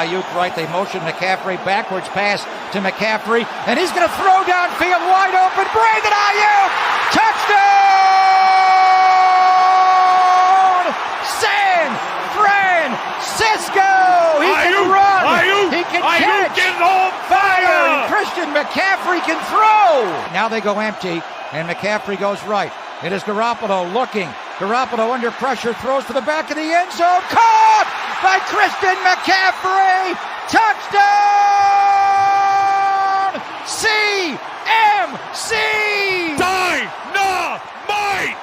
Ayuk right. They motion McCaffrey backwards pass to McCaffrey, and he's going to throw downfield wide open. Brandon Ayuk, touchdown! San Francisco. He can run. He can catch. Is on fire. Christian McCaffrey can throw. Now they go empty, and McCaffrey goes right. It is Garoppolo looking. Garoppolo under pressure, throws to the back of the end zone. Caught by Christian McCaffrey. Touchdown! CMC! Dynamite!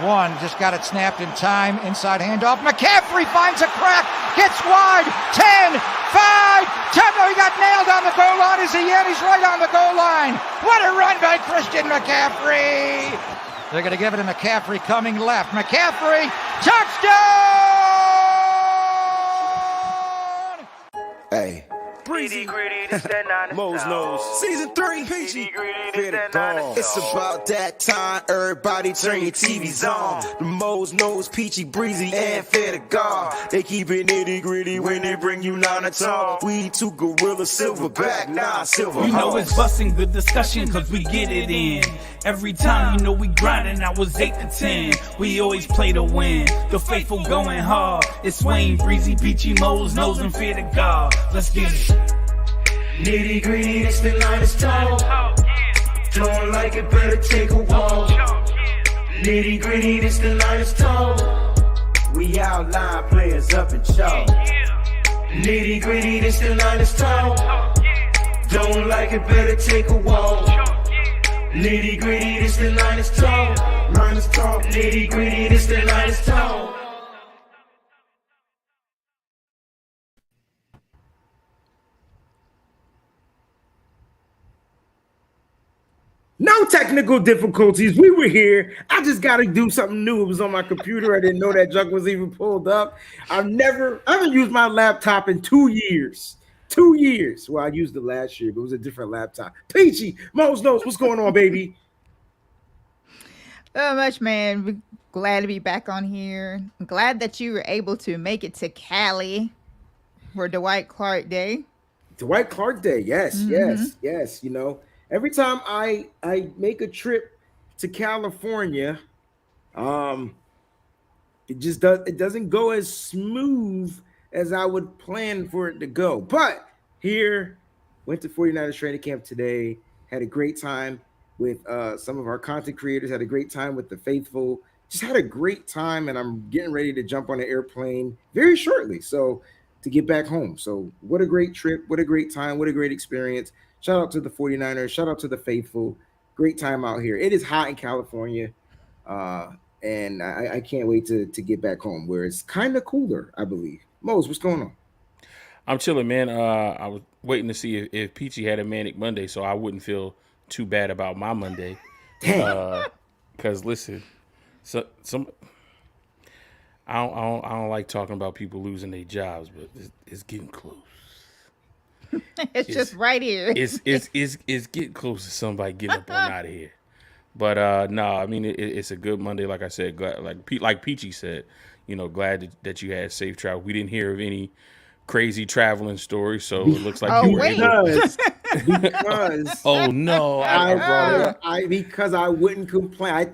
One, just got it snapped in time. Inside handoff. McCaffrey finds a crack. Gets wide. 10, 5, 10. Oh, he got nailed on the goal line. Is he in? He's right on the goal line. What a run by Christian McCaffrey. They're going to give it to McCaffrey coming left. McCaffrey, touchdown! Hey. Nitty Gritty, this that 9 Mo's knows. Season 3, Peachy. It's about that time. Everybody turn your TVs on. The Mo's knows, Peachy, Breezy, and fair to God. They keep it nitty gritty when they bring you 9 to talk. We two gorilla silverback, nah, silver. You know it's busting the discussion cause we get it in. Every time you know we grinding, I was 8 to 10. We always play to win. The faithful going hard. It's Wayne, Breezy, Peachy, Mo's knows, and fear to God. Let's get it. Nitty gritty, it's the lightest talk. Don't like it, better take a walk. Nitty gritty, it's the lightest talk. We outline players up in chalk. Nitty gritty, it's the lightest talk. Don't like it, better take a walk. Nitty gritty, it's the lightest talk. Nitty gritty, it's the lightest talk. No technical difficulties. We were here. I just got to do something new. It was on my computer. I didn't know that junk was even pulled up. I haven't used my laptop in 2 years. 2 years. Well, I used it last year, but it was a different laptop. Peachy, Mo's knows what's going on, baby. Not much, man. We're glad to be back on here. I'm glad that you were able to make it to Cali for Dwight Clark Day. Dwight Clark Day. Yes. You know, every time I make a trip to California, it doesn't go as smooth as I would plan for it to go. But here, went to 49ers training camp today, had a great time with some of our content creators, had a great time with the faithful, just had a great time, and I'm getting ready to jump on an airplane very shortly. So to get back home. So what a great trip, what a great time, what a great experience. Shout out to the 49ers, shout out to the faithful. Great time out here. It is hot in California, and I can't wait to get back home where it's kind of cooler, I believe. Mose, what's going on? I'm chilling, man. I was waiting to see if Peachy had a manic Monday so I wouldn't feel too bad about my Monday. Because listen, some I don't like talking about people losing their jobs, but it's getting close. It's just right here. It's getting close to somebody getting up on out of here. But no, I mean it's a good Monday. Like I said, glad, like Peachy said, you know, glad that you had safe travel. We didn't hear of any crazy traveling stories, so it looks like you were able. Because oh no, because I wouldn't complain.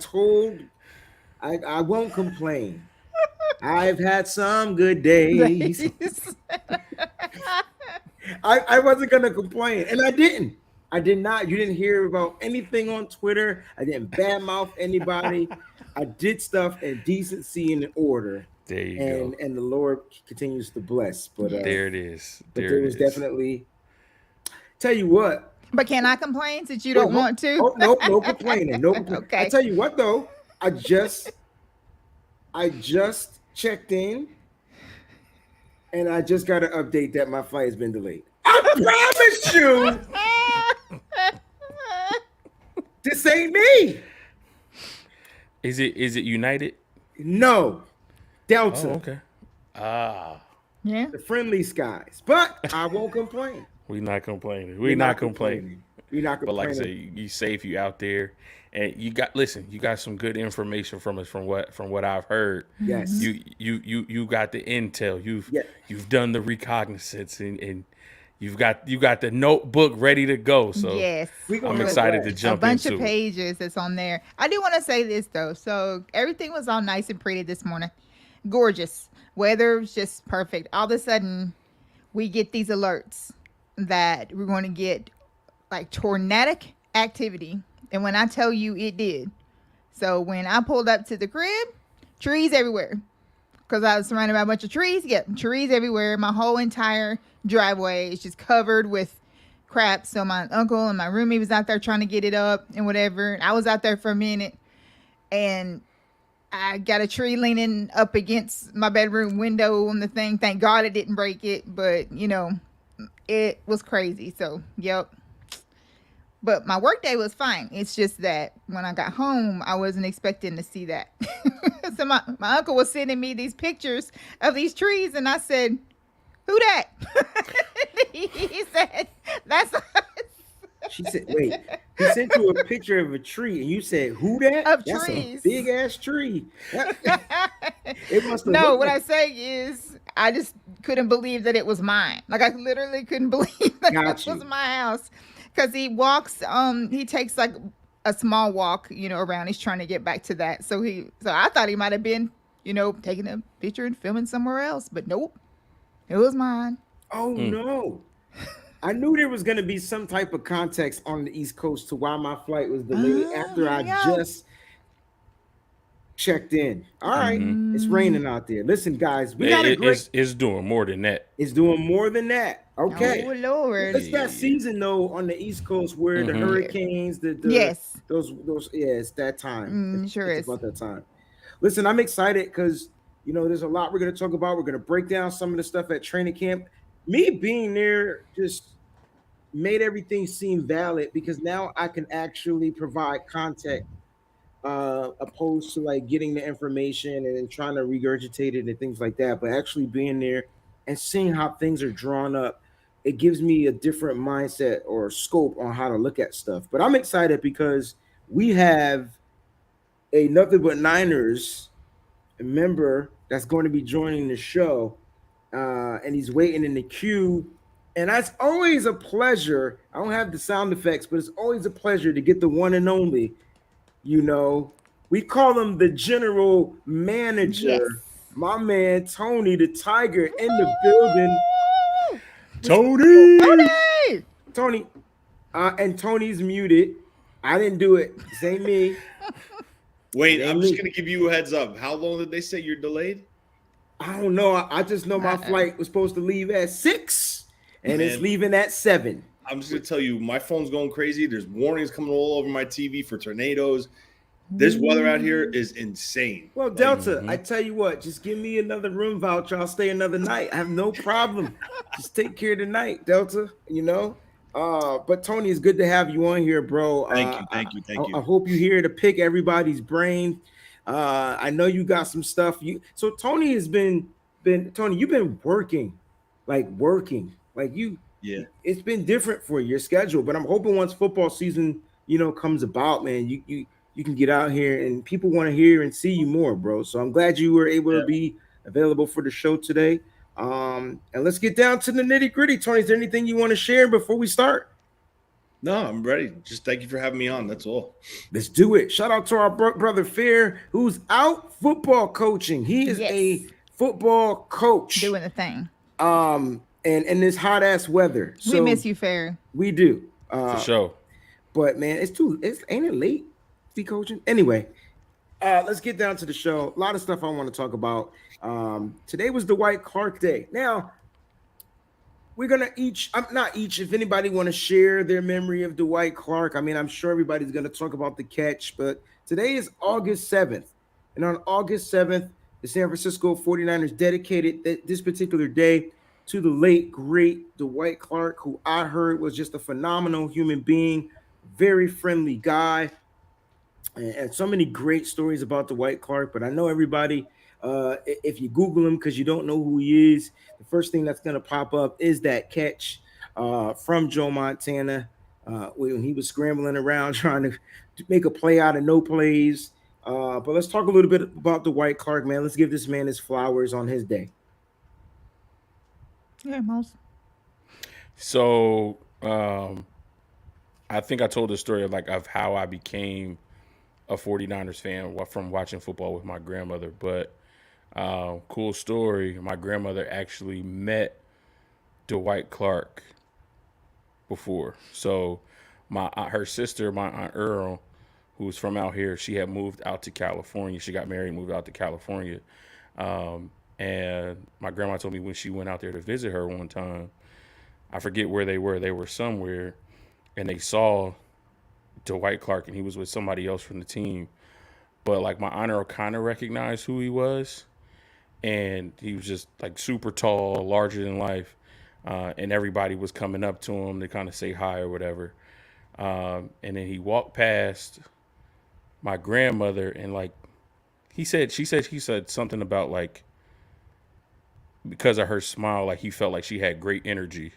I won't complain. I've had some good days. I wasn't gonna complain, and I didn't. I did not. You didn't hear about anything on Twitter. I didn't badmouth anybody. I did stuff in decency and in order. There you go. And the Lord continues to bless. But there it is. There was definitely. Tell you what. But can I complain since you don't want to? Oh, no complaining. No complaining. Okay. I tell you what though, I just checked in, and I just got an update that my flight has been delayed. I promise you, this ain't me. Is it United? No, Delta. Oh, okay. Yeah. The friendly skies, but I won't complain. We're not complaining. We're not complaining. We're not complaining. But like I say, you safe, you out there, And you got some good information from us from what I've heard. Yes. You got the intel. Yeah. You've done the reconnaissance and you got the notebook ready to go. So Yes. I'm excited to jump a bunch into of pages that's on there. I do want to say this though. So everything was all nice and pretty this morning. Gorgeous. Weather was just perfect. All of a sudden, we get these alerts that we're going to get like tornadic activity. And when I tell you it did. So when I pulled up to the crib, trees everywhere. Because I was surrounded by a bunch of trees. Yep, trees everywhere. My whole entire driveway is just covered with crap. So my uncle and my roommate was out there trying to get it up and whatever. I was out there for a minute. And I got a tree leaning up against my bedroom window on the thing. Thank God it didn't break it. But, you know, it was crazy. So, yep. But my work day was fine. It's just that when I got home, I wasn't expecting to see that. So my uncle was sending me these pictures of these trees, and I said, "Who that?" He said, "That's us." She said, "Wait." He sent you a picture of a tree, and you said, "Who that?" Of That's trees. a big ass tree. It must have No, looked what like- I say is, I just couldn't believe that it was mine. Like I literally couldn't believe that Got it you. was my house. Because he walks, he takes like a small walk, you know, around. He's trying to get back to that. So I thought he might have been, you know, taking a picture and filming somewhere else. But nope, it was mine. Oh no. I knew there was going to be some type of context on the East Coast to why my flight was delayed after I just checked in. All right. It's raining out there. Listen, guys, we got a great... It's doing more than that. It's doing more than that. Okay. Oh, Lord. It's that season, though, on the East Coast where the hurricanes, Yes. those, yeah, it's that time. Sure It's is. about that time. Listen, I'm excited because, you know, there's a lot we're going to talk about. We're going to break down some of the stuff at training camp. Me being there just made everything seem valid because now I can actually provide context opposed to like getting the information and trying to regurgitate it and things like that. But actually being there and seeing how things are drawn up, it gives me a different mindset or scope on how to look at stuff. But I'm excited because we have a Nothing But Niners member that's going to be joining the show, and he's waiting in the queue. And that's always a pleasure. I don't have the sound effects, but it's always a pleasure to get the one and only. You know, we call him the general manager. Yes. My man Tony the Tiger in the building. Tony, and Tony's muted. I didn't do it. This ain't me. Wait, Ain't I'm me. just gonna give you a heads up. How long did they say you're delayed? I don't know. I just know my flight was supposed to leave at 6, and it's leaving at 7. I'm just gonna tell you, my phone's going crazy. There's warnings coming all over my TV for tornadoes. This weather out here is insane. Well, Delta, I tell you what, just give me another room voucher. I'll stay another night. I have no problem. Just take care of the night, Delta, you know? But Tony, it's good to have you on here, bro. Thank you. I hope you're here to pick everybody's brain. I know you got some stuff. So Tony has been Tony, you've been working. Yeah. It's been different for your schedule, but I'm hoping once football season, you know, comes about, man, you can get out here and people want to hear and see you more, bro. So I'm glad you were able to be available for the show today. And let's get down to the nitty gritty. Tony, is there anything you want to share before we start? No, I'm ready. Just thank you for having me on. That's all. Let's do it. Shout out to our brother Fair, who's out football coaching. He is a football coach. Doing the thing. And in this hot ass weather. We miss you, Fair. We do. For sure. But man, ain't it late? Be coaching anyway. Let's get down to the show. A lot of stuff I want to talk about. Today was Dwight Clark Day. Now we're gonna if anybody want to share their memory of Dwight Clark. I mean, I'm sure everybody's gonna talk about the catch, but today is August 7th, and on August 7th, the San Francisco 49ers dedicated this particular day to the late great Dwight Clark, who I heard was just a phenomenal human being, very friendly guy. And so many great stories about Dwight Clark, but I know everybody, if you Google him because you don't know who he is, the first thing that's going to pop up is that catch from Joe Montana when he was scrambling around trying make a play out of no plays. But let's talk a little bit about Dwight Clark, man. Let's give this man his flowers on his day. Yeah, Mose. So I think I told the story of how I became a 49ers fan from watching football with my grandmother. But cool story, my grandmother actually met Dwight Clark before. So her sister, my Aunt Earl, who was from out here, she had moved out to California. She got married and moved out to California. And my grandma told me when she went out there to visit her one time, I forget where they were somewhere, and they saw Dwight Clark, and he was with somebody else from the team. But like my Aunt Earl kind of recognized who he was, and he was just like super tall, larger than life, and everybody was coming up to him to kind of say hi or whatever. And then he walked past my grandmother, and like he said something about like because of her smile, like he felt like she had great energy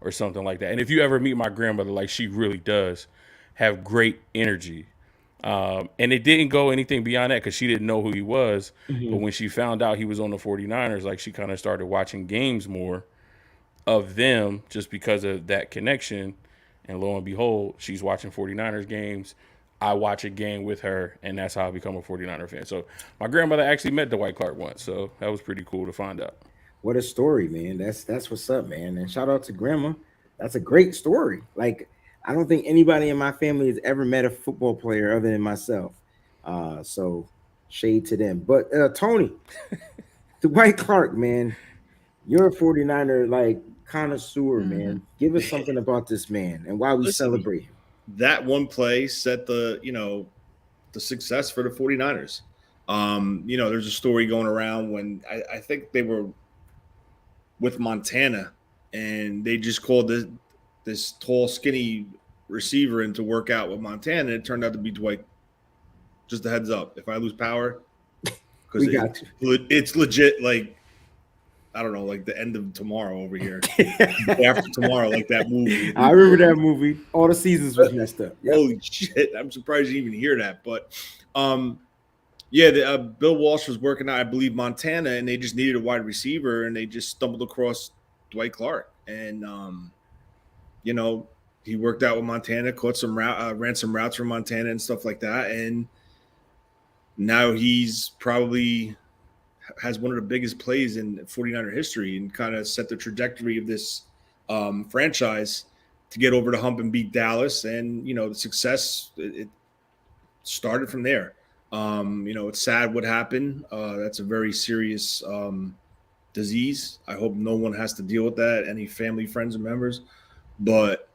or something like that. And if you ever meet my grandmother, like she really does have great energy. And it didn't go anything beyond that because she didn't know who he was. Mm-hmm. But when she found out he was on the 49ers, like she kind of started watching games more of them just because of that connection. And lo and behold, she's watching 49ers games. I watch a game with her, and that's how I become a 49er fan. So my grandmother actually met Dwight Clark once, so that was pretty cool to find out. What a story, man. That's what's up, man. And shout out to Grandma. That's a great story. Like, I don't think anybody in my family has ever met a football player other than myself. So shade to them. But Tony, Dwight Clark, man, you're a 49er like connoisseur, man. Give us something about this man and why we celebrate him. That one play set the success for the 49ers. There's a story going around when I think they were with Montana and they just called this tall, skinny receiver in to work out with Montana. And it turned out to be Dwight. Just a heads up. If I lose power, because it's legit, like, I don't know, like the end of tomorrow over here. After tomorrow, like that movie. I remember that movie. All the seasons was messed up. Yep. Holy shit. I'm surprised you even hear that. But, Bill Walsh was working out, I believe, Montana, and they just needed a wide receiver, and they just stumbled across Dwight Clark. And, he worked out with Montana, caught some ran some routes from Montana and stuff like that. And now he's probably – has one of the biggest plays in 49er history and kind of set the trajectory of this franchise to get over the hump and beat Dallas. And, the success, it started from there. It's sad what happened. That's a very serious disease. I hope no one has to deal with that, any family, friends, and members. But,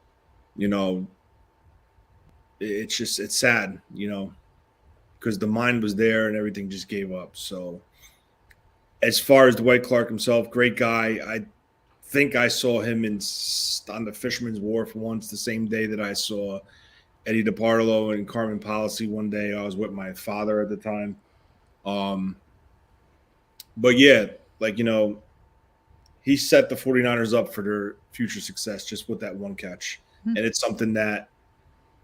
it's sad, because the mind was there and everything just gave up. So, as far as Dwight Clark himself, great guy. I think I saw him on the Fisherman's Wharf once, the same day that I saw Eddie DeParlo and Carmen Policy one day. I was with my father at the time. But yeah, he set the 49ers up for their future success just with that one catch. Mm-hmm. And it's something that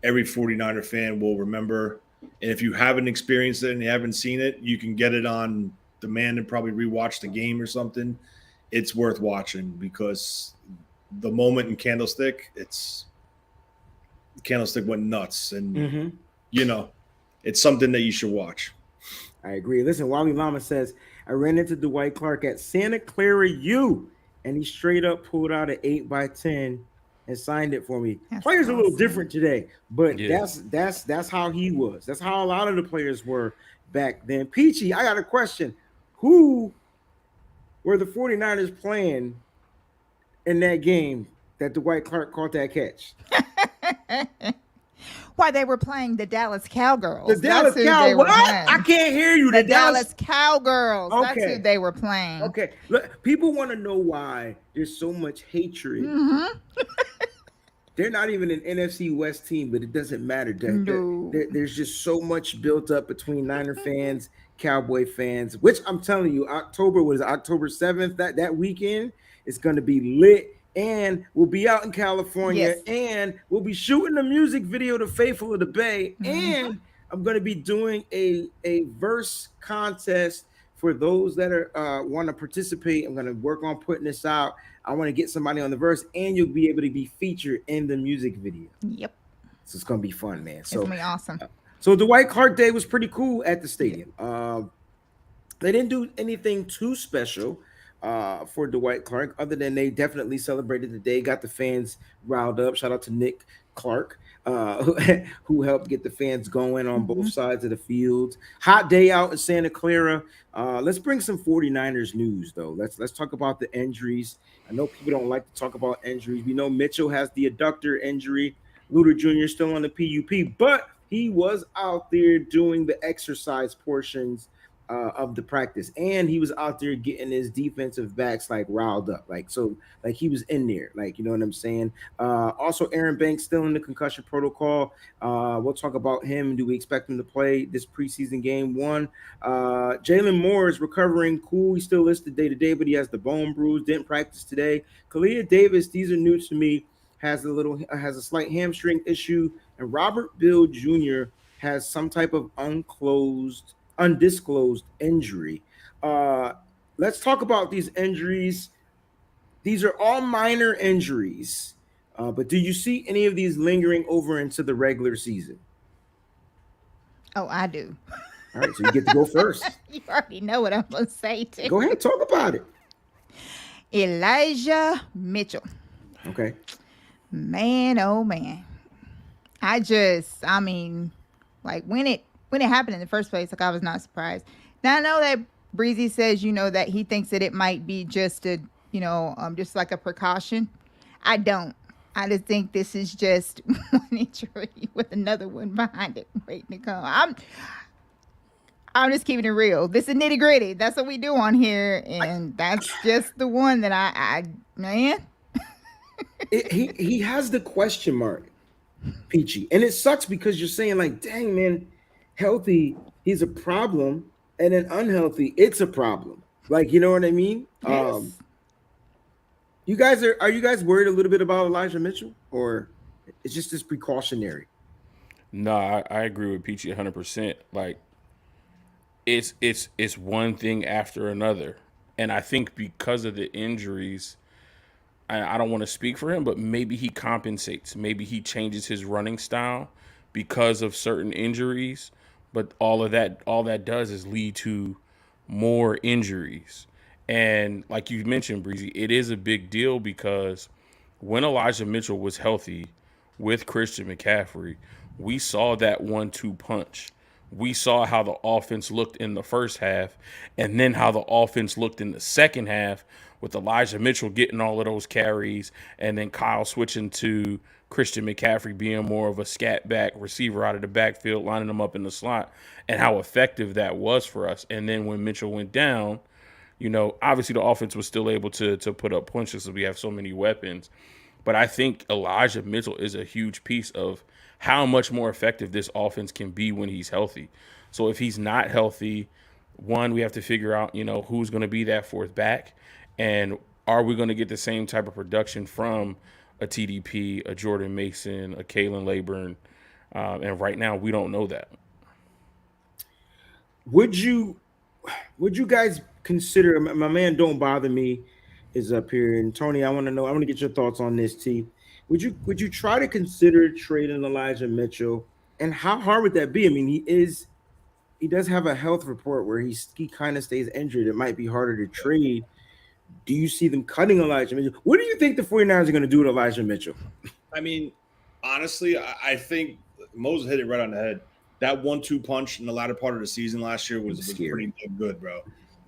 every 49er fan will remember. And if you haven't experienced it and you haven't seen it, you can get it on demand and probably rewatch the game or something. It's worth watching because the moment in Candlestick went nuts. And, it's something that you should watch. I agree. Listen, Wally Lama says, I ran into Dwight Clark at Santa Clara U, and he straight up pulled out an 8x10 and signed it for me. That's players awesome. A little different today, but that's how he was. That's how a lot of the players were back then. Peachy, I got a question. Who were the 49ers playing in that game that Dwight Clark caught that catch? Why, they were playing the Dallas Cowgirls. The Dallas Cowgirls. What? I can't hear you. The Dallas Cowgirls. Okay. That's who they were playing. Okay. Look, people want to know why there's so much hatred. Mm-hmm. They're not even an NFC West team, but it doesn't matter. There's just so much built up between Niner fans, Cowboy fans, which I'm telling you, October 7th, that weekend is going to be lit and we'll be out in California, Yes. and we'll be shooting a music video to Faithful of the Bay, and I'm going to be doing a verse contest for those that are want to participate. I'm going to work on putting this out. I want to get somebody on the verse, and you'll be able to be featured in the music video. Yep. So it's going to be fun, man. So It's gonna be awesome. So Dwight Clark Day was pretty cool at the stadium. They didn't do anything too special for Dwight Clark, other than they definitely celebrated the day, got the fans riled up. Shout out to Nick Clark, who helped get the fans going on both sides of the field. Hot day out in Santa Clara. Let's bring some 49ers news, though. Let's talk about the injuries. I know people don't like to talk about injuries. We know Mitchell has the adductor injury. Luter Jr. still on the PUP, but he was out there doing the exercise portions of the practice, and he was out there getting his defensive backs like riled up, like he was in there, like, you know what I'm saying. Also, Aaron Banks still in the concussion protocol. We'll talk about him. Do we expect him to play this preseason game 1? Jalen Moore is recovering, cool. He's still listed day to day, but he has the bone bruise. Didn't practice today. Kalia Davis, these are new to me, has a slight hamstring issue, and Robert Bill Jr. has some type of undisclosed injury. Let's talk about these injuries. These are all minor injuries, but do you see any of these lingering over into the regular season? Oh, I do. All right, so you get to go first. You already know what I'm gonna say too. Go ahead, talk about it. Elijah Mitchell. Okay. Man, oh man. I mean, like when it happened in the first place, like I was not surprised. Now I know that Breezy says, that he thinks that it might be just a, just like a precaution. I don't. I just think this is just one injury with another one behind it waiting to come. I'm just keeping it real. This is Nitty Gritty. That's what we do on here, and that's just the one that I man. He has the question mark, Peachy, and it sucks because you're saying like, dang man, healthy he's a problem, and then unhealthy it's a problem. Like, you know what I mean? Yes. Are you guys worried a little bit about Elijah Mitchell, or it's just this precautionary? No, I agree with Peachy 100%. Like, it's one thing after another, and I think because of the injuries, I don't want to speak for him, but maybe he compensates. Maybe he changes his running style because of certain injuries. But all that does is lead to more injuries. And like you mentioned, Breezy, it is a big deal because when Elijah Mitchell was healthy with Christian McCaffrey, we saw that 1-2 punch. We saw how the offense looked in the first half, and then how the offense looked in the second half, with Elijah Mitchell getting all of those carries, and then Kyle switching to Christian McCaffrey being more of a scat back receiver out of the backfield, lining them up in the slot, and how effective that was for us. And then when Mitchell went down, obviously the offense was still able to put up points because we have so many weapons. But I think Elijah Mitchell is a huge piece of how much more effective this offense can be when he's healthy. So if he's not healthy, one, we have to figure out, who's going to be that fourth back. And are we going to get the same type of production from a TDP, a Jordan Mason, a Kalen Laburn? And right now, we don't know that. Would you guys consider, my man Don't Bother Me is up here, and Tony, I want to get your thoughts on this, T. Would you try to consider trading Elijah Mitchell, and how hard would that be? I mean, he does have a health report where he kind of stays injured. It might be harder to trade. Do you see them cutting Elijah Mitchell? What do you think the 49ers are going to do with Elijah Mitchell? I mean, honestly, I think Moses hit it right on the head. That 1-2 punch in the latter part of the season last year was pretty good, bro.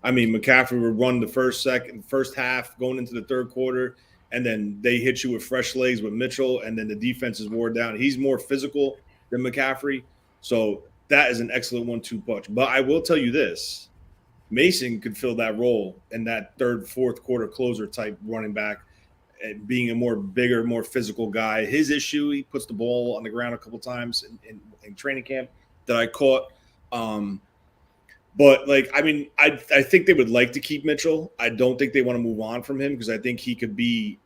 I mean, McCaffrey would run the first half going into the third quarter, and then they hit you with fresh legs with Mitchell, and then the defense is wore down. He's more physical than McCaffrey, so that is an excellent 1-2 punch. But I will tell you this. Mason could fill that role in that third, fourth quarter closer type running back, and being a bigger, more physical guy. His issue, he puts the ball on the ground a couple times in training camp that I caught. But I think they would like to keep Mitchell. I don't think they want to move on from him because I think he could be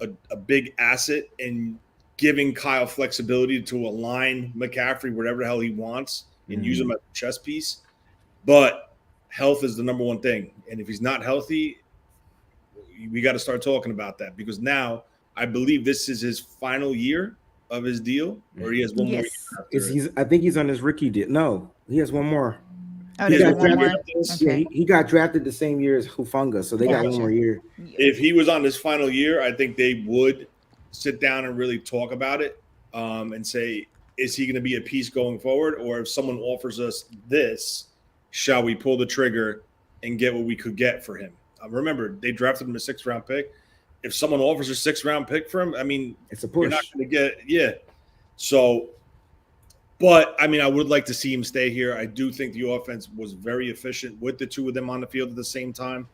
a big asset in giving Kyle flexibility to align McCaffrey whatever the hell he wants and use him as a chess piece. But health is the number one thing. And if he's not healthy, we got to start talking about that, because now I believe this is his final year of his deal, or he has one more year. I think he's on his rookie deal. No, he has one more. Oh, He got one more? drafted, yeah, he got drafted the same year as Hufanga, so they got one more year. If he was on his final year, I think they would sit down and really talk about it, and say, is he going to be a piece going forward? Or if someone offers us this, shall we pull the trigger and get what we could get for him? Remember, they drafted him a 6th-round pick. If someone offers a 6th-round pick for him, I mean, it's a push. You're not going to get, So, but I mean, I would like to see him stay here. I do think the offense was very efficient with the two of them on the field at the same time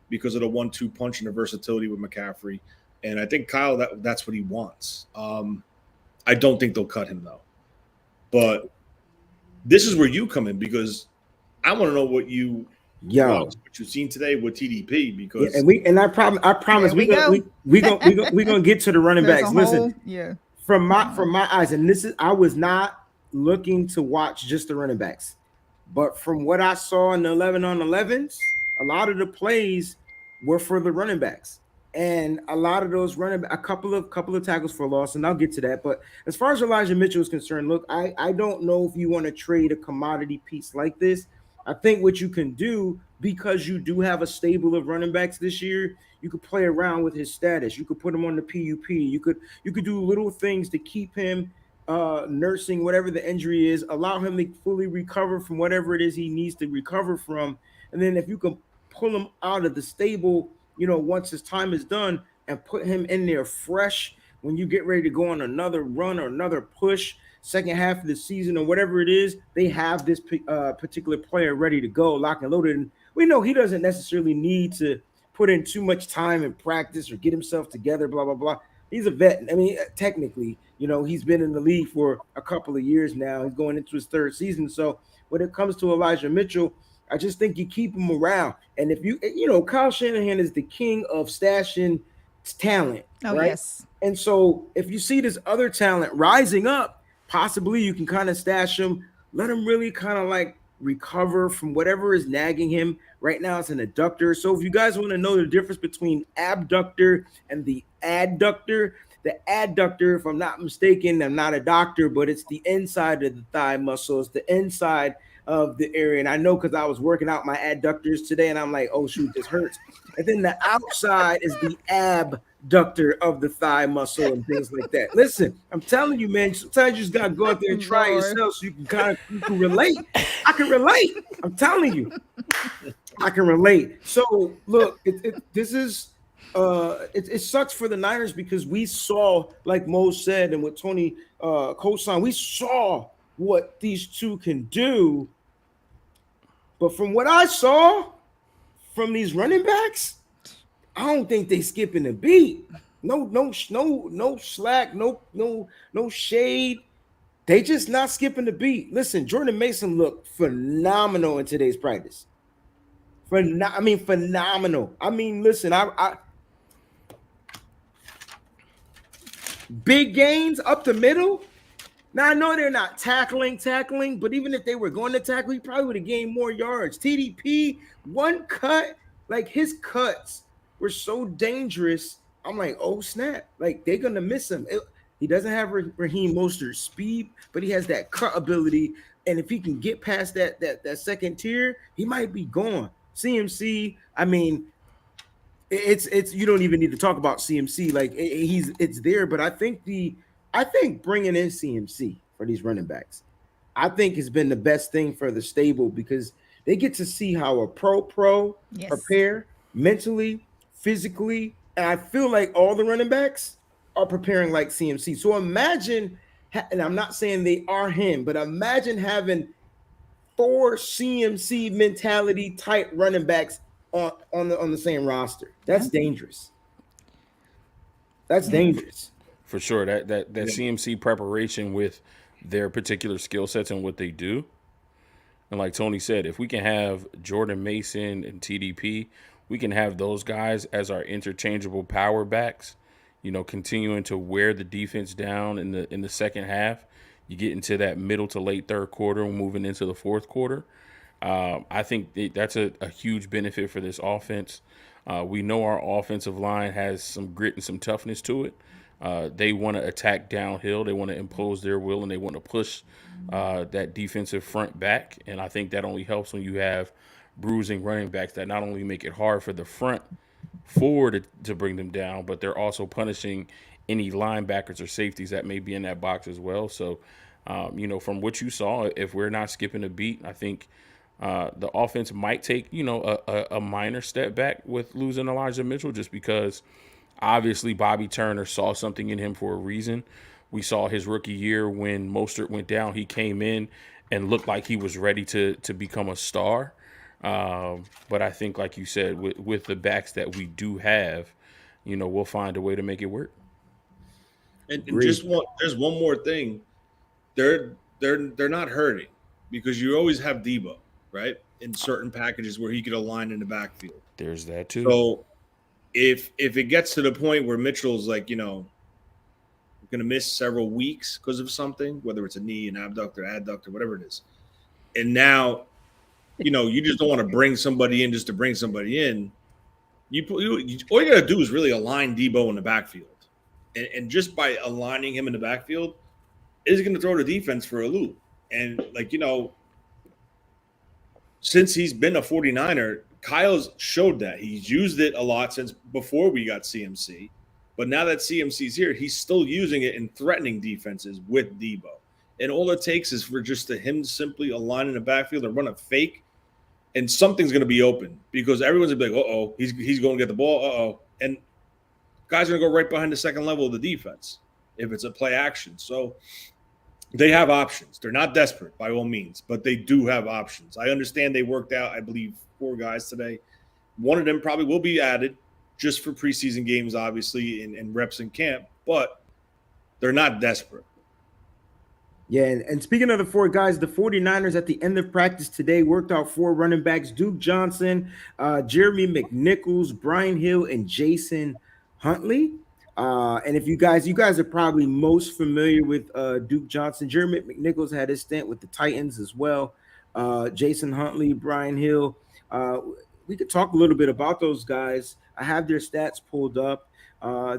because of the 1-2 punch and the versatility with McCaffrey. And I think Kyle, that's what he wants. I don't think they'll cut him though. But this is where you come in, because I want to know what you've seen today with TDP, because I promise we're gonna get to the running backs. Listen, from my eyes, and I was not looking to watch just the running backs, but from what I saw in the 11-on-11s, a lot of the plays were for the running backs, and a lot of those a couple of tackles for loss, and I'll get to that. But as far as Elijah Mitchell is concerned, look, I don't know if you want to trade a commodity piece like this. I think what you can do, because you do have a stable of running backs this year, you could play around with his status. You could put him on the PUP. You could do little things to keep him nursing whatever the injury is, allow him to fully recover from whatever it is he needs to recover from. And then if you can pull him out of the stable, once his time is done, and put him in there fresh when you get ready to go on another run or another push, second half of the season or whatever it is, they have this particular player ready to go, locked and loaded. And we know he doesn't necessarily need to put in too much time in practice or get himself together, blah, blah, blah. He's a vet. I mean, technically, he's been in the league for a couple of years now. He's going into his 3rd season. So when it comes to Elijah Mitchell, I just think you keep him around. And if Kyle Shanahan is the king of stashing talent, right? Yes. And so if you see this other talent rising up, possibly you can kind of stash him, let him really kind of like recover from whatever is nagging him. Right now it's an adductor. So if you guys want to know the difference between abductor and the adductor, if I'm not mistaken, I'm not a doctor, but it's the inside of the thigh muscle. It's the inside of the area. And I know because I was working out my adductors today and I'm like, oh shoot, this hurts. And then the outside is the abductor of the thigh muscle and things like that. Listen, I'm telling you, man, sometimes you just gotta go out there and try yourself so you can relate. I can relate. I'm telling you, I can relate. So look, it sucks for the Niners because we saw, like Mo said, and what Tony co-signed, we saw what these two can do. But from what I saw from these running backs, I don't think they skipping a beat. No slack, no shade. They just not skipping the beat. Listen, Jordan Mason looked phenomenal in today's practice. Phenomenal. I mean, listen, I big gains up the middle. Now, I know they're not tackling, but even if they were going to tackle, he probably would have gained more yards. TDP, one cut, like his cuts were so dangerous. I'm like, oh, snap. Like, they're going to miss him. He doesn't have Raheem Mostert's speed, but he has that cut ability. And if he can get past that second tier, he might be gone. CMC, I mean, it's you don't even need to talk about CMC. Like, it's there, but I think bringing in CMC for these running backs, I think has been the best thing for the stable because they get to see how a pro prepare mentally, physically, and I feel like all the running backs are preparing like CMC. So imagine, and I'm not saying they are him, but imagine having 4 CMC mentality type running backs on the same roster. That's dangerous. That's dangerous. For sure, that CMC preparation with their particular skill sets and what they do. And like Tony said, if we can have Jordan Mason and TDP, we can have those guys as our interchangeable power backs. continuing to wear the defense down in the second half. You get into that middle to late third quarter and moving into the fourth quarter. I think that's a huge benefit for this offense. We know our offensive line has some grit and some toughness to it. They want to attack downhill. They want to impose their will, and they want to push that defensive front back. And I think that only helps when you have bruising running backs that not only make it hard for the front forward to bring them down, but they're also punishing any linebackers or safeties that may be in that box as well. So, from what you saw, if we're not skipping a beat, I think the offense might take, a minor step back with losing Elijah Mitchell, just because obviously Bobby Turner saw something in him for a reason. We saw his rookie year when Mostert went down, he came in and looked like he was ready to become a star. But I think, like you said, with the backs that we do have, we'll find a way to make it work. And just one more thing, they're not hurting, because you always have Debo, right, in certain packages where he could align in the backfield. There's that too. So if it gets to the point where Mitchell's like, going to miss several weeks because of something, whether it's a knee, an abductor, adductor, whatever it is, and now, you just don't want to bring somebody in just to bring somebody in. All you got to do is really align Debo in the backfield. And just by aligning him in the backfield, is going to throw the defense for a loop. And, since he's been a 49er, Kyle's showed that. He's used it a lot since before we got CMC. But now that CMC's here, he's still using it in threatening defenses with Debo. And all it takes is for just him simply align in the backfield and run a fake, and something's going to be open, because everyone's going to be like, uh-oh, he's going to get the ball, uh-oh. And guys are going to go right behind the second level of the defense if it's a play action. So they have options. They're not desperate by all means, but they do have options. I understand they worked out, I believe, 4 guys today. One of them probably will be added just for preseason games, obviously, and reps in camp, but they're not desperate. Yeah, and speaking of the 4 guys, the 49ers at the end of practice today worked out 4 running backs: Duke Johnson, Jeremy McNichols, Brian Hill, and Jason Huntley. And if you guys are probably most familiar with Duke Johnson. Jeremy McNichols had his stint with the Titans as well. Jason Huntley, Brian Hill. We could talk a little bit about those guys. I have their stats pulled up.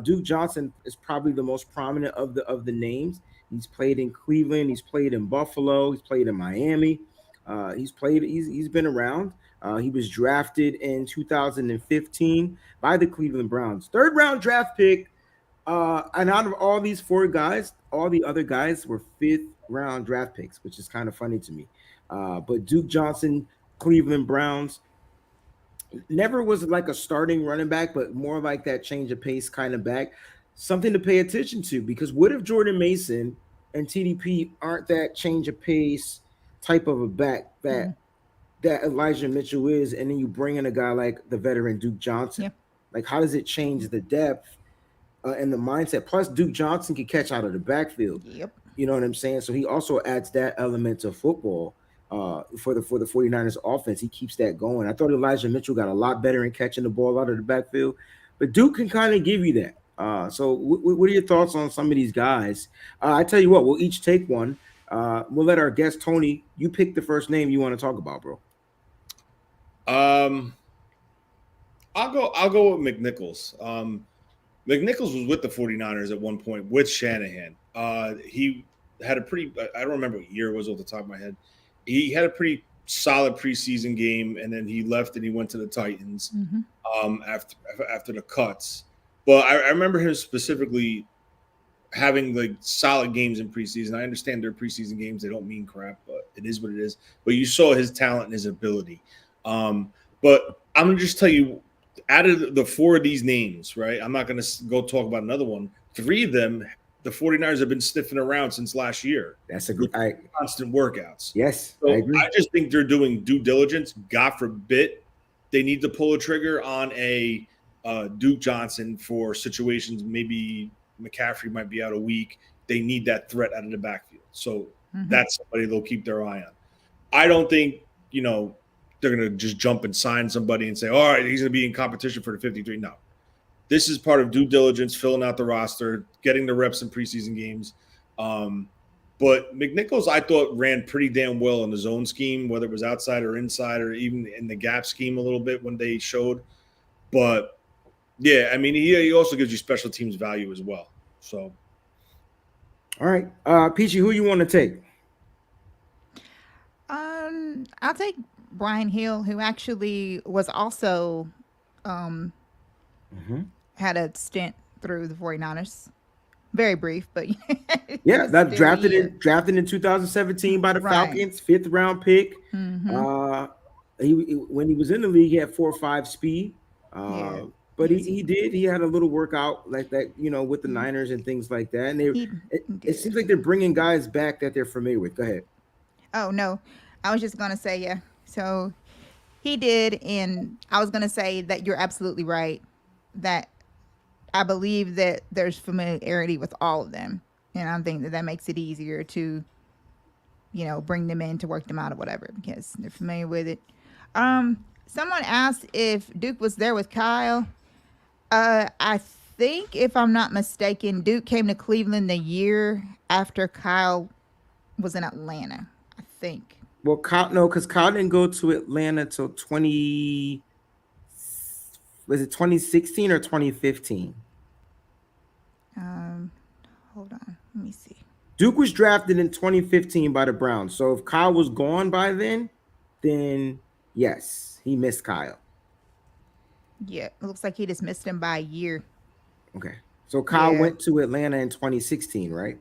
Duke Johnson is probably the most prominent of the names. He's played in Cleveland. He's played in Buffalo. He's played in Miami. He's been around. He was drafted in 2015 by the Cleveland Browns. 3rd round draft pick. And out of all these 4 guys, all the other guys were 5th round draft picks, which is kind of funny to me. But Duke Johnson, Cleveland Browns, never was like a starting running back, but more like that change of pace kind of back. Something to pay attention to, because what if Jordan Mason and TDP aren't that change of pace type of a back that Elijah Mitchell is, and then you bring in a guy like the veteran Duke Johnson? Yeah. Like, how does it change the depth and the mindset? Plus, Duke Johnson can catch out of the backfield. Yep. You know what I'm saying? So he also adds that element to football for the 49ers offense. He keeps that going. I thought Elijah Mitchell got a lot better in catching the ball out of the backfield, but Duke can kind of give you that. So what are your thoughts on some of these guys? I tell you what, we'll each take one. We'll let our guest Tony, you pick the first name you want to talk about, bro. I'll go with McNichols. McNichols was with the 49ers at one point with Shanahan. He had a pretty, I don't remember what year it was off the top of my head. He had a pretty solid preseason game, and then he left and he went to the Titans after the cuts. But I remember him specifically having like solid games in preseason. I understand their preseason games, they don't mean crap, but it is what it is. But you saw his talent and his ability. But I'm going to just tell you, out of the 4 of these names, right, I'm not going to go talk about another one. 3 of them, the 49ers have been sniffing around since last year. That's a good constant workouts. Yes, so I agree. I just think they're doing due diligence. God forbid they need to pull a trigger on a Duke Johnson for situations. Maybe McCaffrey might be out a week. They need that threat out of the backfield. So that's somebody they'll keep their eye on. I don't think, they're going to just jump and sign somebody and say, all right, he's going to be in competition for the 53. No. this is part of due diligence, filling out the roster, getting the reps in preseason games. But McNichols, I thought, ran pretty damn well in the zone scheme, whether it was outside or inside or even in the gap scheme a little bit when they showed. But, yeah, I mean, he also gives you special teams value as well. So, all right. Peachy, who you want to take? I'll take Brian Hill, who actually was also had a stint through the 49ers. Very brief, but yeah, that drafted in 2017 by the Falcons, 5th round pick. When he was in the league, he had 4.5 speed. But he had a little workout like that, with the Niners and things like that. And it seems like they're bringing guys back that they're familiar with. Go ahead. Oh no, I was just gonna say yeah. So he did, and I was gonna say that you're absolutely right. That I believe that there's familiarity with all of them, and I think that makes it easier to, bring them in to work them out or whatever because they're familiar with it. Someone asked if Duke was there with Kyle. I think, if I'm not mistaken, Duke came to Cleveland the year after Kyle was in Atlanta. I think. Well, because Kyle didn't go to Atlanta till 2016 or 2015? Hold on. Let me see. Duke was drafted in 2015 by the Browns. So if Kyle was gone by then yes, he missed Kyle. Yeah, it looks like he just missed him by a year. Okay. So Kyle went to Atlanta in 2016, right?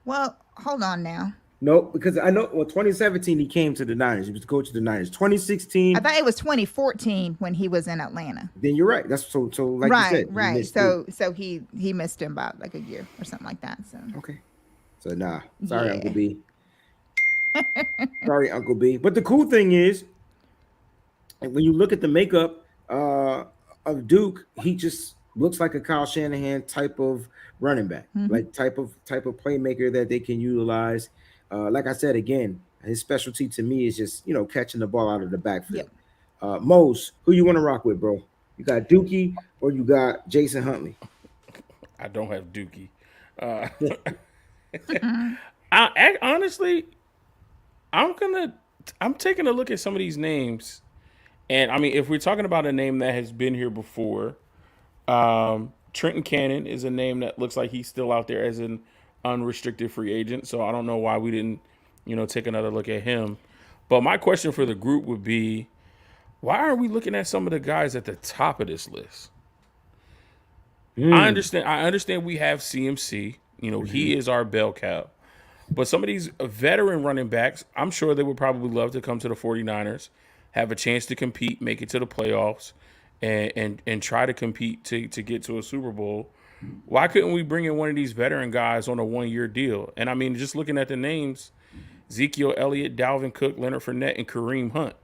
Well, hold on now. Nope, because I know 2017 he came to the Niners. He was the coach of the Niners. 2016. I thought it was 2014 when he was in Atlanta. Then you're right. That's so like you said. Right. So he missed him by like a year or something like that. So okay. So sorry, Uncle B. Sorry, Uncle B. But the cool thing is, when you look at the makeup of Duke, he just looks like a Kyle Shanahan type of running back, like type of playmaker that they can utilize. Like I said, again, his specialty to me is just, catching the ball out of the backfield. Yep. Mose, who you want to rock with, bro? You got Dookie or you got Jason Huntley? I don't have Dookie. Honestly, I'm taking a look at some of these names. And, I mean, if we're talking about a name that has been here before, Trenton Cannon is a name that looks like he's still out there as an unrestricted free agent. So I don't know why we didn't, take another look at him. But my question for the group would be, why are we looking at some of the guys at the top of this list? I understand we have CMC. He is our bell cow. But some of these veteran running backs, I'm sure they would probably love to come to the 49ers, have a chance to compete, make it to the playoffs, and try to compete to get to a Super Bowl. Why couldn't we bring in one of these veteran guys on a 1-year deal? And, I mean, just looking at the names, Ezekiel Elliott, Dalvin Cook, Leonard Fournette, and Kareem Hunt.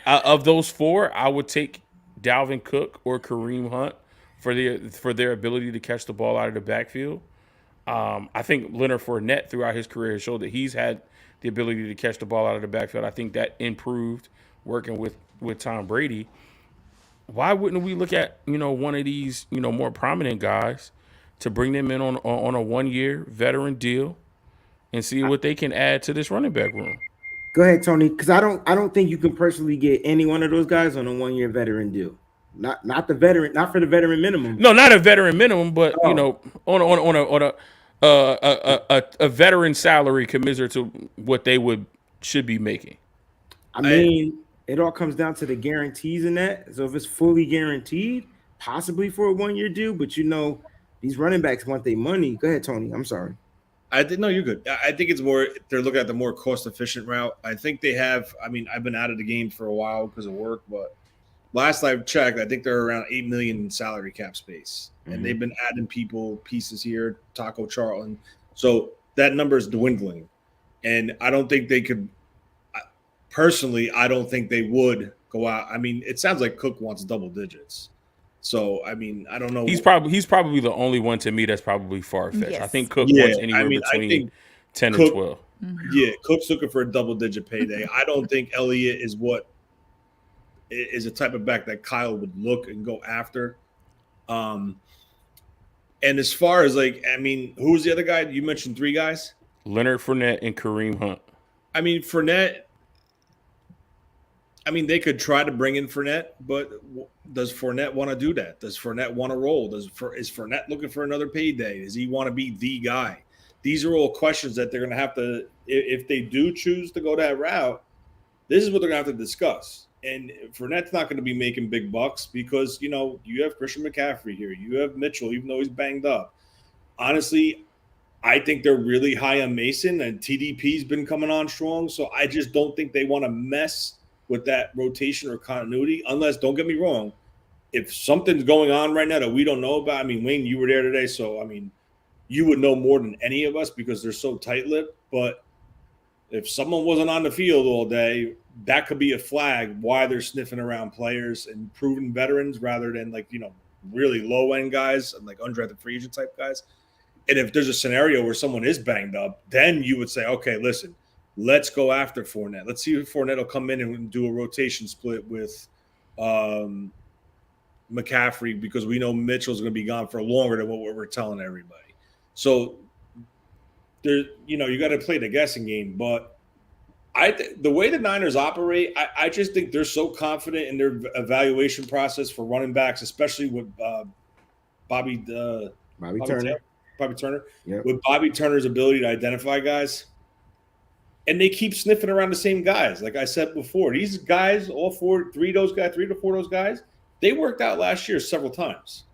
Of those four, I would take Dalvin Cook or Kareem Hunt for their ability to catch the ball out of the backfield. I think Leonard Fournette throughout his career showed that he's had the ability to catch the ball out of the backfield. I think that improved working with Tom Brady. Why wouldn't we look at, one of these, more prominent guys to bring them in on a 1-year veteran deal and see what they can add to this running back room? Go ahead, Tony, because I don't think you can personally get any one of those guys on a 1-year veteran deal. Not for the veteran minimum. No, not a veteran minimum, but on a veteran salary commensurate to what they should be making. I mean, it all comes down to the guarantees in that. So if it's fully guaranteed, possibly for a 1-year deal, but these running backs want their money. Go ahead, Tony. I'm sorry. No, you're good. I think it's more they're looking at the more cost-efficient route. I think they have. I mean, I've been out of the game for a while because of work, but last I checked, I think they're around $8 million in salary cap space, and they've been adding pieces here, Taco Charlton. So that number is dwindling, and I don't think they could. Personally, I don't think they would go out. I mean, it sounds like Cook wants double digits. So, I mean, I don't know. He's probably the only one to me that's probably far-fetched. Yes. I think Cook wants anywhere between 10 and 12. Yeah, Cook's looking for a double-digit payday. I don't think Elliott is what is a type of back that Kyle would look and go after. And as far as who's the other guy? You mentioned 3 guys. Leonard Fournette and Kareem Hunt. I mean, Fournette. I mean, they could try to bring in Fournette, but does Fournette want to do that? Does Fournette want to roll? Is Fournette looking for another payday? Does he want to be the guy? These are all questions that they're going to have to, if they do choose to go that route, this is what they're going to have to discuss. And Fournette's not going to be making big bucks because, you have Christian McCaffrey here. You have Mitchell, even though he's banged up. Honestly, I think they're really high on Mason, and TDP's been coming on strong. So I just don't think they want to mess with that rotation or continuity, unless, don't get me wrong, if something's going on right now that we don't know about. I mean, Wayne, you were there today, so you would know more than any of us because they're so tight-lipped. But if someone wasn't on the field all day, that could be a flag why they're sniffing around players and proven veterans rather than really low-end guys and undrafted free agent type guys. And if there's a scenario where someone is banged up, then you would say, okay, listen, let's go after Fournette. Let's see if Fournette will come in and do a rotation split with McCaffrey because we know Mitchell's going to be gone for longer than what we're telling everybody. So there, you got to play the guessing game. But the way the Niners operate, I just think they're so confident in their evaluation process for running backs, especially with Bobby Turner. Yep. With Bobby Turner's ability to identify guys. And they keep sniffing around the same guys. Like I said before, these guys, all 3 to 4 of those guys, they worked out last year several times.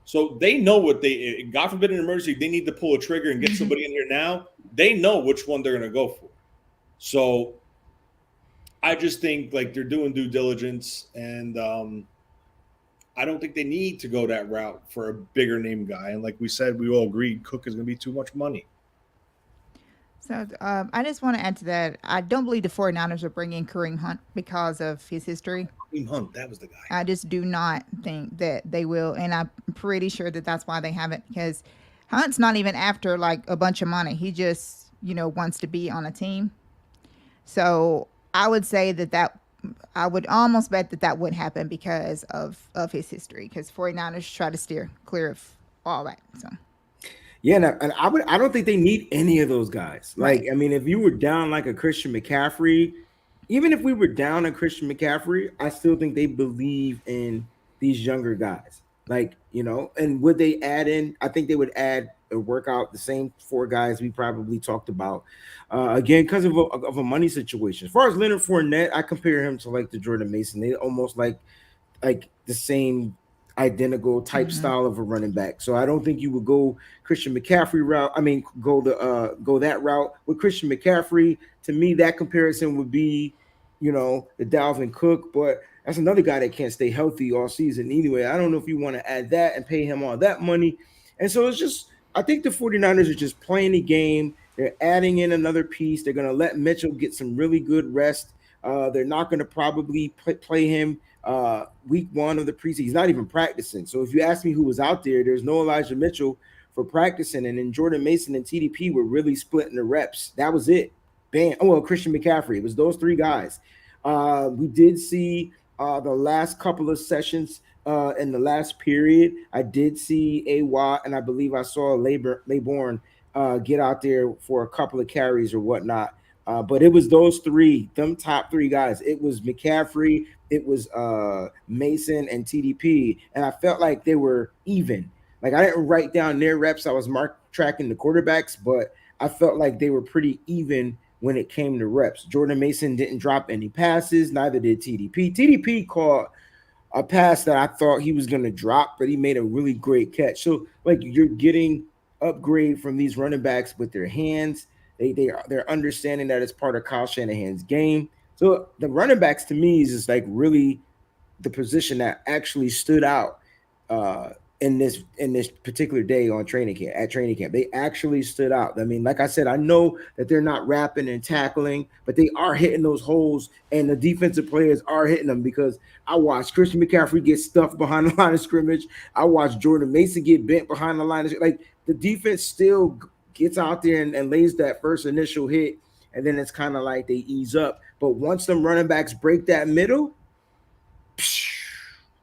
So they know what God forbid an emergency, they need to pull a trigger and get somebody in here now. They know which one they're going to go for. So I just think they're doing due diligence, and I don't think they need to go that route for a bigger name guy. And like we said, we all agreed Cook is going to be too much money. So I just want to add to that. I don't believe the 49ers are bringing Kareem Hunt because of his history. Kareem Hunt, that was the guy. I just do not think that they will. And I'm pretty sure that that's why they haven't, because Hunt's not even after a bunch of money. He just, wants to be on a team. So I would say that I would almost bet that would happen because of his history, because 49ers try to steer clear of all that. So. Yeah, and I don't think they need any of those guys. If you were down a Christian McCaffrey, even if we were down a Christian McCaffrey, I still think they believe in these younger guys. And would they add in? I think they would add or work out the same 4 guys we probably talked about. Again, because of a money situation. As far as Leonard Fournette, I compare him to the Jordan Mason. They almost like the same identical type style of a running back. So I don't think you would go Christian McCaffrey route. Go that route with Christian McCaffrey. To me, that comparison would be, the Dalvin Cook, but that's another guy that can't stay healthy all season anyway. I don't know if you want to add that and pay him all that money. And so it's just, I think the 49ers are just playing the game. They're adding in another piece. They're going to let Mitchell get some really good rest. They're not going to probably play him week 1 of the preseason. He's not even practicing. So if you ask me who was out there, there's no Elijah Mitchell for practicing. And then Jordan Mason and TDP were really splitting the reps. That was it. Bam. Oh, well, Christian McCaffrey. It was those 3 guys. We did see the last couple of sessions in the last period. I did see A-Watt, and I believe I saw Laybourne get out there for a couple of carries or whatnot. But it was those 3, them top 3 guys. It was McCaffrey, it was Mason, and TDP. And I felt like they were even. I didn't write down their reps. I was tracking the quarterbacks, but I felt like they were pretty even when it came to reps. Jordan Mason didn't drop any passes, neither did TDP. TDP caught a pass that I thought he was going to drop, but he made a really great catch. So, you're getting upgrade from these running backs with their hands. They're understanding that it's part of Kyle Shanahan's game. So the running backs to me is just really the position that actually stood out in this particular day at training camp. They actually stood out. Like I said, I know that they're not rapping and tackling, but they are hitting those holes, and the defensive players are hitting them, because I watched Christian McCaffrey get stuffed behind the line of scrimmage. I watched Jordan Mason get bent behind the line of the defense still gets out there and lays that first initial hit, and then it's kind of they ease up. But once them running backs break that middle,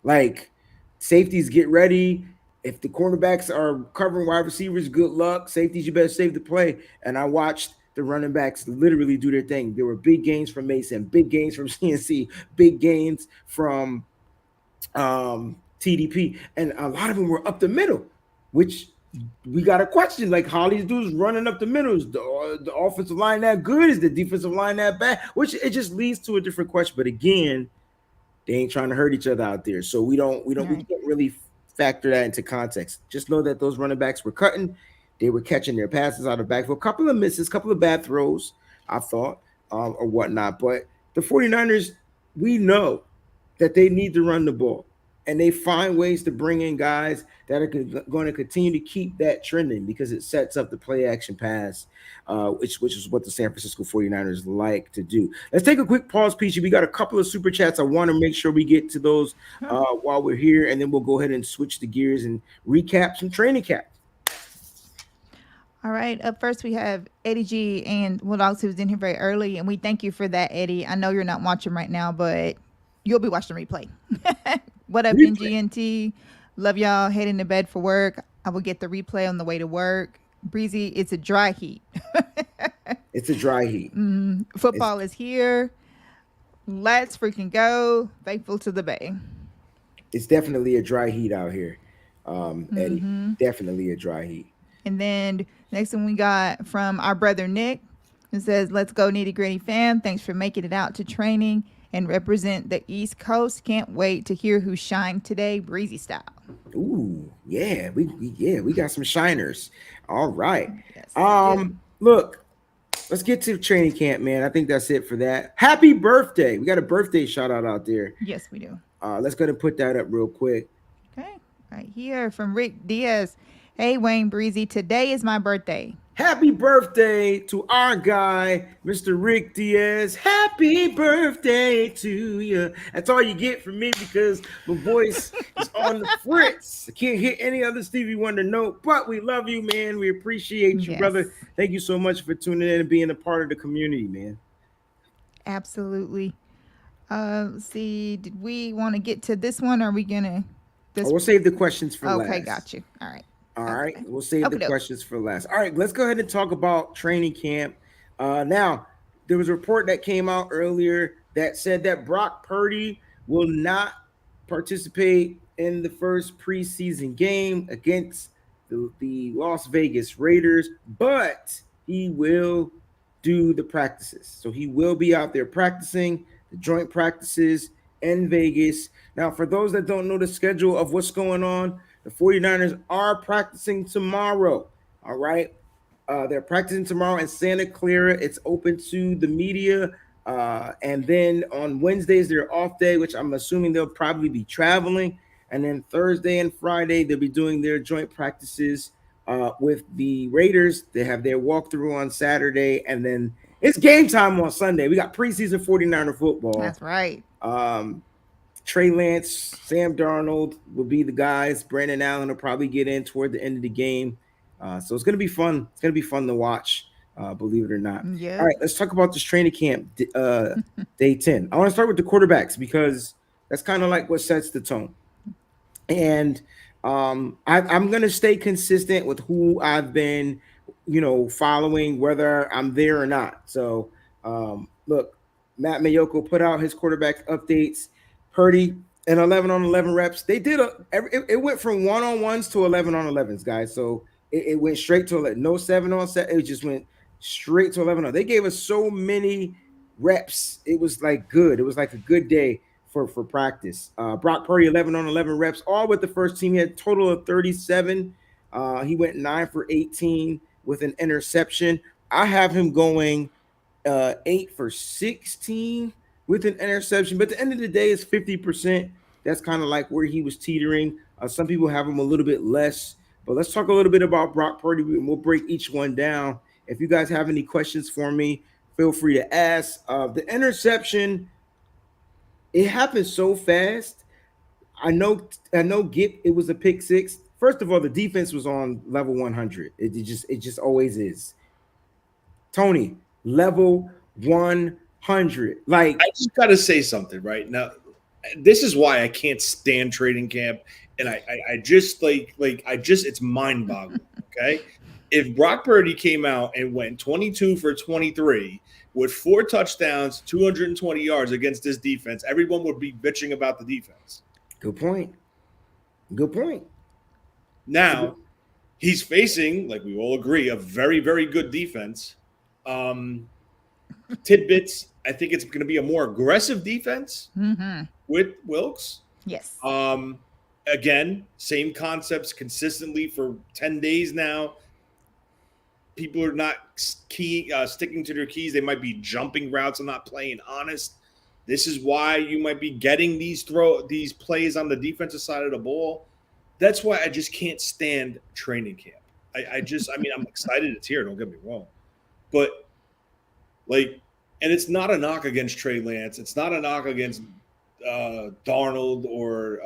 Like, safeties, get ready. If the cornerbacks are covering wide receivers, good luck. Safeties, you better save the play. And I watched the running backs literally do their thing. There were big gains from Mason, big gains from CNC, big gains from TDP, and a lot of them were up the middle, which we got a question, like, how these dudes running up the middle? Is the offensive line that good? Is the defensive line that bad? Which it just leads to a different question. But again, they ain't trying to hurt each other out there, so we can't really factor that into context. Just know that those running backs were cutting, they were catching their passes out of the backfield, a couple of misses, a couple of bad throws, I thought, or whatnot. But the 49ers, we know that they need to run the ball, and they find ways to bring in guys that are going to continue to keep that trending, because it sets up the play action pass, which is what the San Francisco 49ers like to do. Let's take a quick pause, Peachy. We got a couple of super chats. I want to make sure we get to those while we're here, and then we'll go ahead and switch the gears and recap some training camp. All right. Up first, we have Eddie G and Bulldogs, who was in here very early, and we thank you for that, Eddie. I know you're not watching right now, but you'll be watching the replay. What up, NGNT? Love y'all. Heading to bed for work. I will get the replay on the way to work. Breezy, it's a dry heat. It's a dry heat. Football is here. Let's freaking go. Thankful to the Bay. It's definitely a dry heat out here, Eddie. Definitely a dry heat. And then next one we got from our brother Nick. It says, let's go Nitty Gritty fam. Thanks for making it out to training and represent the East Coast. Can't wait to hear who shined today, Breezy style. Ooh, yeah, we got some shiners. All right. Yes, look, let's get to training camp, man. I think that's it for that. Happy birthday. We got a birthday shout out there. Yes, we do. Let's go ahead and put that up real quick. Okay. Right here from Rick Diaz. Hey, Wayne Breezy, today is my birthday. Happy birthday to our guy, Mr. Rick Diaz. Happy birthday to you. That's all you get from me, because my voice is on the fritz. I can't hit any other Stevie Wonder note, but we love you, man. We appreciate you, brother. Thank you so much for tuning in and being a part of the community, man. Absolutely. Let's see. Did we want to get to this one? Or are we going to? We'll save the questions for last. Okay, got you. All right. All right, we'll save the questions for last. All right, let's go ahead and talk about training camp. Now, there was a report that came out earlier that said that Brock Purdy will not participate in the first preseason game against the Las Vegas Raiders, but he will do the practices. So he will be out there practicing the joint practices in Vegas. Now, for those that don't know the schedule of what's going on, the 49ers are practicing tomorrow. All right. They're practicing tomorrow in Santa Clara. It's open to the media. And then on Wednesdays, they're off day, which I'm assuming they'll probably be traveling. And then Thursday and Friday, they'll be doing their joint practices with the Raiders. They have their walkthrough on Saturday. And then it's game time on Sunday. We got preseason 49er football. That's right. Trey Lance, Sam Darnold will be the guys. Brandon Allen will probably get in toward the end of the game. So it's going to be fun. It's going to be fun to watch, believe it or not. Yeah. All right, let's talk about this training camp, day 10. I want to start with the quarterbacks, because that's kind of like what sets the tone. And I'm going to stay consistent with who I've been, following, whether I'm there or not. So, look, Matt Mayoko put out his quarterback updates. Purdy and 11 on 11 reps. They did it went from 1-on-1s to 11 on 11s, guys. So it went straight to 11. No 7 on 7. It just went straight to 11 on. They gave us so many reps. It was like good. It was like a good day for practice. Brock Purdy 11 on 11 reps, all with the first team. He had a total of 37. He went 9 for 18 with an interception. I have him going 8 for 16 with an interception, but at the end of the day, it's 50%. That's kind of like where he was teetering. Some people have him a little bit less, but let's talk a little bit about Brock Purdy, and we'll break each one down. If you guys have any questions for me, feel free to ask. The interception, it happened so fast. I know it was a pick six. First of all, the defense was on level 100. It just always is. Tony, level 100. Like, I just gotta say something right now. this is why I can't stand training camp, and I just it's mind boggling. Okay, if Brock Purdy came out and went 22 for 23 with 4 touchdowns, 220 yards against this defense, everyone would be bitching about the defense. Good point. Good point. Now he's facing, like we all agree, a very, very good defense. Tidbits. I think it's going to be a more aggressive defense with Wilkes. Yes. Again, same concepts consistently for 10 days now. People are not sticking to their keys. They might be jumping routes and not playing honest. This is why you might be getting these plays on the defensive side of the ball. That's why I just can't stand training camp. I'm excited it's here. Don't get me wrong, but and it's not a knock against Trey Lance. It's not a knock against Darnold or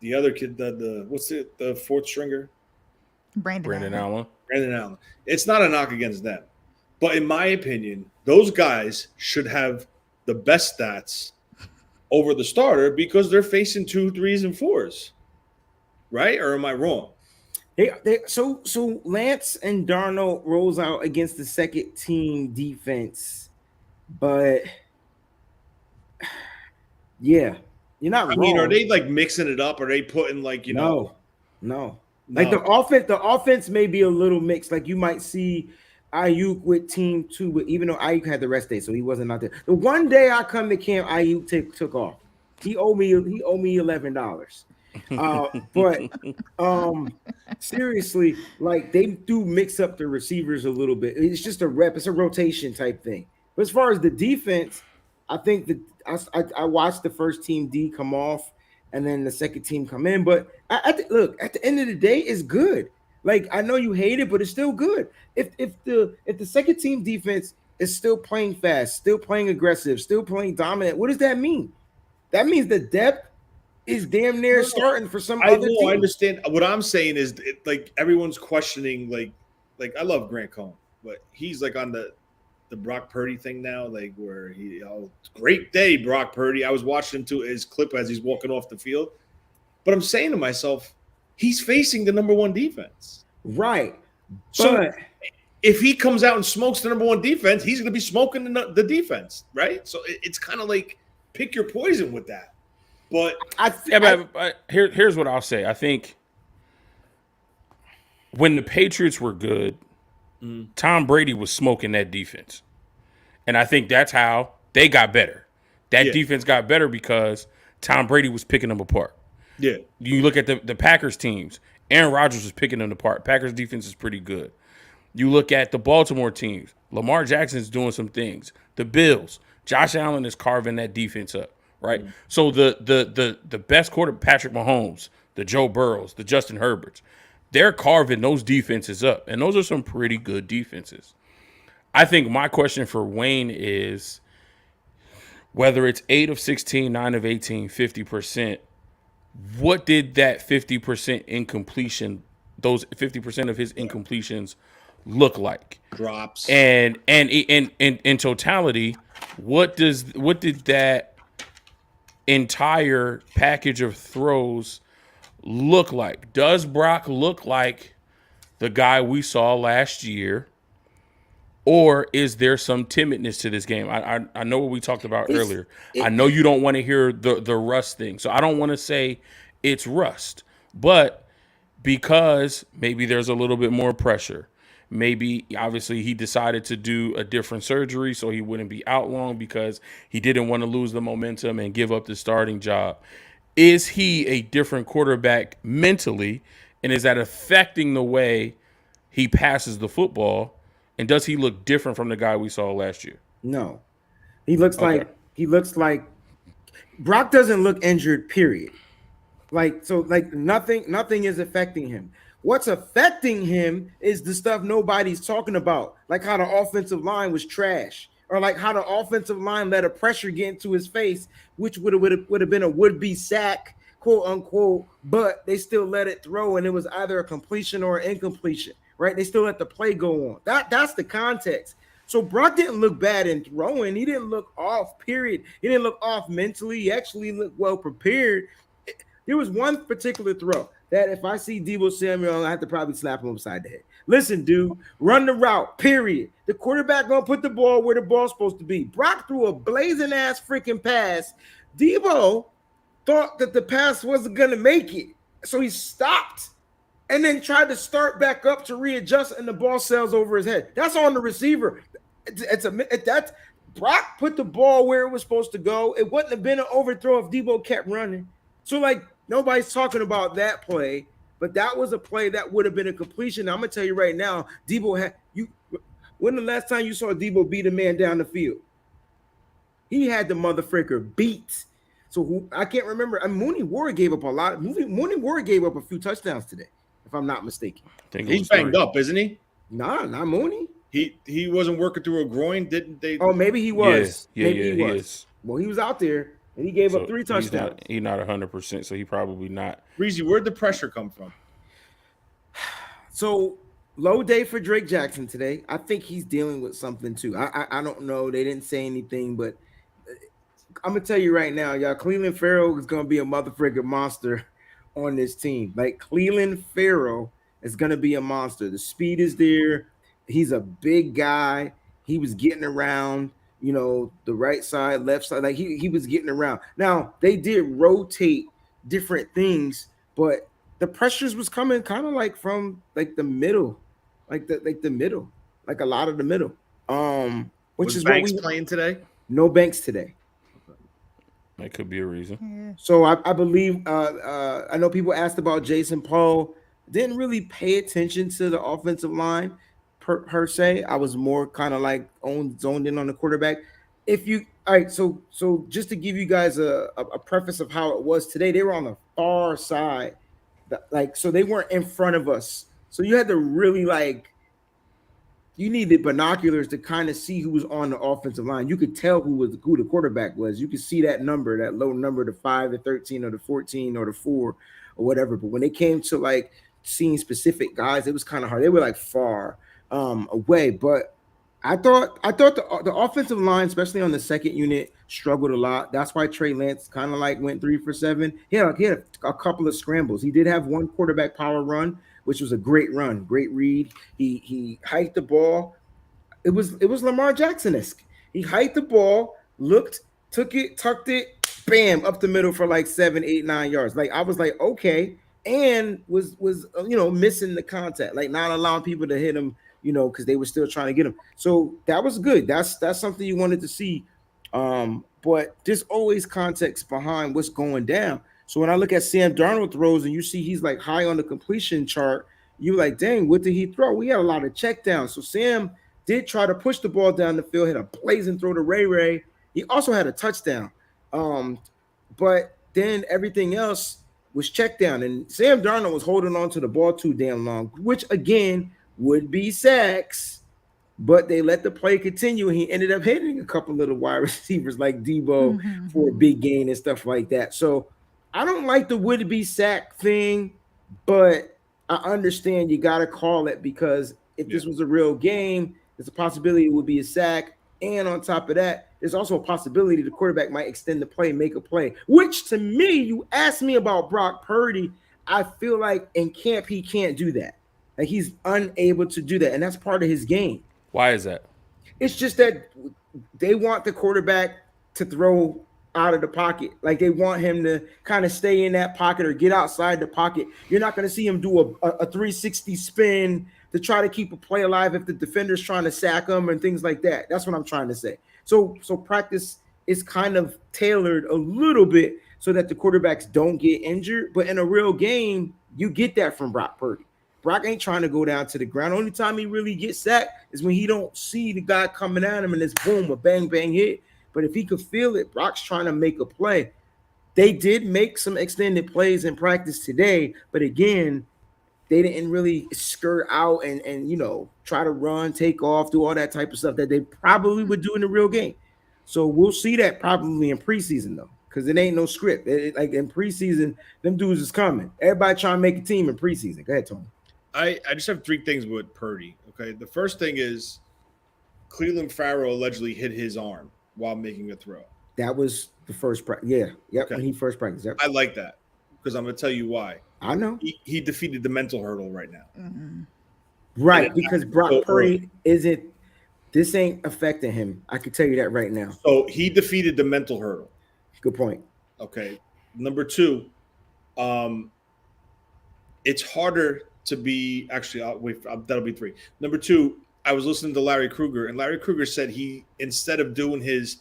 the other kid. The fourth stringer, Brandon Allen. Brandon Allen. It's not a knock against them, but in my opinion, those guys should have the best stats over the starter because they're facing 2, 3s, and 4s, right? Or am I wrong? So Lance and Darnold rolls out against the second team defense, but yeah, you're not wrong. I mean, are they like mixing it up? Are they putting No. Like the offense may be a little mixed. Like you might see Ayuk with team 2, but even though Ayuk had the rest day, so he wasn't out there. The one day I come to camp, Ayuk took off. He owed me $11. But seriously, like they do mix up the receivers a little bit. It's just a rep, it's a rotation type thing. But as far as the defense, I think that I watched the first team D come off and then the second team come in. But look, at the end of the day, it's good. Like I know you hate it, but it's still good. If the second team defense is still playing fast, still playing aggressive, still playing dominant, what does that mean? That means the depth is damn near starting for some other team. I understand. What I'm saying is, like everyone's questioning, like I love Grant Cohn, but he's like on the Brock Purdy thing now, like where great day, Brock Purdy. I was watching his clip as he's walking off the field, but I'm saying to myself, he's facing the number 1 defense, right? So but if he comes out and smokes the number 1 defense, he's going to be smoking the defense, right? So it's kind of like pick your poison with that. But here's what I'll say. I think when the Patriots were good, Tom Brady was smoking that defense. And I think that's how they got better. That defense got better because Tom Brady was picking them apart. Yeah. You look at the Packers teams, Aaron Rodgers was picking them apart. Packers defense is pretty good. You look at the Baltimore teams, Lamar Jackson's doing some things. The Bills, Josh Allen is carving that defense up, right? So the best quarter, Patrick Mahomes, the Joe Burrows, the Justin Herberts, they're carving those defenses up, and those are some pretty good defenses. I think my question for Wayne is whether it's 8 of 16, 9 of 18, 50%, what did that 50% incompletion, those 50% of his incompletions look like? Drops. And in totality, what did that entire package of throws look like? Does Brock look like the guy we saw last year, or is there some timidness to this game? I know what we talked about earlier. I know you don't want to hear the rust thing, so I don't want to say it's rust, but because maybe there's a little bit more pressure. Maybe, obviously, he decided to do a different surgery so he wouldn't be out long because he didn't want to lose the momentum and give up the starting job. Is he a different quarterback mentally, and is that affecting the way he passes the football? And does he look different from the guy we saw last year? No. He looks like Brock doesn't look injured, period. Nothing is affecting him. What's affecting him is the stuff nobody's talking about, like how the offensive line was trash, or like how the offensive line let a pressure get into his face, which would have been a would-be sack, quote unquote, but they still let it throw, and it was either a completion or an incompletion, right? They still let the play go on. That's the context. So Brock didn't look bad in throwing. He didn't look off, period. He didn't look off mentally. He actually looked well prepared. There was one particular throw that if I see Deebo Samuel, I have to probably slap him upside the head. Listen, dude, run the route, period. The quarterback gonna put the ball where the ball's supposed to be. Brock threw a blazing ass freaking pass. Deebo thought that the pass wasn't gonna make it, so he stopped and then tried to start back up to readjust, and the ball sails over his head. That's on the receiver. That's Brock put the ball where it was supposed to go. It wouldn't have been an overthrow if Deebo kept running. So, like, nobody's talking about that play, but that was a play that would have been a completion. I'm gonna tell you right now, Deebo had you. When the last time you saw Deebo beat a man down the field? He had the motherfucker beat. So I can't remember. Mooney Ward gave up a lot. Mooney Ward gave up a few touchdowns today, if I'm not mistaken. He's banged up, isn't he? Nah, not Mooney. He wasn't working through a groin, didn't they? Oh, maybe he was. Yeah, maybe he was. Well, he was out there and he gave up 3 touchdowns. He's not 100%, so he probably not. Breezy, where'd the pressure come from? So low day for Drake Jackson today. I think he's dealing with something too. I don't know. They didn't say anything, but I'm gonna tell you right now, y'all. Cleveland Farrell is gonna be a motherfucking monster on this team. Like Cleveland Farrell is gonna be a monster. The speed is there. He's a big guy. He was getting around, the right side, left side. Like he was getting around. Now they did rotate different things, but the pressures was coming kind of like from like the middle, like the middle, like a lot of the middle. Which Was is Banks what playing today? No Banks today. That could be a reason. So I believe I know people asked about Jason Paul. Didn't really pay attention to the offensive line per se. I was more kind of like zoned in on the quarterback. All right, so just to give you guys a preface of how it was today, they were on the far side, so they weren't in front of us. So you had to really you needed binoculars to kind of see who was on the offensive line. You could tell who the quarterback was. You could see that number, that low number, the 5, the 13, or the 14, or the 4, or whatever. But when they came to seeing specific guys, it was kind of hard. They were far away. But I thought the offensive line, especially on the second unit, struggled a lot. That's why Trey Lance kind of went 3 for 7. He had a couple of scrambles. He did have one quarterback power run, which was a great run, great read. He hiked the ball. It was Lamar Jackson-esque. He hiked the ball, looked, took it, tucked it, bam, up the middle for 7, 8, 9 yards. I was okay, and was missing the contact, not allowing people to hit him, because they were still trying to get him. So that was good. That's something you wanted to see. But there's always context behind what's going down. So when I look at Sam Darnold throws and you see he's high on the completion chart, you're like, dang, what did he throw? We had a lot of checkdowns. So Sam did try to push the ball down the field, hit a blazing throw to Ray. He also had a touchdown. But then everything else was checked down. And Sam Darnold was holding on to the ball too damn long, which again would be sacks. But they let the play continue, and he ended up hitting a couple of the wide receivers like Debo for a big gain and stuff like that. So I don't like the would-be sack thing, but I understand you got to call it, because if this was a real game, there's a possibility it would be a sack. And on top of that, there's also a possibility the quarterback might extend the play, make a play, which to me, you asked me about Brock Purdy. I feel like in camp, he can't do that. He's unable to do that, and that's part of his game. Why is that? It's just that they want the quarterback to throw out of the pocket. They want him to kind of stay in that pocket or get outside the pocket. You're not going to see him do a 360 spin to try to keep a play alive if the defender's trying to sack him and things like that. That's what I'm trying to say. So practice is kind of tailored a little bit so that the quarterbacks don't get injured. But in a real game, you get that from Brock Purdy. Brock ain't trying to go down to the ground. Only time he really gets sacked is when he don't see the guy coming at him and it's boom, a bang, bang hit. But if he could feel it, Brock's trying to make a play. They did make some extended plays in practice today, but again, they didn't really skirt out and try to run, take off, do all that type of stuff that they probably would do in the real game. So we'll see that probably in preseason, though, because it ain't no script. In preseason, them dudes is coming. Everybody trying to make a team in preseason. Go ahead, Tony. I just have 3 things with Purdy. Okay, the first thing is Cleveland Farrell allegedly hit his arm while making a throw. That was the first practice. Yeah. Yep. Okay. When he first practiced. Yep. I like that because I'm going to tell you why. I know. He defeated the mental hurdle right now. Right. Because Brock so Purdy this ain't affecting him. I can tell you that right now. So he defeated the mental hurdle. Good point. Okay. Number 2, it's harder to be that'll be 3. Number 2, I was listening to Larry Krueger, and Larry Krueger said he, instead of doing his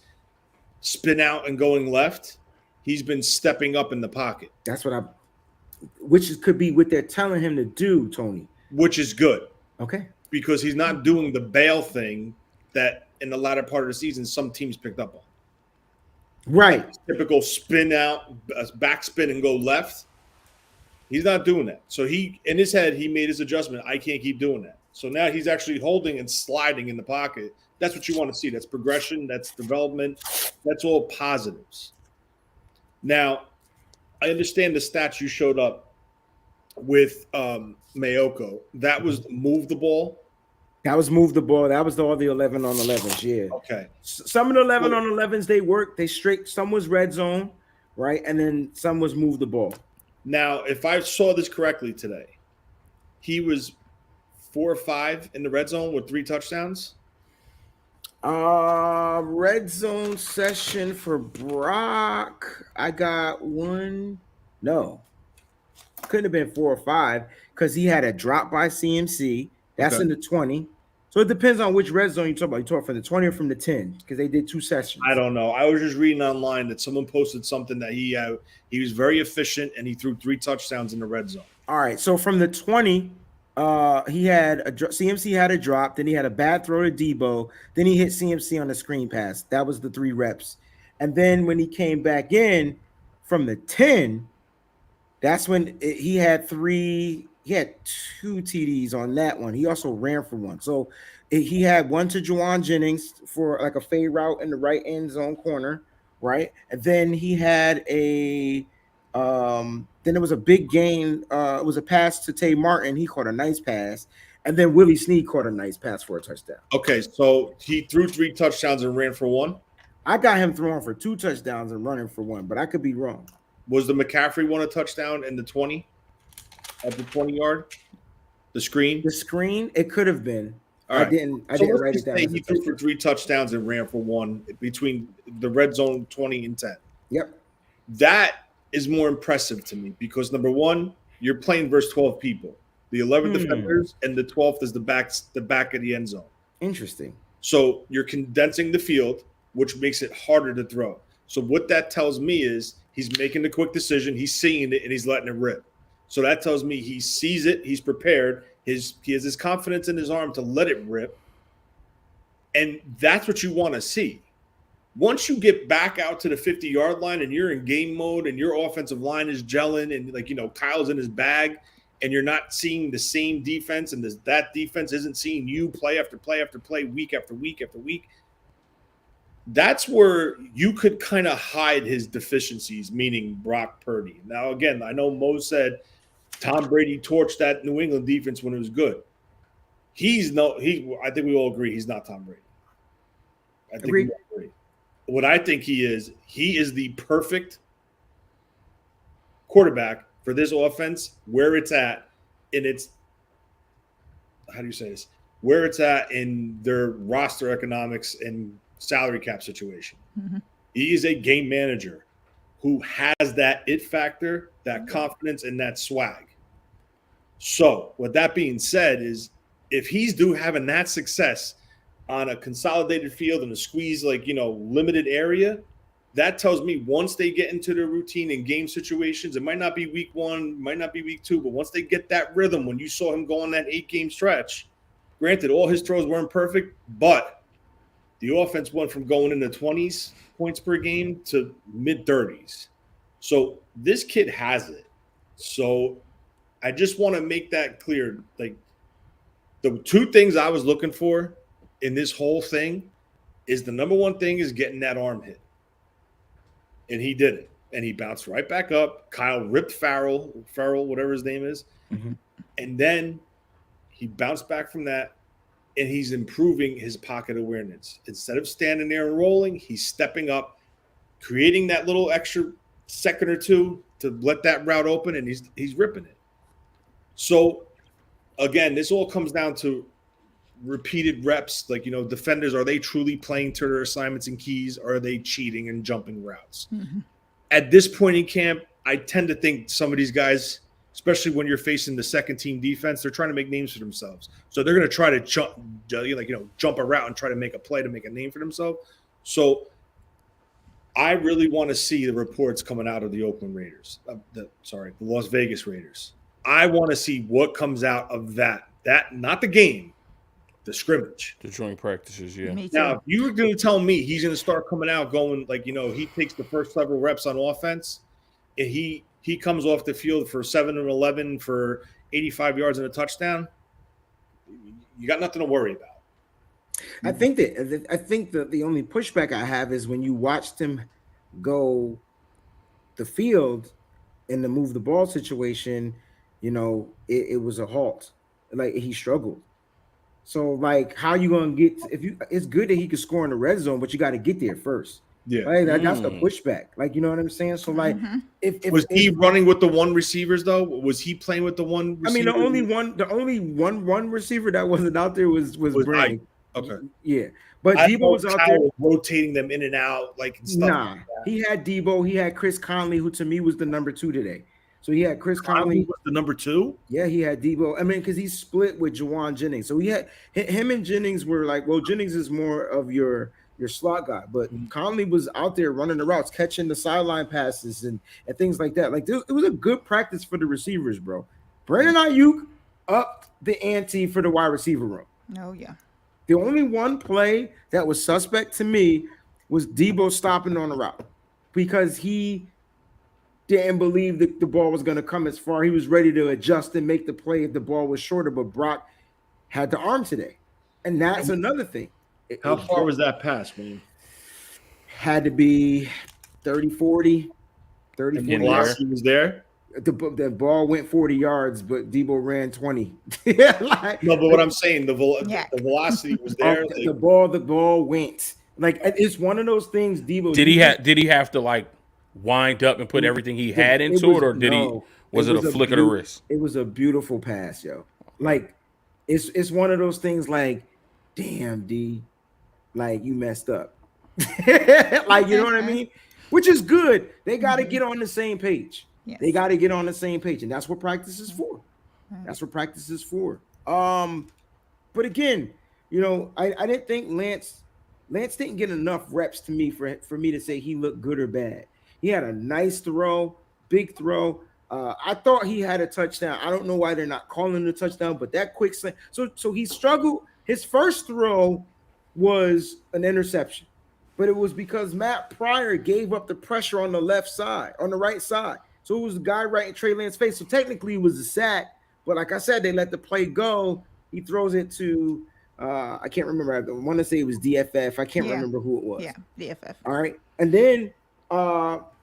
spin out and going left, he's been stepping up in the pocket. That's what could be what they're telling him to do, Tony. Which is good. Okay. Because he's not doing the bail thing that in the latter part of the season some teams picked up on. Right. Typical spin out, backspin and go left. He's not doing that. So he, in his head, he made his adjustment. I can't keep doing that. So now he's actually holding and sliding in the pocket. That's what you want to see. That's progression. That's development. That's all positives. Now, I understand the stats you showed up with Mayoko. That was move the ball. That was move the ball. That was all the 11 on 11s. Yeah. Okay. Some of the 11 on 11s, they worked. They straight. Some was red zone, right? And then some was move the ball. Now, if I saw this correctly today, he was 4 or 5 in the red zone with 3 touchdowns. Red zone session for Brock. I got 1. No, couldn't have been 4 or 5 because he had a drop by CMC. That's in the 20. So it depends on which red zone you talk about. You talk from the 20 or from the 10 because they did 2 sessions. I don't know. I was just reading online that someone posted something that he was very efficient and he threw 3 touchdowns in the red zone. All right. So from the 20, he had CMC had a drop. Then he had a bad throw to Debo. Then he hit CMC on the screen pass. That was the 3 reps. And then when he came back in from the 10, that's when he had 3. He had 2 TDs on that one. He also ran for 1. So he had 1 to Juwan Jennings for like a fade route in the right end zone corner, right? And then he had then it was a big gain. It was a pass to Tay Martin. He caught a nice pass. And then Willie Snead caught a nice pass for a touchdown. Okay, so he threw 3 touchdowns and ran for 1? I got him throwing for 2 touchdowns and running for 1, but I could be wrong. Was the McCaffrey one a touchdown in the 20? At the 20-yard? The screen? The screen? It could have been. All right. I didn't write it down. He threw for 3 touchdowns and ran for 1 between the red zone 20 and 10. Yep. That is more impressive to me because, number 1, you're playing versus 12 people. The 11 defenders and the 12th is the back of the end zone. Interesting. So you're condensing the field, which makes it harder to throw. So what that tells me is he's making the quick decision, he's seeing it, and he's letting it rip. So that tells me he sees it, he's prepared, he has his confidence in his arm to let it rip. And that's what you want to see. Once you get back out to the 50-yard line and you're in game mode and your offensive line is gelling and Kyle's in his bag and you're not seeing the same defense and that defense isn't seeing you play after play after play, week after week after week, that's where you could kind of hide his deficiencies, meaning Brock Purdy. Now, again, I know Mo said Tom Brady torched that New England defense when it was good. I think we all agree he's not Tom Brady. I think we all agree. What I think he is the perfect quarterback for this offense where it's at in its – how do you say this? Where it's at in their roster economics and salary cap situation. Mm-hmm. He is a game manager who has that it factor, that confidence, and that swag. So, with that being said, is if he's having that success on a consolidated field in a squeeze, limited area, that tells me once they get into their routine and game situations, it might not be week 1, might not be week 2, but once they get that rhythm, when you saw him go on that 8-game stretch, granted, all his throws weren't perfect, but the offense went from going in the 20s points per game to mid-30s. So this kid has it. So I just want to make that clear. Like, the 2 things I was looking for in this whole thing is the number 1 thing is getting that arm hit. And he did it. And he bounced right back up. Kyle ripped Farrell, whatever his name is. Mm-hmm. And then he bounced back from that. and he's improving his pocket awareness. Instead of standing there and rolling, he's stepping up, creating that little extra second or two to let that route open, and he's ripping it. So, again, this all comes down to repeated reps. Like, defenders, are they truly playing to their assignments and keys, or are they cheating and jumping routes? Mm-hmm. At this point in camp, I tend to think some of these guys, especially when you're facing the second team defense, they're trying to make names for themselves. So they're going to try to jump a route and try to make a play to make a name for themselves. So I really want to see the reports coming out of the Oakland Raiders. The Las Vegas Raiders. I want to see what comes out of that. That, not the game, the scrimmage. The joint practices, yeah. Now, if you were going to tell me he's going to start coming out going, he takes the first several reps on offense, and he comes off the field for 7 and 11 for 85 yards and a touchdown, you got nothing to worry about. I think that the only pushback I have is when you watched him go the field in the move the ball situation, it was a halt. Like, he struggled. So, like, how you gonna get? It's good that he could score in the red zone, but you got to get there first. Yeah, right? That's the pushback. Like, you know what I'm saying? So, like, if was he running with the one receivers though? Was he playing with the one receiver? I mean, the only one receiver that wasn't out there was Brady. Okay, yeah, but Debo was out there rotating them in and out, like stuff. Nah, like he had Debo. He had Chris Conley, who to me was the number 2 today. So he had Chris Conley was the number 2. Yeah, he had Debo. I mean, because he split with Juwan Jennings. So he had him and Jennings were like, well, Jennings is more of your slot guy, but Conley was out there running the routes, catching the sideline passes and things like that. Like, it was a good practice for the receivers, bro. Brandon Ayuk upped the ante for the wide receiver room. Oh yeah. The only one play that was suspect to me was Debo stopping on the route because he didn't believe that the ball was going to come as far. He was ready to adjust and make the play if the ball was shorter, but Brock had the arm today. And that's another thing. How far was that pass, man? Had to be 30, 40. 30, 40 yards. He was there? The ball went 40 yards, but Debo ran 20. No, but what I'm saying, the velocity was there. The ball went. Like, it's one of those things, Debo. Did he have to, like, wind up and put everything he had into it, or was it a flick of the wrist? It was a beautiful pass, yo. Like, it's one of those things like, damn, D, like, you messed up. Like, you know what I mean? Which is good. They got to get on the same page. Yes. They got to get on the same page, and that's what practice is for. That's what practice is for. But again, I didn't think Lance didn't get enough reps to me for me to say he looked good or bad. He had a nice throw, big throw. I thought he had a touchdown. I don't know why they're not calling the touchdown, but that quick slant. So he struggled. His first throw was an interception, but it was because Matt Pryor gave up the pressure on the right side. So it was the guy right in Trey Lance's face. So technically it was a sack, but like I said, they let the play go. He throws it to I can't remember. I want to say it was DFF. I can't remember who it was. Yeah, DFF. All right, and then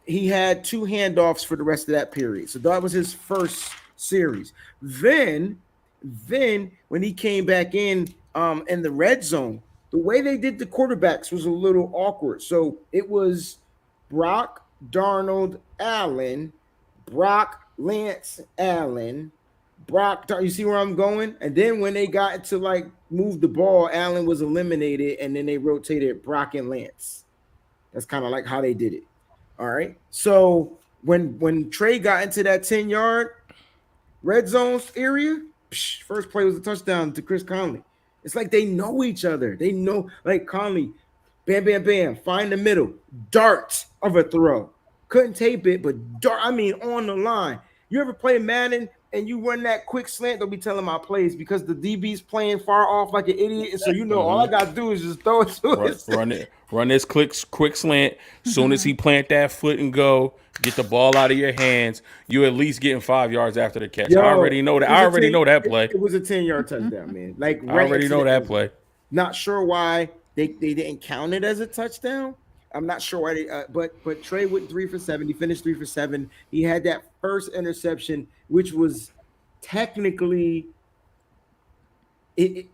he had 2 handoffs for the rest of that period. So that was his first series. Then when he came back in the red zone, the way they did the quarterbacks was a little awkward. So it was Brock, Darnold, Allen, Brock, Lance, Allen, Brock. You see where I'm going? And then when they got to like move the ball, Allen was eliminated, and then they rotated Brock and Lance. That's kind of like how they did it. All right. So when Trey got into that 10-yard red zone area, first play was a touchdown to Chris Conley. It's like they know each other. They know, like, Conley, bam, bam, bam, find the middle, dart of a throw. Couldn't tape it, but dart, on the line. You ever play Madden and you run that quick slant? Don't be telling my plays because the DB's playing far off like an idiot. And so all I gotta do is just throw it to it. Run this quick slant. Soon as he plant that foot and go, get the ball out of your hands, you at least getting 5 yards after the catch. I already know that. I already know that play. It was a 10-yard touchdown, man. Like, I already know that play. Not sure why they didn't count it as a touchdown. I'm not sure why they, but Trey went 3 for 7. He finished 3 for 7. He had that first interception, which was technically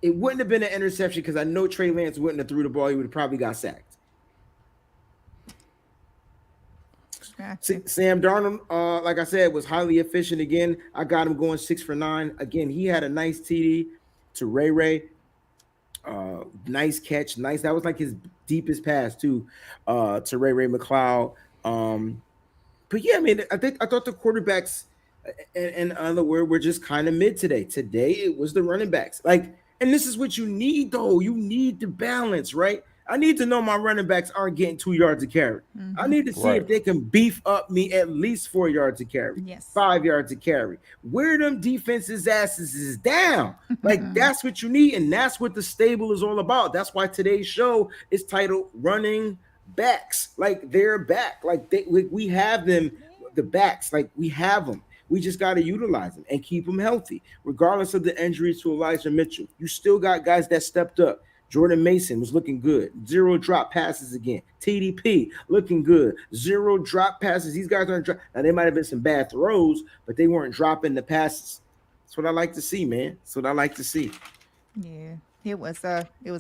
it wouldn't have been an interception because I know Trey Lance wouldn't have threw the ball. He would have probably got sacked. Sam Darnold, like I said, was highly efficient again. I got him going 6 for 9. Again, he had a nice TD to Ray. Nice catch. Nice. That was like his deepest pass too, to Ray McLeod. But yeah, I mean, I thought the quarterbacks, in other words, were just kind of mid today. Today it was the running backs. Like, and this is what you need though. You need the balance, right? I need to know my running backs aren't getting 2 yards a carry. Mm-hmm. I need to see if they can beef up me at least 4 yards a carry, 5 yards a carry. Where them defenses' asses is down. Like, that's what you need, and that's what the stable is all about. That's why today's show is titled Running Backs. Like, they're back. Like, we have them, the backs. Like, we have them. We just got to utilize them and keep them healthy. Regardless of the injuries to Elijah Mitchell, you still got guys that stepped up. Jordan Mason was looking good. 0 drop passes again. TDP looking good. 0 drop passes. These guys aren't drop. Now, they might have been some bad throws, but they weren't dropping the passes. That's what I like to see, man. That's what I like to see. Yeah, it was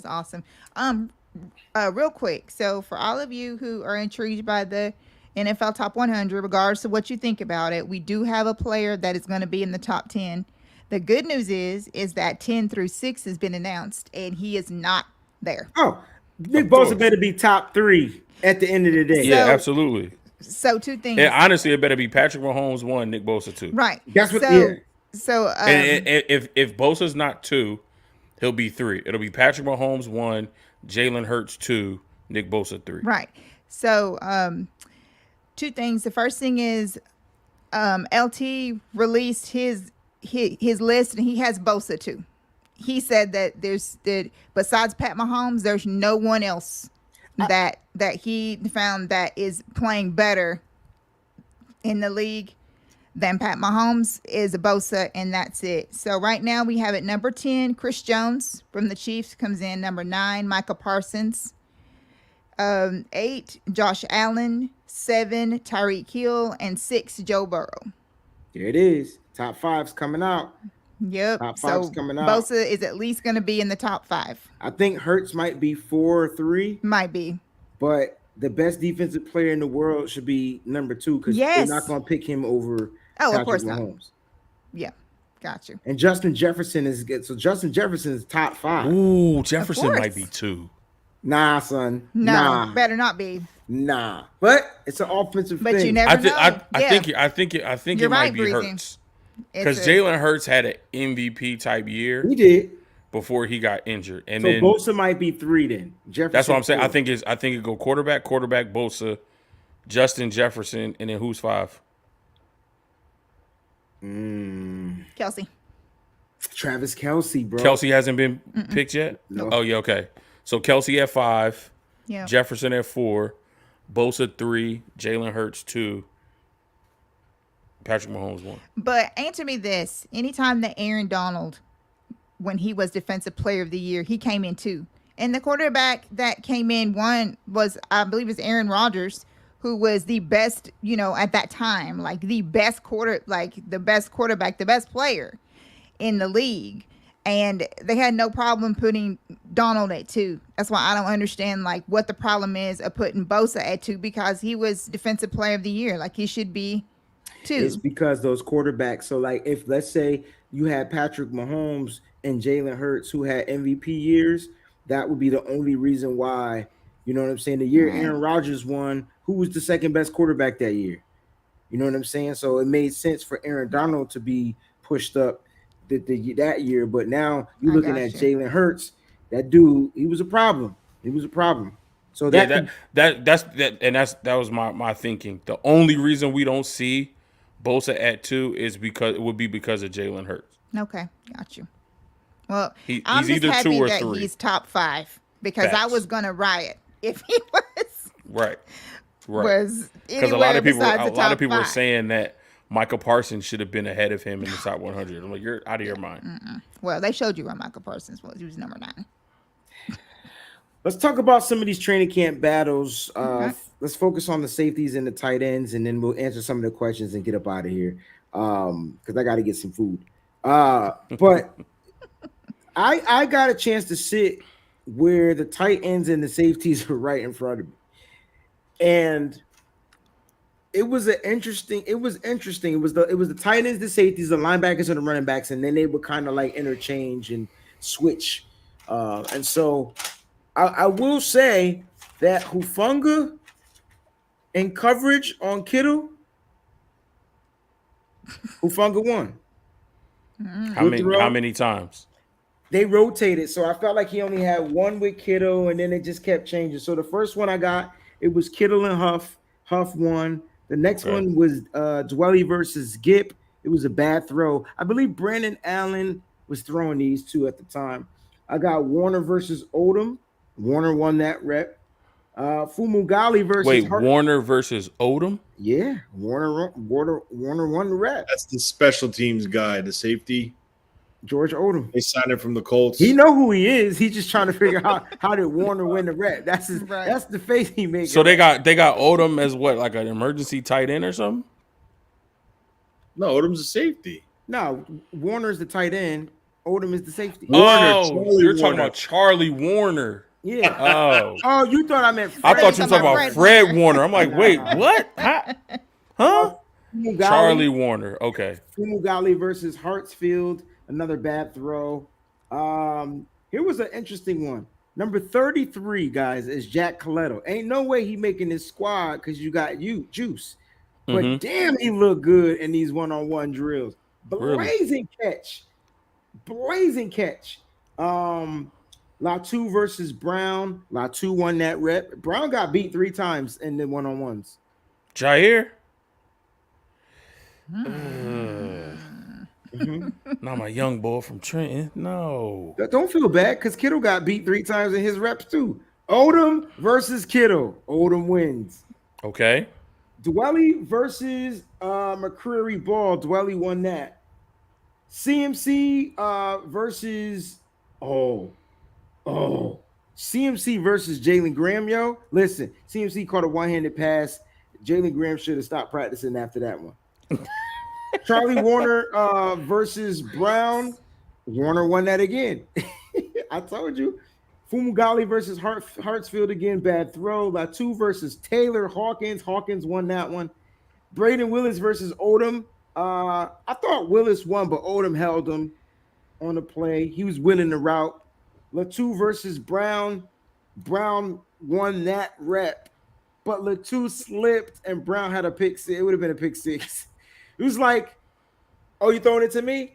awesome. Real quick. So for all of you who are intrigued by the NFL Top 100, regardless of what you think about it, we do have a player that is going to be in the top 10. The good news is that 10 through 6 has been announced, and he is not there. Oh, Nick Bosa better be top 3 at the end of the day. Yeah, absolutely. So 2 things. And honestly, it better be Patrick Mahomes 1, Nick Bosa 2. Right. That's what. And if Bosa's not 2, he'll be 3. It'll be Patrick Mahomes 1, Jalen Hurts 2, Nick Bosa 3. Right. So 2 things. The first thing is LT released his list, and he has Bosa too. He said that besides Pat Mahomes, there's no one else that he found that is playing better in the league than Pat Mahomes is Bosa, and that's it. So right now we have at number 10, Chris Jones from the Chiefs comes in. Number 9, Micah Parsons. 8, Josh Allen. 7, Tyreek Hill, and 6, Joe Burrow. There it is. Top 5's coming out. Yep. Top 5's coming out. Bosa is at least going to be in the top 5. I think Hurts might be 4 or 3. Might be. But the best defensive player in the world should be number 2 because they're not going to pick him over Patrick of course Mahomes. Not. Yeah. Got you. And Justin Jefferson is good. So Justin Jefferson is top 5. Ooh, Jefferson might be 2. Nah, son. No, nah. Better not be. Nah. But it's an offensive thing. But you never know. I think it might be Hurts. Because Jalen Hurts had an MVP type year. He did before he got injured, and so then Bosa might be 3. Then Jefferson. That's what I'm saying. 4. I think it go quarterback, Bosa, Justin Jefferson, and then who's 5? Kelsey. Travis Kelsey, bro. Kelsey hasn't been picked yet. No. Oh yeah, okay. So Kelsey at 5. Yeah. Jefferson at 4. Bosa 3. Jalen Hurts 2. Patrick Mahomes 1. But answer me this: anytime that Aaron Donald, when he was Defensive Player of the Year, he came in 2, and the quarterback that came in 1 was, I believe, is Aaron Rodgers, who was the best, at that time, like the best quarterback, the best player in the league. And they had no problem putting Donald at 2. That's why I don't understand what the problem is of putting Bosa at 2, because he was Defensive Player of the Year. Like, he should be 2. It's because those quarterbacks. So if let's say you had Patrick Mahomes and Jalen Hurts who had MVP years, that would be the only reason why. You know what I'm saying? The year Aaron Rodgers won, who was the second best quarterback that year? You know what I'm saying? So it made sense for Aaron Donald to be pushed up that year, but now you're looking at Jalen Hurts. That dude, he was a problem. So that was my thinking. The only reason we don't see Bosa at 2 is because of Jalen Hurts. Okay, got you. Well, he's I'm just either happy 2 or that 3. he's top 5 because I was gonna riot if he was right. Was because a lot of people are saying that Michael Parsons should have been ahead of him in the top 100. I'm like, you're out of your mind. Well, they showed you where Michael Parsons was. He was number 9. Let's talk about some of these training camp battles. Let's focus on the safeties and the tight ends, and then we'll answer some of the questions and get up out of here because I got to get some food. But I got a chance to sit where the tight ends and the safeties were right in front of me, and it was interesting. It was the tight ends, the safeties, the linebackers, and the running backs, and then they would kind of like interchange and switch. And so I will say that Hufanga in coverage on Kittle, Hufanga won. How many times? They rotated, so I felt like he only had one with Kittle, and then it just kept changing. So the first one I got, it was Kittle and Huff. Huff won. The next one was Dwelly versus Gip. It was a bad throw. I believe Brandon Allen was throwing these two at the time. I got Warner versus Odom. Warner won that rep. Fumugali versus Warner versus Odom? Yeah, Warner won the rep. That's the special teams guy, the safety. George Odom. They signed him from the Colts. He know who he is. He's just trying to figure out how did Warner win the rep. That's the face he makes. So they got Odom as what, like an emergency tight end or something? No, Odom's a safety. No, Warner's the tight end. Odom is the safety. You're talking about Charlie Warner. Yeah. Oh, you thought I meant Fred. I thought you were talking about Fred Warner. I'm like, wait, what? Huh? Charlie Warner. Okay. Fumugali versus Hartsfield. Another bad throw. Here was an interesting one. Number 33, guys, is Jack Coletto. Ain't no way he making this squad because you got Juice. But damn, he looked good in these one-on-one drills. Blazing catch. Latu versus Brown. Latu won that rep. Brown got beat 3 times in the one-on-ones. Jair? Not my young boy from Trenton. No. Don't feel bad because Kittle got beat 3 times in his reps too. Odom versus Kittle. Odom wins. Okay. Dwelly versus McCreary Ball. Dwelly won that. CMC versus CMC versus Jalen Graham, yo. Listen, CMC caught a one-handed pass. Jalen Graham should have stopped practicing after that one. Charlie Warner versus Brown. Warner won that again. I told you. Fumugali versus Hartsfield again. Bad throw. Latu versus Taylor. Hawkins won that one. Braden Willis versus Odom. I thought Willis won, but Odom held him on the play. He was winning the route. Latu versus Brown. Brown won that rep, but Latu slipped and Brown had a pick six. It would have been a pick 6. It was like, oh, you throwing it to me?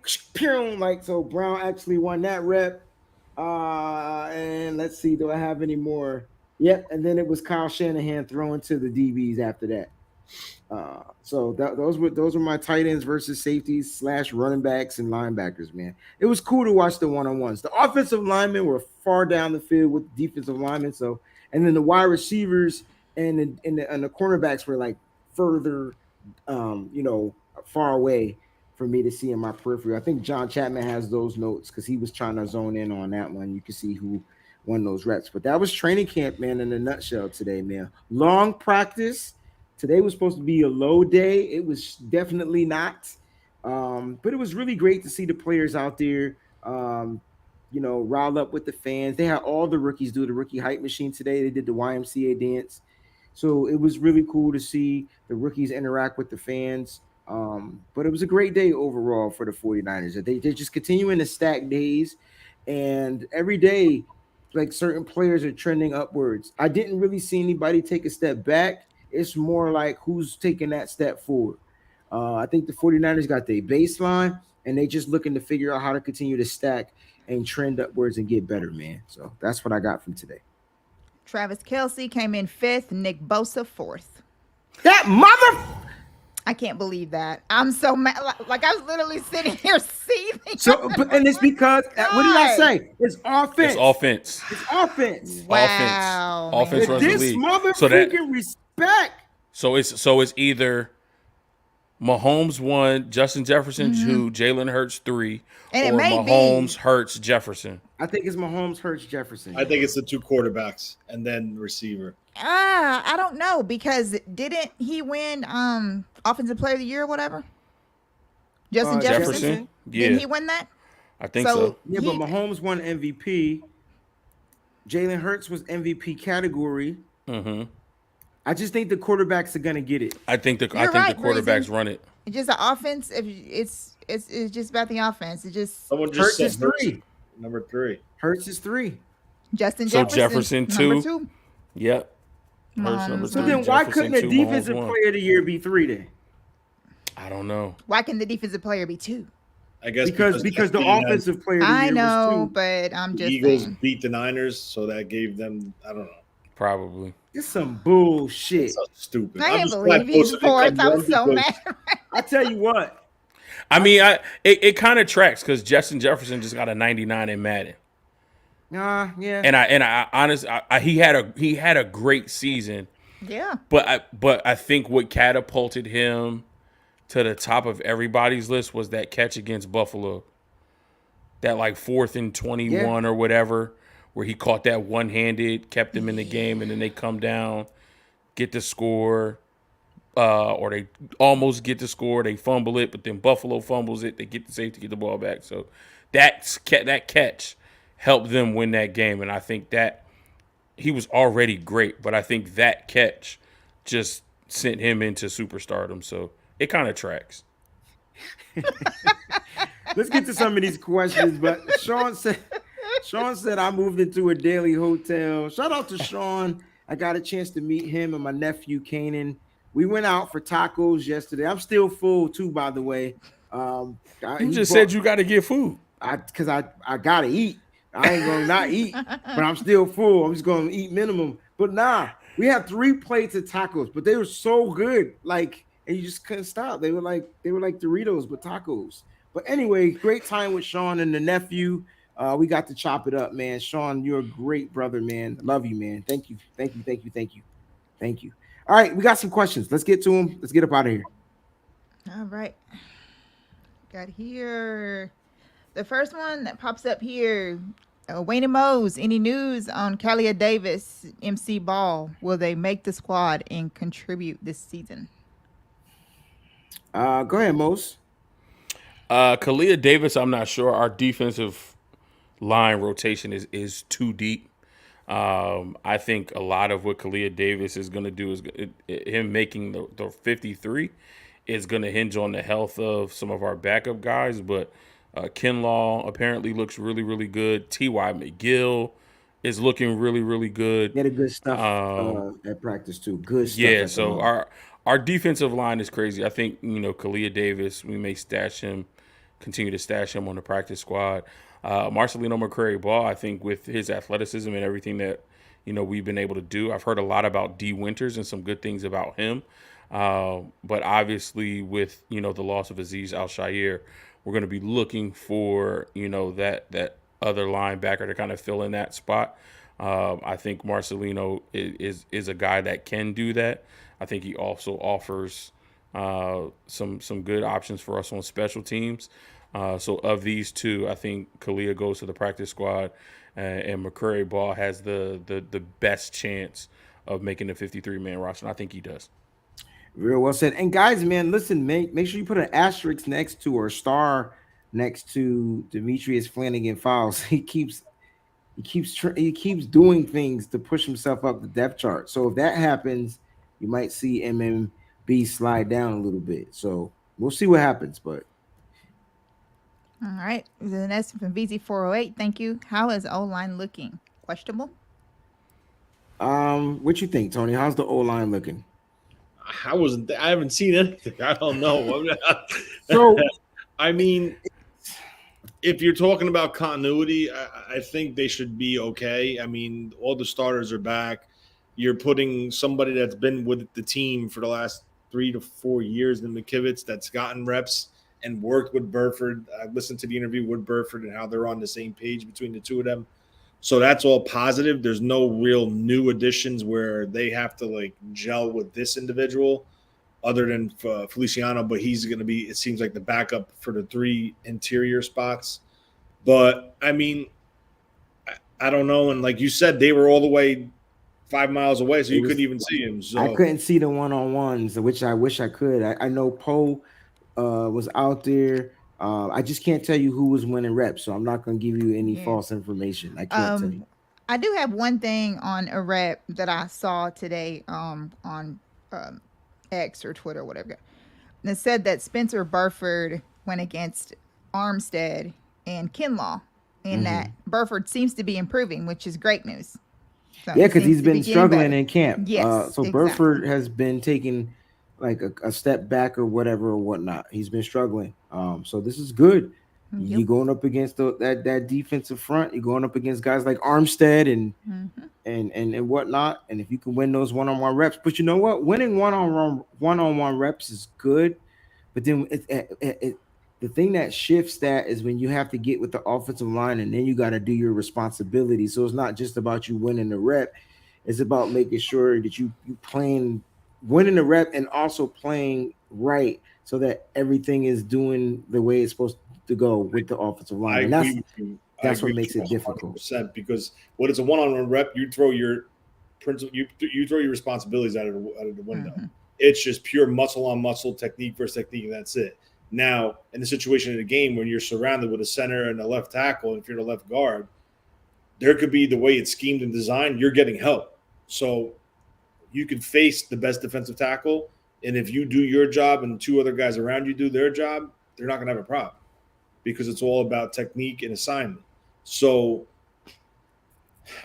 Like, so Brown actually won that rep. And let's see, do I have any more? Yep. And then it was Kyle Shanahan throwing to the DBs after that. So those were my tight ends versus safeties / running backs and linebackers, man. It was cool to watch the one-on-ones. The offensive linemen were far down the field with the defensive linemen. So, and then the wide receivers and the cornerbacks were like further, far away for me to see in my periphery. I think John Chapman has those notes because he was trying to zone in on that one. You can see who won those reps. But that was training camp, man, in a nutshell today, man. Long practice. Today was supposed to be a low day. It was definitely not. But it was really great to see the players out there, rile up with the fans. They had all the rookies do the rookie hype machine today. They did the YMCA dance. So it was really cool to see the rookies interact with the fans. But it was a great day overall for the 49ers. They're just continuing to stack days. And every day, like certain players are trending upwards. I didn't really see anybody take a step back. It's more like who's taking that step forward. I think the 49ers got their baseline, and they just looking to figure out how to continue to stack and trend upwards and get better, man. So that's what I got from today. Travis Kelce came in 5th, Nick Bosa 4th. That mother... I can't believe that. I'm so mad. Like I was literally sitting here seething. And it's because, what did I say? It's offense. It's offense. Wow. Offense runs the league. This motherfucking respect. So it's either Mahomes 1, Justin Jefferson 2, Jalen Hurts 3, and or Mahomes, Hurts, Jefferson. I think it's Mahomes, Hurts, Jefferson. I think it's the 2 quarterbacks and then receiver. I don't know, because didn't he win Offensive Player of the Year or whatever? Justin Jefferson? Yeah. Didn't he win that? I think so. Yeah, but Mahomes won MVP. Jalen Hurts was MVP category. Mm-hmm. I just think the quarterbacks are gonna get it. I think the quarterbacks Breezy. run it. It's just the offense. It's just about the offense. It just Someone just Hurts said is 3. Number 3. Hurts is 3. Justin So Jefferson, Jefferson number 2. 2. Yep. Hurts number So 2. then why Jefferson couldn't the 2, defensive Mahomes 1. player of the year be 3 then? I don't know. Why can the defensive player be 2? I guess Because the offensive player of the year I know, was 2. but I'm the just Eagles saying. beat the Niners, so that gave them, I don't know. Probably. It's some bullshit. It's so stupid. I I'm can't just believe glad he's most of it fourth. comes I was down so because- mad. I tell you what. I mean, it kind of tracks because Justin Jefferson just got a 99 in Madden. Yeah. And I honestly, he had a great season. Yeah. But I think what catapulted him to the top of everybody's list was that catch against Buffalo. That like 4th and 21 or whatever, where he caught that one-handed, kept them in the game, and then they come down, get the score, or they almost get the score. They fumble it, but then Buffalo fumbles it. They get the safety, get the ball back. So that catch helped them win that game, and I think that he was already great, but I think that catch just sent him into superstardom. So it kind of tracks. Let's get to some of these questions. But Sean said I moved into a daily hotel. Shout out to Sean. I got a chance to meet him and my nephew Kanan. We went out for tacos yesterday. I'm still full too, by the way. You just said you got to get food. Because I gotta eat. I ain't gonna not eat, but I'm still full. I'm just gonna eat minimum. But nah, we had 3 plates of tacos, but they were so good. Like, and you just couldn't stop. They were like Doritos, but tacos. But anyway, great time with Sean and the nephew. We got to chop it up, man. Sean, you're a great brother, man. Love you, man. Thank you. All right, we got some questions. Let's get to them. Let's get up out of here. All right. Got here. The first one that pops up here. Wayne and Mose, any news on Cali Davis, MC Ball? Will they make the squad and contribute this season? Go ahead, Mose. Kalia Davis, I'm not sure. Our defensive line rotation is too deep. I think a lot of what Kalia Davis is going to do is him making the 53 is going to hinge on the health of some of our backup guys. But Kinlaw apparently looks really, really good. T.Y. McGill is looking really, really good. He had a good stuff at practice too. Good stuff. Yeah, so our defensive line is crazy. I think, Kalia Davis, we may continue to stash him on the practice squad. Marcelino McCrary-Ball, I think with his athleticism and everything that, we've been able to do. I've heard a lot about D. Winters and some good things about him. But obviously with, the loss of Azeez Al-Shaair, we're going to be looking for, that other linebacker to kind of fill in that spot. I think Marcelino is a guy that can do that. I think he also offers some good options for us on special teams. So of these two, I think Kalia goes to the practice squad, and McCrary-Ball has the best chance of making the 53-man roster. And I think he does. Real well said. And guys, man, listen, make sure you put an asterisk next to or a star next to Demetrius Flanagan Files. He keeps doing things to push himself up the depth chart. So if that happens, you might see MMB slide down a little bit. So we'll see what happens. But all right, the next from VZ408. Thank you. How is O-line looking? Questionable. What you think, Tony? How's the O-line looking? I haven't seen anything. I don't know. So, I mean, if you're talking about continuity, I think they should be okay. I mean, all the starters are back. You're putting somebody that's been with the team for the last 3 to 4 years in McKivitz that's gotten reps and worked with Burford. I listened to the interview with Burford and how they're on the same page between the two of them. So that's all positive. There's no real new additions where they have to gel with this individual other than Feliciano, but he's going to be, it seems like, the backup for the 3 interior spots. But I mean, I don't know. And like you said, they were all the way 5 miles away, so you couldn't even see him. So I couldn't see the one-on-ones, which I wish I could. I know Poe was out there. I just can't tell you who was winning reps, so I'm not going to give you any false information. I can't tell you. I do have one thing on a rep that I saw today on X or Twitter or whatever. And it said that Spencer Burford went against Armstead and Kinlaw, and that Burford seems to be improving, which is great news. So yeah, because he's been struggling in camp. Yes, so exactly. Burford has been taking like a step back or whatever or whatnot. He's been struggling. So this is good. Yep. You're going up against that defensive front. You're going up against guys like Armstead and whatnot. And if you can win those one-on-one reps, but you know what? Winning one-on-one reps is good. But then the thing that shifts that is when you have to get with the offensive line, and then you got to do your responsibility. So it's not just about you winning the rep. It's about making sure that you winning the rep and also playing right so that everything is doing the way it's supposed to go with the offensive line. And that's what makes it difficult. Because when it's a one-on-one rep, you throw your principle, you throw your responsibilities out of the window. It's just pure muscle on muscle, technique versus technique, and that's it. Now, in the situation in the game when you're surrounded with a center and a left tackle, and if you're the left guard, there could be the way it's schemed and designed, you're getting help. So you can face the best defensive tackle, and if you do your job and two other guys around you do their job, they're not going to have a problem because it's all about technique and assignment. So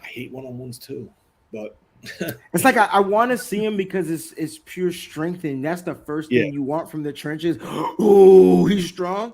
I hate one-on-ones too, but it's like I want to see him because it's pure strength, and that's the first thing you want from the trenches. Oh, he's strong,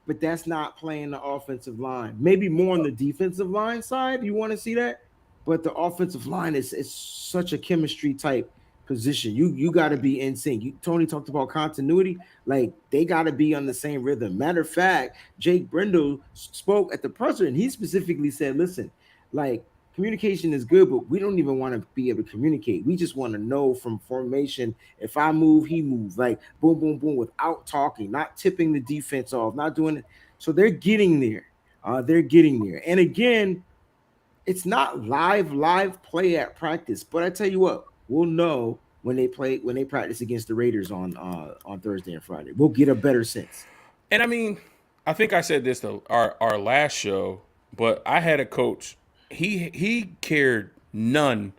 but that's not playing the offensive line. Maybe more on the defensive line side, you want to see that, but the offensive line is such a chemistry type position. You got to be in sync. Tony talked about continuity, like they got to be on the same rhythm. Matter of fact, Jake Brindle spoke at the presser, and he specifically said, "Listen, like." Communication is good, but we don't even want to be able to communicate. We just want to know from formation, if I move, he moves, like boom, boom, boom, without talking, not tipping the defense off, not doing it. So they're getting there. And again, it's not live play at practice, but I tell you what, we'll know when they practice against the Raiders on Thursday and Friday. We'll get a better sense. And I mean, I think I said this though, our last show, but I had a coach. He cared none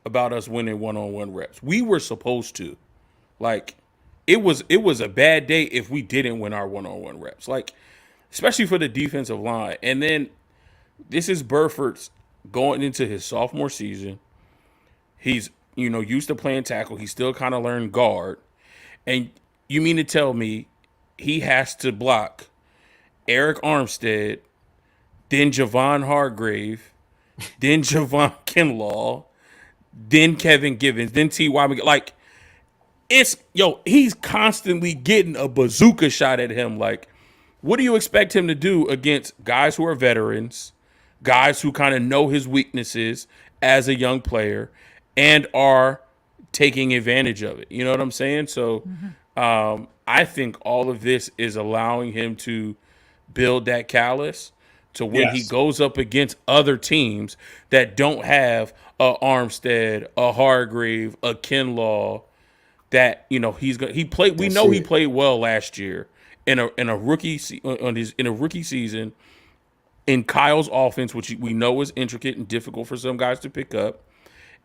about us winning one-on-one reps. We were supposed to. Like, it was a bad day if we didn't win our one-on-one reps. Like, especially for the defensive line. And then this is Burford's going into his sophomore season. He's, used to playing tackle. He's still kind of learning guard. And you mean to tell me he has to block Eric Armstead, then Javon Hargrave, then Javon Kinlaw, then Kevin Givens, then T.Y. Like, he's constantly getting a bazooka shot at him. Like, what do you expect him to do against guys who are veterans, guys who kind of know his weaknesses as a young player and are taking advantage of it? You know what I'm saying? So I think all of this is allowing him to build that callus to when he goes up against other teams that don't have a Armstead, a Hargrave, a Kinlaw, that he played. We know he played well last year in a rookie season in Kyle's offense, which we know is intricate and difficult for some guys to pick up.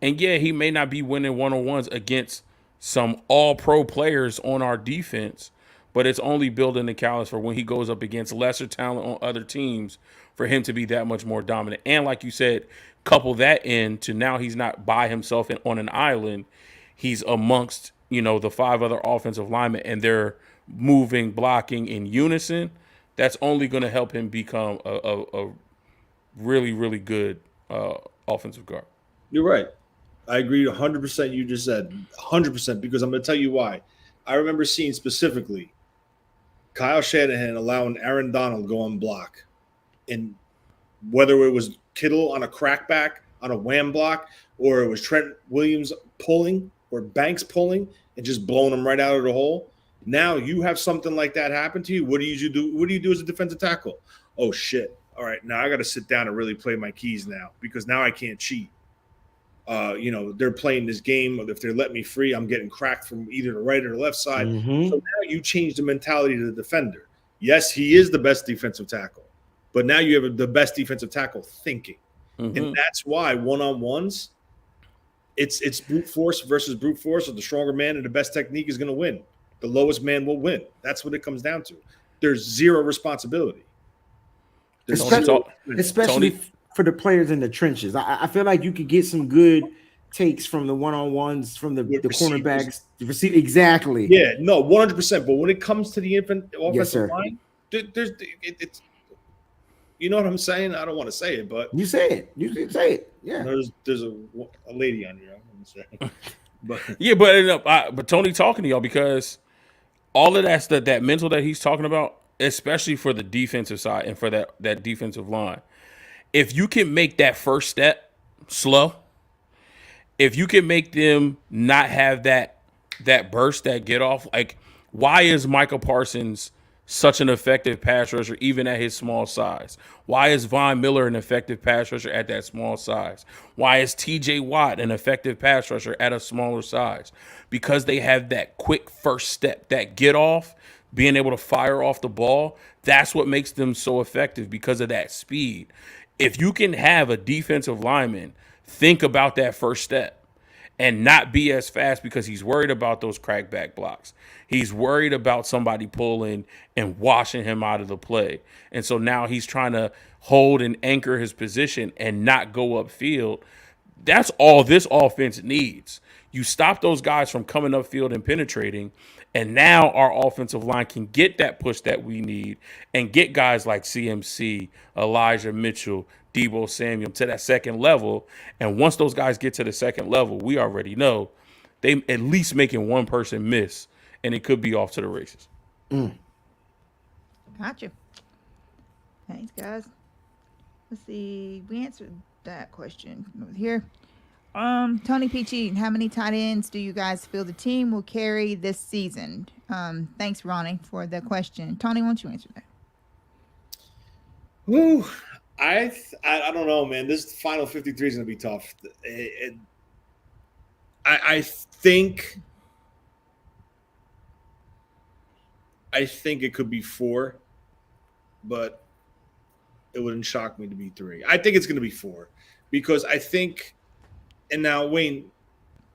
And he may not be winning one-on-ones against some all-pro players on our defense, but it's only building the callus for when he goes up against lesser talent on other teams for him to be that much more dominant. And like you said, couple that in to now he's not by himself on an island. He's amongst, the five other offensive linemen, and they're moving, blocking in unison. That's only going to help him become a really, really good offensive guard. You're right. I agree 100%. You just said 100%, because I'm going to tell you why. I remember seeing specifically Kyle Shanahan allowing Aaron Donald go on block. And whether it was Kittle on a crackback, on a wham block, or it was Trent Williams pulling or Banks pulling and just blowing him right out of the hole. Now you have something like that happen to you. What do you do? What do you do as a defensive tackle? Oh, shit. All right, now I got to sit down and really play my keys now, because now I can't cheat. They're playing this game. If they're letting me free, I'm getting cracked from either the right or the left side. So now you change the mentality to the defender. Yes, he is the best defensive tackle, but now you have the best defensive tackle thinking. And that's why one-on-ones, it's brute force versus brute force, or the stronger man and the best technique is going to win. The lowest man will win. That's what it comes down to. There's zero responsibility. Especially for the players in the trenches. I feel like you could get some good takes from the one-on-ones from the cornerbacks. Exactly. Yeah, no, 100%. But when it comes to the offensive line, it's you know what I'm saying? I don't want to say it, but you say it. You can say it. Yeah. There's a lady on here. I'm gonna say. But yeah, but Tony talking to y'all because all of that mental that he's talking about, especially for the defensive side and for that defensive line, if you can make that first step slow, if you can make them not have that burst, that get off, like why is Michael Parsons such an effective pass rusher even at his small size? Why is Von Miller an effective pass rusher at that small size? Why is TJ Watt an effective pass rusher at a smaller size? Because they have that quick first step, that get off, being able to fire off the ball. That's what makes them so effective because of that speed. If you can have a defensive lineman think about that first step and not be as fast because he's worried about those crackback blocks. He's worried about somebody pulling and washing him out of the play. And so now he's trying to hold and anchor his position and not go upfield. That's all this offense needs. You stop those guys from coming upfield and penetrating, and now our offensive line can get that push that we need and get guys like CMC, Elijah Mitchell, Deebo Samuel to that second level. And once those guys get to the second level, we already know they at least making one person miss, and it could be off to the races. Gotcha. Thanks, guys. Let's see. We answered that question over here. Tony Peachy, how many tight ends do you guys feel the team will carry this season? Thanks, Ronnie, for the question. Tony, why don't you answer that? Ooh, I don't know, man. This final 53 is going to be tough. I think it could be 4, but it wouldn't shock me to be 3. I think it's going to be 4 because I think. And now, Wayne,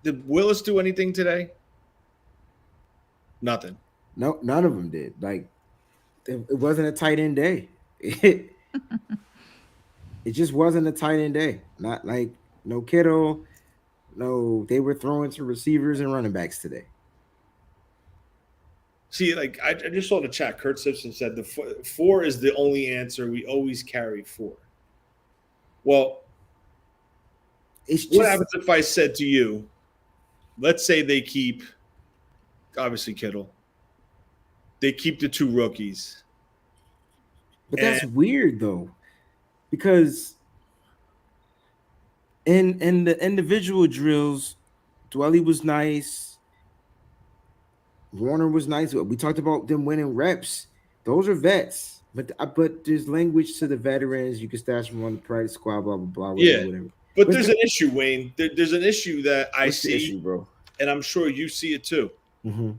did Willis do anything today? Nothing. No, none of them did. Like, it wasn't a tight end day. It just wasn't a tight end day. Not like no Kittle. No, they were throwing to receivers and running backs today. See, like I just saw the chat. Kurt Simpson said the 4 is the only answer. We always carry 4. Well, what happens if I said to you, let's say they keep, obviously Kittle, they keep the 2 rookies. But that's weird though, because in the individual drills, Dwelly was nice. Warner was nice. We talked about them winning reps. Those are vets. But there's language to the veterans. You can stash them on the practice squad, blah, blah, blah, whatever. But there's an issue, Wayne. There's an issue that I see, issue, bro? And I'm sure you see it too. Mm-hmm.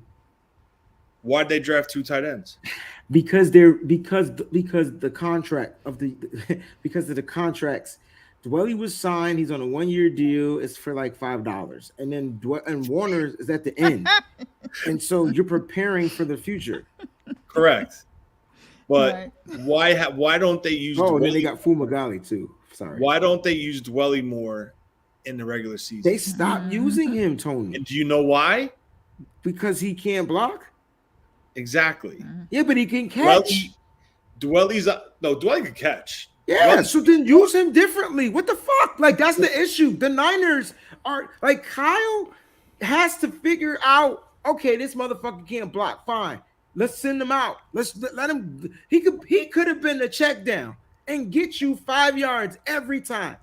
Why'd they draft 2 tight ends? Because the contract of because of the contracts. Dwelly was signed. He's on a 1-year deal. It's for like $5, and then Warner is at the end, and so you're preparing for the future. Correct. But why don't they use? Oh, then they got Fumagalli too. Sorry. Why don't they use Dwelly more in the regular season? They stopped using him, Tony. And do you know why? Because he can't block. Exactly. Yeah, but he can catch. Dwelly can catch. Yeah, so then use him differently. What the fuck? Like, that's the issue. The Niners are like, Kyle has to figure out, okay, this motherfucker can't block. Fine. Let's send him out. Let's let him. He could have been a check down and get you 5 yards every time.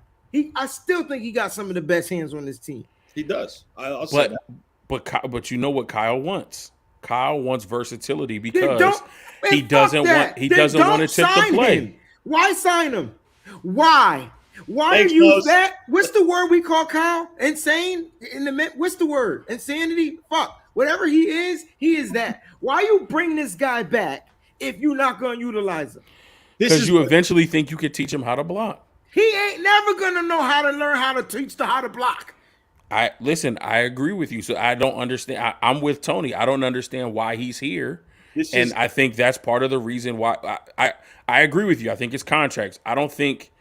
I still think he got some of the best hands on this team. He does. I'll say that. But you know what Kyle wants? Kyle wants versatility because he doesn't want to tip the play. Him. Why sign him? Why? Why are you that? What's the word we call Kyle? Insane? What's the word? Insanity? Fuck. Whatever he is that. Why you bring this guy back if you're not going to utilize him? Because you eventually think you could teach him how to block. He ain't never going to know how to learn how to teach how to block. I agree with you. So I don't understand. I'm with Tony. I don't understand why he's here. I think that's part of the reason why I agree with you. I think it's contracts. I don't think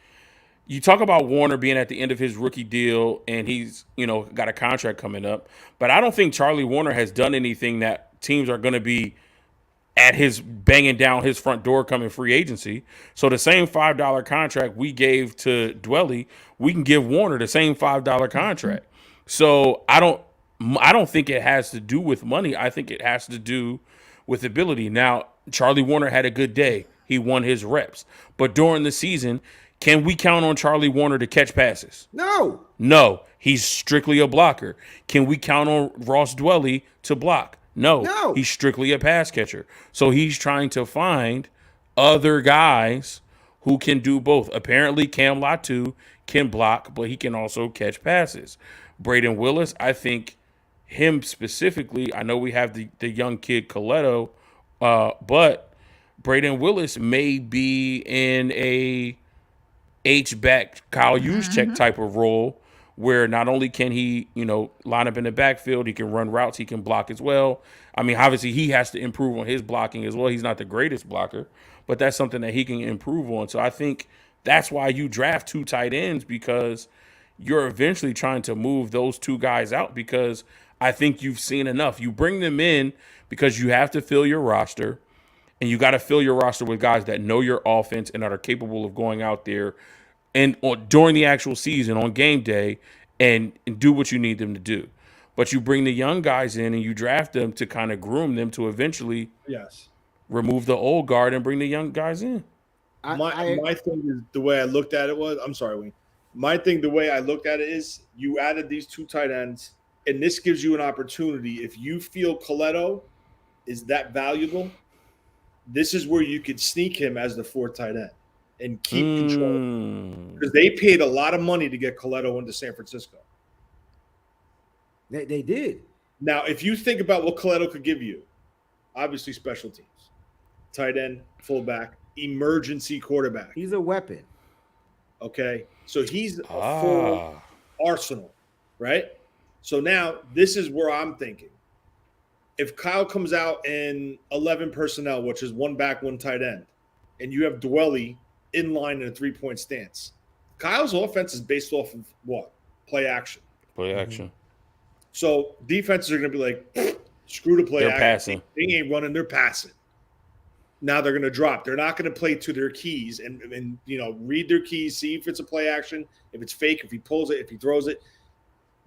you talk about Warner being at the end of his rookie deal and he's, got a contract coming up, but I don't think Charlie Warner has done anything that teams are going to be at his banging down his front door coming free agency. So the same $5 contract we gave to Dwelly, we can give Warner the same $5 contract. So I don't think it has to do with money. I think it has to do with ability. Now, Charlie Warner had a good day. He won his reps. But during the season, can we count on Charlie Warner to catch passes? No. He's strictly a blocker. Can we count on Ross Dwelly to block? No. He's strictly a pass catcher. So he's trying to find other guys who can do both. Apparently, Cam Latu can block, but he can also catch passes. Braden Willis, I think him specifically, I know we have the young kid Coletto, but Braden Willis may be in a H-back Kyle Juszczyk type of role where not only can he, line up in the backfield, he can run routes, he can block as well. I mean, obviously he has to improve on his blocking as well. He's not the greatest blocker, but that's something that he can improve on. So I think that's why you draft 2 tight ends, because you're eventually trying to move those 2 guys out, because I think you've seen enough. You bring them in because you have to fill your roster, and you got to fill your roster with guys that know your offense and that are capable of going out there and during the actual season on game day and do what you need them to do. But you bring the young guys in and you draft them to kind of groom them to eventually remove the old guard and bring the young guys in. My thing is the way I looked at it was, I'm sorry, Wayne. My thing, the way I looked at it is you added these 2 tight ends, and this gives you an opportunity. If you feel Coletto is that valuable, this is where you could sneak him as the 4th tight end and keep control. Because they paid a lot of money to get Coletto into San Francisco. They did. Now, if you think about what Coletto could give you, obviously special teams, tight end, fullback, emergency quarterback. He's a weapon. Okay, so he's a full arsenal, right? So now this is where I'm thinking. If Kyle comes out in 11 personnel, which is 1 back, 1 tight end, and you have Dwelly in line in a 3-point stance, Kyle's offense is based off of what? Play action. Play action. So defenses are going to be like, screw the play they're action. Passing. They ain't running, they're passing. Now they're going to drop. They're not going to play to their keys and read their keys, see if it's a play action, if it's fake, if he pulls it, if he throws it.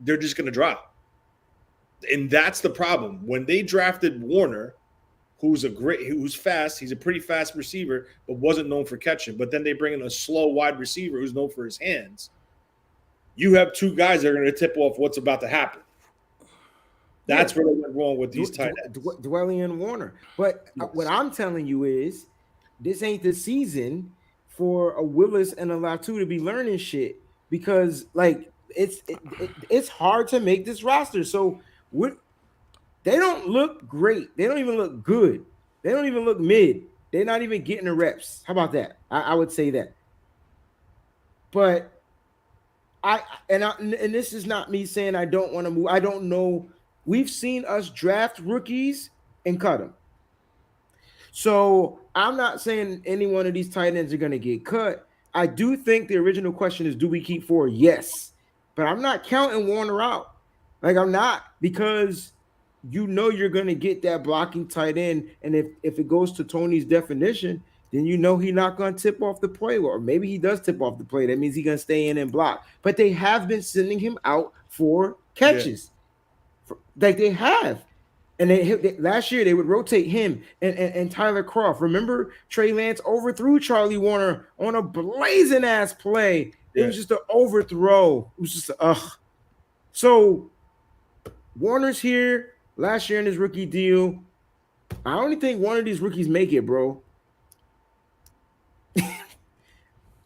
They're just going to drop. And that's the problem. When they drafted Warner, who's fast, he's a pretty fast receiver, but wasn't known for catching. But then they bring in a slow wide receiver who's known for his hands. You have 2 guys that are going to tip off what's about to happen. That's where they went wrong with these tight ends. Dwelly and Warner. But what I'm telling you is this ain't the season for a Willis and a Latu to be learning shit, because it's hard to make this roster. So they don't look great. They don't even look good. They don't even look mid. They're not even getting the reps. How about that? I would say that. But and this is not me saying I don't want to move. I don't know. We've seen us draft rookies and cut them. So I'm not saying any one of these tight ends are going to get cut. I do think the original question is, do we keep 4? Yes. But I'm not counting Warner out. I'm not, because you're going to get that blocking tight end. And if it goes to Tony's definition, then he's not going to tip off the play. Or maybe he does tip off the play. That means he's going to stay in and block. But they have been sending him out for catches. Yeah. They have. And last year they would rotate him and Tyler Croft. Remember, Trey Lance overthrew Charlie Warner on a blazing ass play. It was just an overthrow. It was just So Warner's here last year in his rookie deal. I only think one of these rookies make it, bro.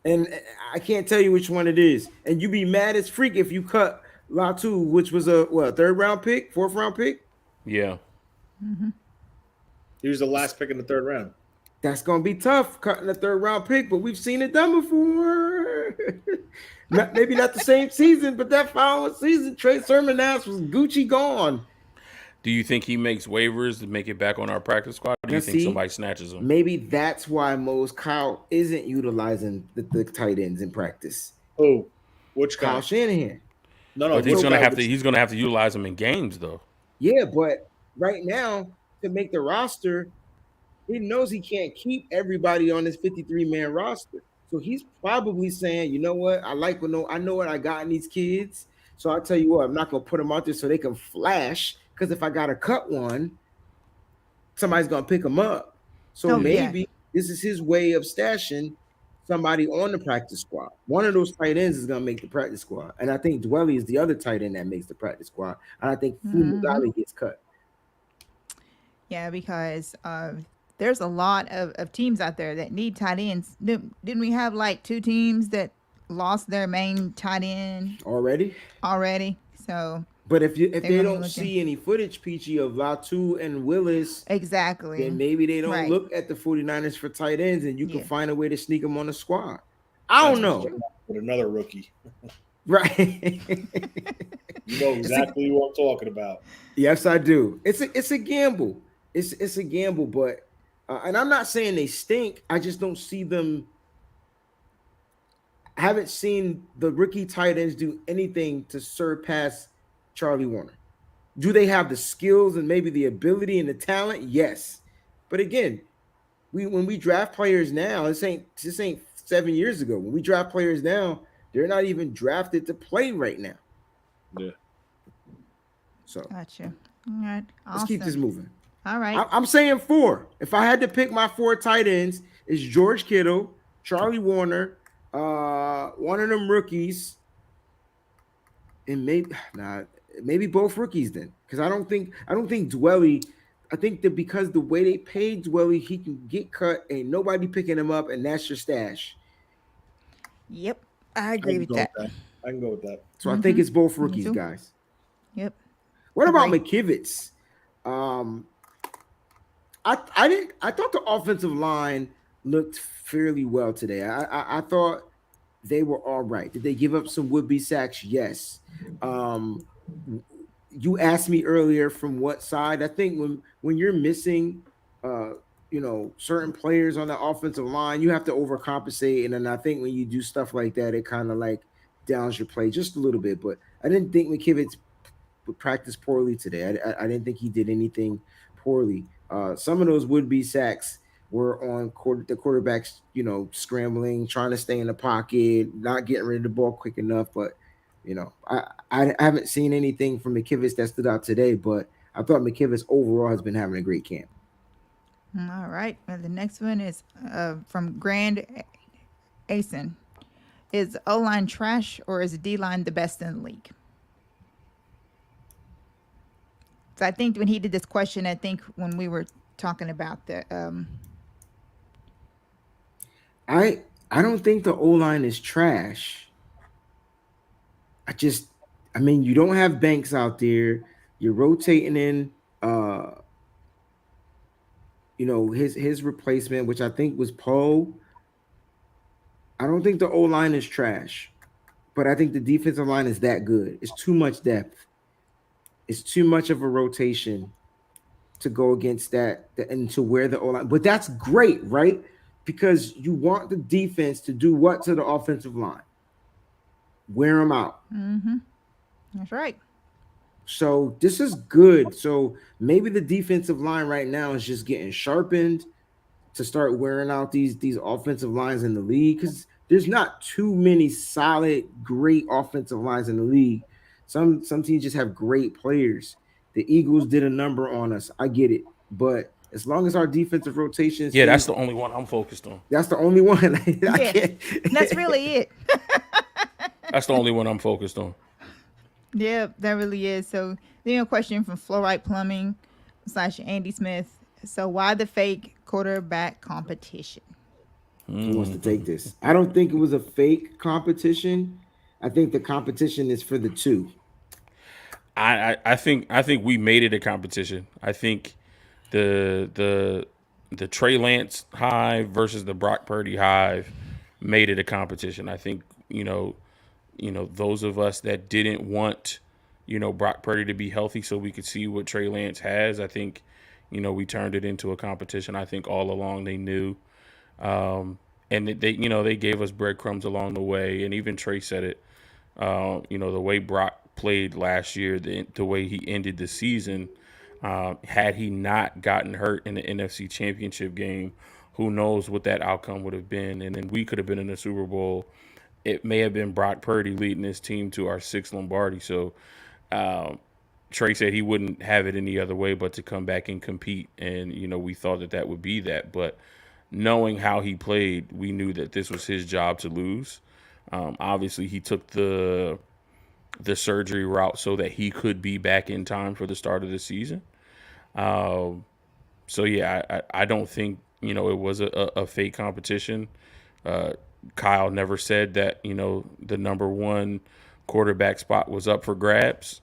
And I can't tell you which one it is. And you'd be mad as freak if you cut Latu, which was a 3rd round pick, 4th round pick. Yeah. He was the last pick in the 3rd round. That's gonna be tough cutting a 3rd round pick, but we've seen it done before. Maybe not the same season, but that following season, Trey Sermon ass was Gucci gone. Do you think he makes waivers to make it back on our practice squad? Or do you think somebody snatches him? Maybe that's why Kyle isn't utilizing the tight ends in practice. Oh, which guy? Kyle Shanahan. No, But he's gonna have to utilize them in games though. Yeah, but right now to make the roster, he knows he can't keep everybody on this 53-man roster. So he's probably saying, you know what? I know what I got in these kids. So I'll tell you what, I'm not gonna put them out there so they can flash. Because if I gotta cut one, somebody's gonna pick them up. So maybe this is his way of stashing somebody on the practice squad. One of those tight ends is gonna make the practice squad, and I think Dwelly is the other tight end that makes the practice squad. And I think Fumagalli gets cut. Yeah, because there's a lot of teams out there that need tight ends. Didn't we have like 2 teams that lost their main tight end already? So, but if they don't see any footage, Peachy, of Latu and Willis, exactly, then maybe they don't look at the 49ers for tight ends, and you can find a way to sneak them on the squad. I don't know. With another rookie, right? You know exactly what I'm talking about. Yes, I do. It's a gamble. It's a gamble, but and I'm not saying they stink. I just don't see them. I haven't seen the rookie tight ends do anything to surpass Charlie Warner. Do they have the skills and maybe the ability and the talent? Yes. But again, when we draft players now, this ain't 7 years ago. When we draft players now, they're not even drafted to play right now. Yeah. So gotcha. All right. Awesome. Let's keep this moving. All right. I'm saying 4. If I had to pick my 4 tight ends, it's George Kittle, Charlie Warner, one of them rookies, and maybe both rookies then, because I don't think Dwelly. I think that because the way they paid Dwelly, he can get cut, ain't nobody picking him up, and that's your stash. Yep, I agree with that. I can go with that. So I think it's both rookies, guys. Yep. What about McKivitz? I thought the offensive line looked fairly well today. I thought they were all right. Did they give up some would-be sacks? Yes. You asked me earlier from what side. I think when you're missing certain players on the offensive line, you have to overcompensate. And then I think when you do stuff like that, it kind of like downs your play just a little bit. But I didn't think McKivitz practiced poorly today. I didn't think he did anything poorly. Some of those would-be sacks were on the quarterbacks, scrambling, trying to stay in the pocket, not getting rid of the ball quick enough. But, I haven't seen anything from McKivitz that stood out today, but I thought McKivitz overall has been having a great camp. All right. Well, the next one is from Grand Asen. Is O-line trash or is D-line the best in the league? So I think when he did this question, I think when we were talking about the I don't think the O-line is trash. You don't have Banks out there. You're rotating in his replacement, which I think was Poe. I don't think the O-line is trash, but I think the defensive line is that good. It's too much depth. It's too much of a rotation to go against that and to wear the O-line. But that's great, right? Because you want the defense to do what to the offensive line? Wear them out. Mm-hmm. That's right. So this is good. So maybe the defensive line right now is just getting sharpened to start wearing out these offensive lines in the league, because there's not too many solid, great offensive lines in the league. Some teams just have great players. The Eagles did a number on us. I get it. But as long as our defensive rotations... Yeah, that's the only one I'm focused on. That's the only one. That's really it. That's the only one I'm focused on. Yeah, that really is. So, question from Fluorite Plumbing / Andy Smith. So, why the fake quarterback competition? Who wants to take this? I don't think it was a fake competition. I think the competition is for the 2. I think we made it a competition. I think the the Trey Lance hive versus the Brock Purdy hive made it a competition. I think, those of us that didn't want, Brock Purdy to be healthy so we could see what Trey Lance has, I think, we turned it into a competition. I think all along they knew. And they gave us breadcrumbs along the way. And even Trey said it, the way Brock played last year, the way he ended the season, had he not gotten hurt in the NFC Championship game, who knows what that outcome would have been. And then we could have been in the Super Bowl. It may have been Brock Purdy leading his team to our 6th Lombardi. So Trey said he wouldn't have it any other way but to come back and compete. And, we thought that would be that. But knowing how he played, we knew that this was his job to lose. Obviously, he took the surgery route so that he could be back in time for the start of the season. So, yeah, I don't think, it was a fake competition. Kyle never said that, the number 1 quarterback spot was up for grabs.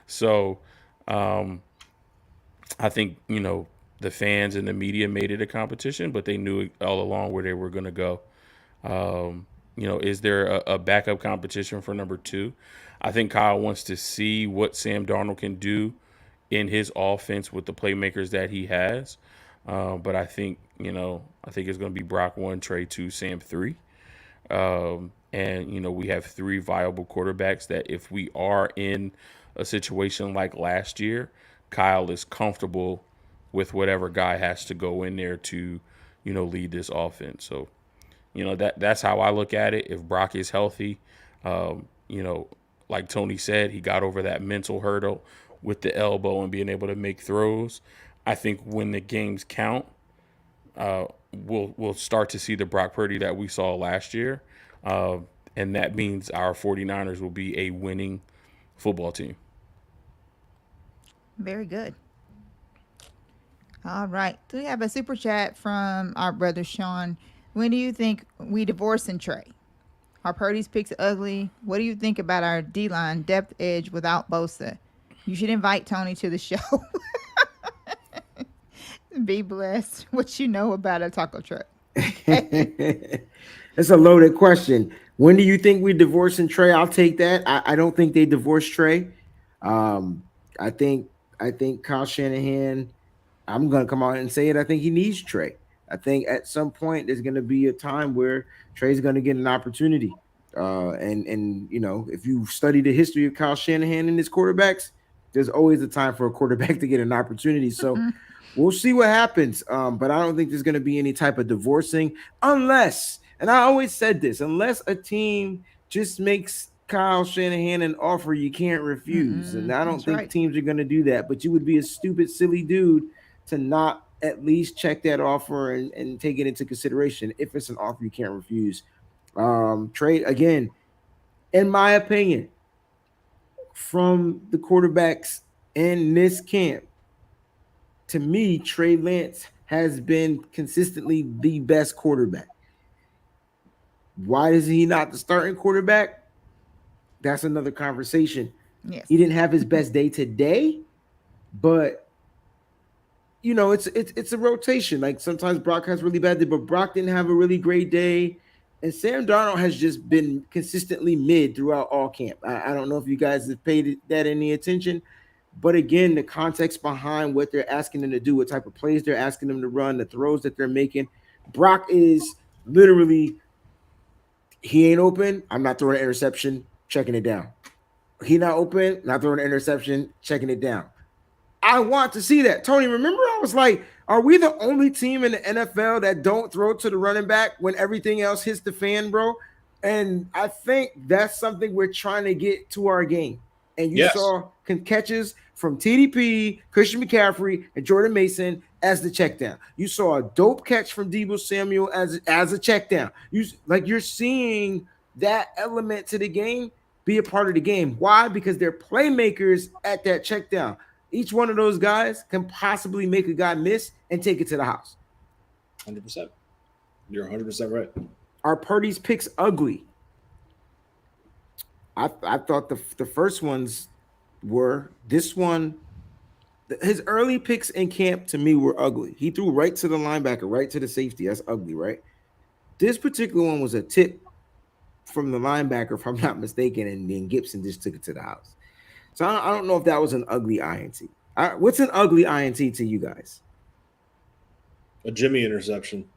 So I think, the fans and the media made it a competition, but they knew all along where they were going to go. Is there a backup competition for number 2? I think Kyle wants to see what Sam Darnold can do in his offense with the playmakers that he has. But I think, it's going to be Brock 1, Trey 2, Sam 3. And, we have 3 viable quarterbacks that if we are in a situation like last year, Kyle is comfortable with whatever guy has to go in there to, lead this offense. So, that's how I look at it. If Brock is healthy, like Tony said, he got over that mental hurdle with the elbow and being able to make throws. I think when the games count, we'll start to see the Brock Purdy that we saw last year. And that means our 49ers will be a winning football team. Very good. All right. Do we have a super chat from our brother Sean? When do you think we divorcing Trey? Are Purdy's picks ugly? What do you think about our D-line depth edge without Bosa? You should invite Tony to the show. Be blessed. What you know about a taco truck? It's a loaded question. When do you think we divorcing Trey? I'll take that. I don't think they divorced Trey. I think Kyle Shanahan, I'm going to come out and say it. I think he needs Trey. I think at some point there's going to be a time where Trey's going to get an opportunity. And if you study the history of Kyle Shanahan and his quarterbacks, there's always a time for a quarterback to get an opportunity. So we'll see what happens. But I don't think there's going to be any type of divorcing unless, and I always said this, unless a team just makes Kyle Shanahan an offer you can't refuse. And I don't think teams are going to do that. But you would be a stupid, silly dude to not at least check that offer and take it into consideration if it's an offer you can't refuse. Trey, again, in my opinion, from the quarterbacks in this camp, to me, Trey Lance has been consistently the best quarterback. Why is he not the starting quarterback? That's another conversation. Yes. He didn't have his best day today, but it's a rotation. Like sometimes Brock has really bad day, but Brock didn't have a really great day. And Sam Darnold has just been consistently mid throughout all camp. I don't know if you guys have paid that any attention, but again, the context behind what they're asking them to do, what type of plays they're asking them to run, the throws that they're making. Brock is literally, he ain't open, I'm not throwing an interception, checking it down. He not open, not throwing an interception, checking it down. I want to see that. Tony, remember I was like, are we the only team in the NFL that don't throw to the running back when everything else hits the fan, bro? And I think that's something we're trying to get to our game. And you saw catches from TDP, Christian McCaffrey, and Jordan Mason as the check down. You saw a dope catch from Deebo Samuel as a check down. You're seeing that element to the game be a part of the game. Why? Because they're playmakers at that check down. Each one of those guys can possibly make a guy miss and take it to the house. 100%. You're 100% right. Are Purdy's picks ugly? I thought the first ones were. This one, his early picks in camp to me were ugly. He threw right to the linebacker, right to the safety. That's ugly, right? This particular one was a tip from the linebacker, if I'm not mistaken, and then Gibson just took it to the house. So I don't know if that was an ugly INT. What's an ugly INT to you guys? A Jimmy interception.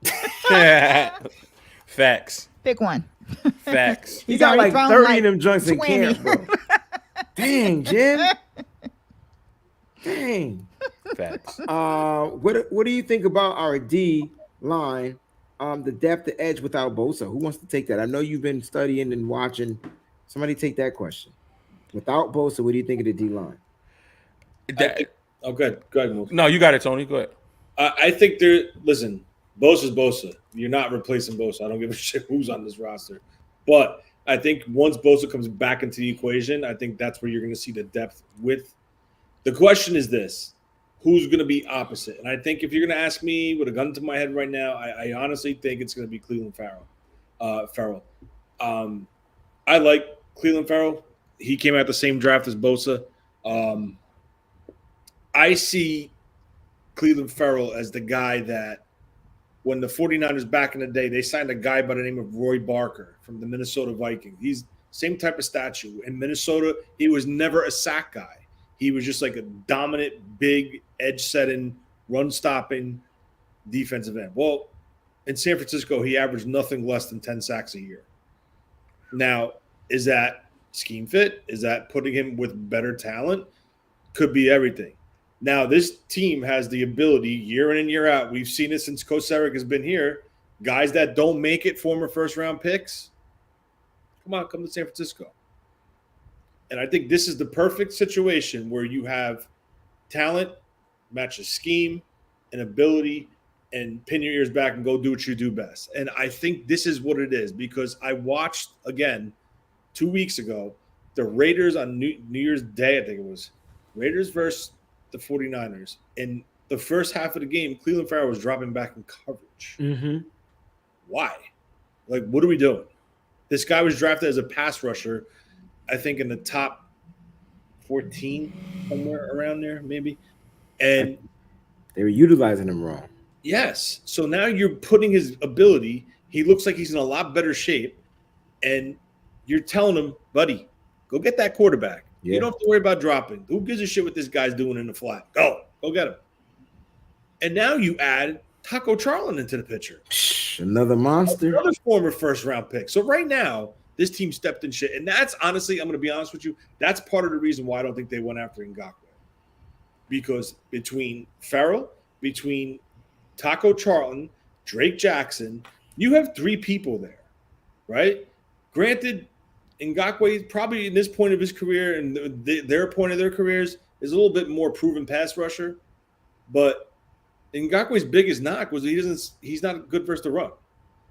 Facts. Pick one. Facts. He got like already 30 thrown of them joints in 20. camp, bro. Dang, Jim. Dang. Facts. What do you think about our D line? The depth, the edge without Bosa. Who wants to take that? I know you've been studying and watching. Somebody take that question. Without Bosa, what do you think of the D line? Good. Go ahead, Mo. No, you got it, Tony. Go ahead. I think listen, Bosa's Bosa. You're not replacing Bosa. I don't give a shit who's on this roster. But I think once Bosa comes back into the equation, I think that's where you're going to see the depth with. The question is this: who's going to be opposite? And I think if you're going to ask me with a gun to my head right now, I honestly think it's going to be Cleveland Farrell. I like Cleveland Farrell. He came out the same draft as Bosa. I see Cleveland Farrell as the guy that when the 49ers back in the day, they signed a guy by the name of Roy Barker from the Minnesota Vikings. He's same type of statue. In Minnesota, he was never a sack guy. He was just like a dominant, big, edge-setting, run-stopping defensive end. Well, in San Francisco, he averaged nothing less than 10 sacks a year. Now, is that scheme fit? Is that putting him with better talent? Could be everything. Now, this team has the ability, year in and year out, we've seen it since Kosaric has been here, guys that don't make it, former first-round picks, come to San Francisco. And I think this is the perfect situation where you have talent, matches scheme, and ability, and pin your ears back and go do what you do best. And I think this is what it is because I watched, again, 2 weeks ago, the Raiders on New Year's Day, I think it was, Raiders versus the 49ers. In the first half of the game, Cleveland Farrell was dropping back in coverage. Mm-hmm. Why? Like, what are we doing? This guy was drafted as a pass rusher, I think in the top 14, somewhere around there, maybe. And they were utilizing him wrong. Yes. So now you're putting his ability. He looks like he's in a lot better shape. And you're telling him, buddy, go get that quarterback. Yeah. You don't have to worry about dropping. Who gives a shit what this guy's doing in the flat? Go get him. And now you add Taco Charlton into the picture. Another monster. Another former first-round pick. So right now, this team stepped in shit. And that's honestly, I'm going to be honest with you, that's part of the reason why I don't think they went after Ngakoue. Because between Farrell, between Taco Charlton, Drake Jackson, you have three people there, right? Granted, Ngakoue probably in this point of his career and their point of their careers is a little bit more proven pass rusher. But Ngakoue's biggest knock was he's not good versus the run.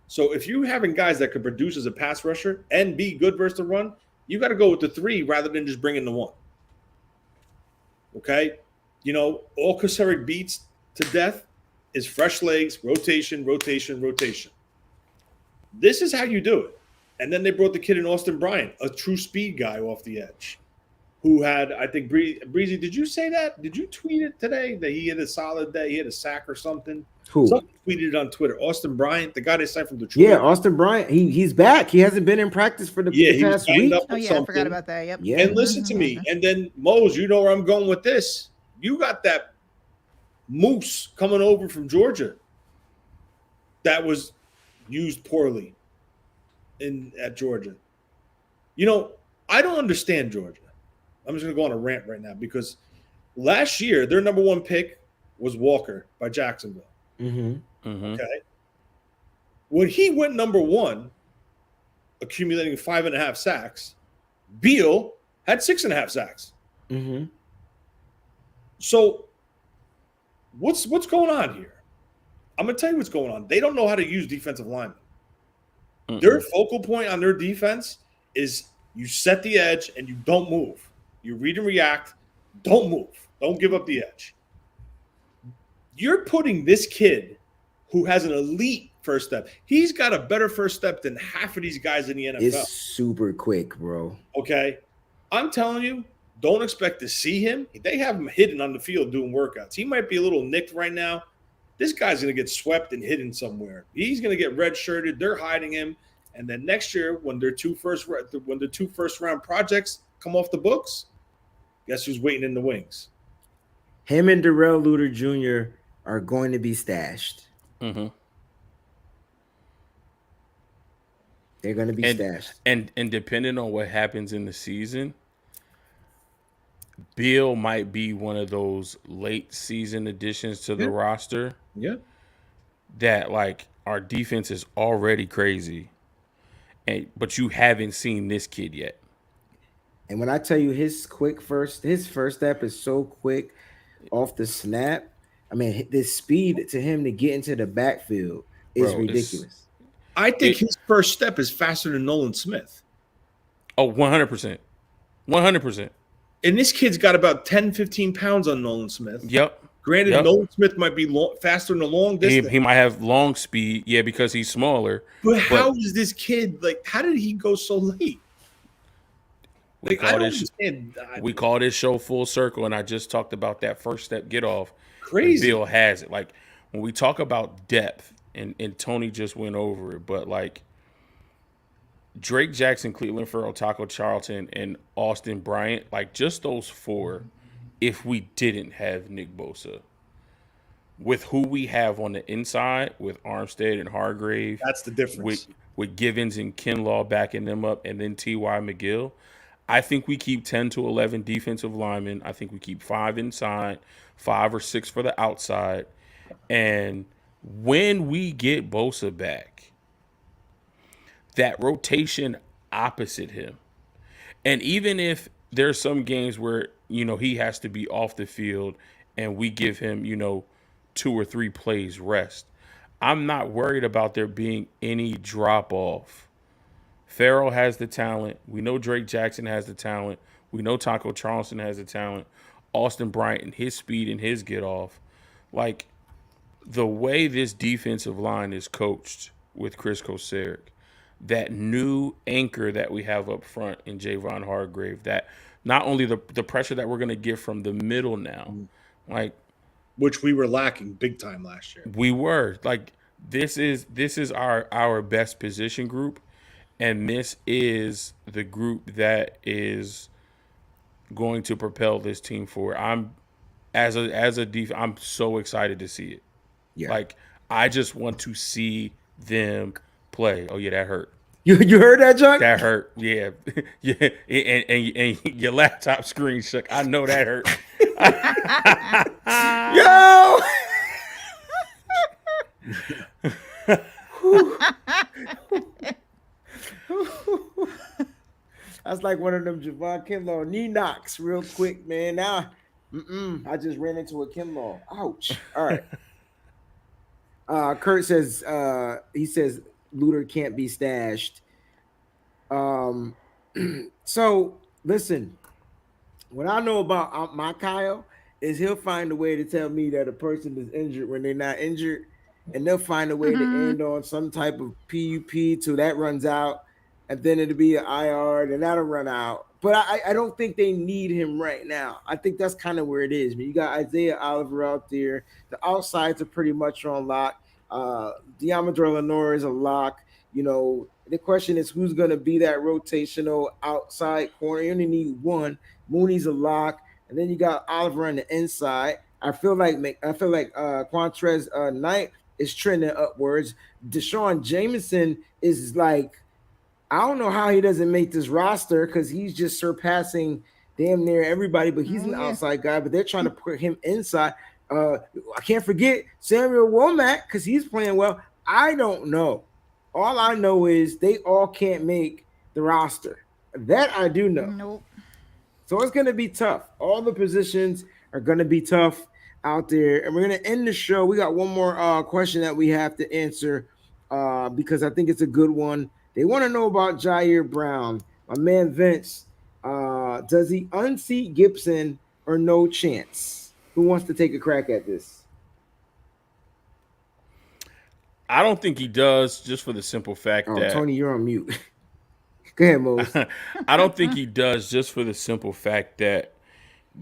So if you're having guys that could produce as a pass rusher and be good versus the run, you got to go with the three rather than just bringing the one. Okay? You know, all Kosaric beats to death is fresh legs, rotation. This is how you do it. And then they brought the kid in Austin Bryant, a true speed guy off the edge, who had, I think, Breezy, did you say that? Did you tweet it today that he had a solid day? He had a sack or something? Who? Someone tweeted it on Twitter. Austin Bryant, the guy they signed from Detroit. Yeah, Austin Bryant. He's back. He hasn't been in practice for the past week. Oh, yeah, I forgot about that. Yep. Yeah. And listen to me. And then, Mose, you know where I'm going with this. You got that moose coming over from Georgia that was used poorly at Georgia. You know, I don't understand Georgia. I'm just going to go on a rant right now because last year their number one pick was Walker by Jacksonville. Mm-hmm. Mm-hmm. Okay. When he went number one, accumulating 5.5 sacks, Beal had 6.5 sacks. Mm-hmm. So what's going on here? I'm going to tell you what's going on. They don't know how to use defensive linemen. Mm-mm. Their focal point on their defense is you set the edge and you don't move. You read and react. Don't move. Don't give up the edge. You're putting this kid who has an elite first step. He's got a better first step than half of these guys in the NFL. It's super quick, bro. Okay. I'm telling you, don't expect to see him. They have him hidden on the field doing workouts. He might be a little nicked right now. This guy's going to get swept and hidden somewhere. He's going to get red-shirted. They're hiding him. And then next year, when the two first-round projects come off the books, guess who's waiting in the wings? Him and Darrell Luter Jr. are going to be stashed. Mm-hmm. They're going to be stashed. And depending on what happens in the season, Bill might be one of those late season additions to the roster. Yeah. That like our defense is already crazy, but you haven't seen this kid yet. And when I tell you his first step is so quick off the snap, I mean the speed to him to get into the backfield is ridiculous. I think his first step is faster than Nolan Smith. Oh, 100%. 100%. And this kid's got about 10, 15 pounds on Nolan Smith. Yep. Granted, Nolan Smith might be faster in the long distance. He might have long speed, because he's smaller. But how is this kid, how did he go so late? We call this show full circle, and I just talked about that first step get off. Crazy. Bill has it. Like, when we talk about depth, and Tony just went over it, but, Drake Jackson, Cleveland Farrell, Taco Charlton, and Austin Bryant, just those four, if we didn't have Nick Bosa. With who we have on the inside, with Armstead and Hargrave. That's the difference. With Givens and Kinlaw backing them up, and then T.Y. McGill. I think we keep 10 to 11 defensive linemen. I think we keep 5 inside, 5 or 6 for the outside. And when we get Bosa back, that rotation opposite him. And even if there's some games where, he has to be off the field and we give him, 2 or 3 plays rest, I'm not worried about there being any drop off. Farrell has the talent. We know Drake Jackson has the talent. We know Taco Charleston has the talent. Austin Bryant and his speed and his get off. The way this defensive line is coached with Chris Kosaric, that new anchor that we have up front in Javon Hargrave, that not only the pressure that we're going to get from the middle now, which we were lacking big time last year. We were this is our best position group, and this is the group that is going to propel this team forward. I'm so excited to see it. Yeah. I just want to see them play. Oh yeah, that hurt. You heard that, John? That hurt. Yeah. Yeah. And your laptop screen shook. I know that hurt. Yo! That's like one of them Javon Kinlaw knee knocks real quick, man. Now, I just ran into a Kinlaw. Ouch. All right. Kurt says, he says Luter can't be stashed. So listen, what I know about my Kyle is he'll find a way to tell me that a person is injured when they're not injured, and they'll find a way to end on some type of PUP till that runs out, and then it'll be an IR, then that'll run out. But I don't think they need him right now. I think that's kind of where it is. You got Isaiah Oliver out there. The outsides are pretty much on lock. Diamador Lenore is a lock. The question is who's going to be that rotational outside corner. You only need one. Mooney's a lock, and then you got Oliver on the inside. I feel like Quantrez Knight is trending upwards. Deshaun Jameson is I don't know how he doesn't make this roster because he's just surpassing damn near everybody, but he's an outside guy, but they're trying to put him inside. I can't forget Samuel Womack because he's playing well. I don't know. All I know is they all can't make the roster. That I do know. Nope. So it's going to be tough. All the positions are going to be tough out there. And we're going to end the show. We got one more question that we have to answer because I think it's a good one. They want to know about Jair Brown. My man Vince, does he unseat Gibson or no chance? Who wants to take a crack at this? I don't think he does, just for the simple fact that Tony, you're on mute. Go ahead, Mose. I don't think he does, just for the simple fact that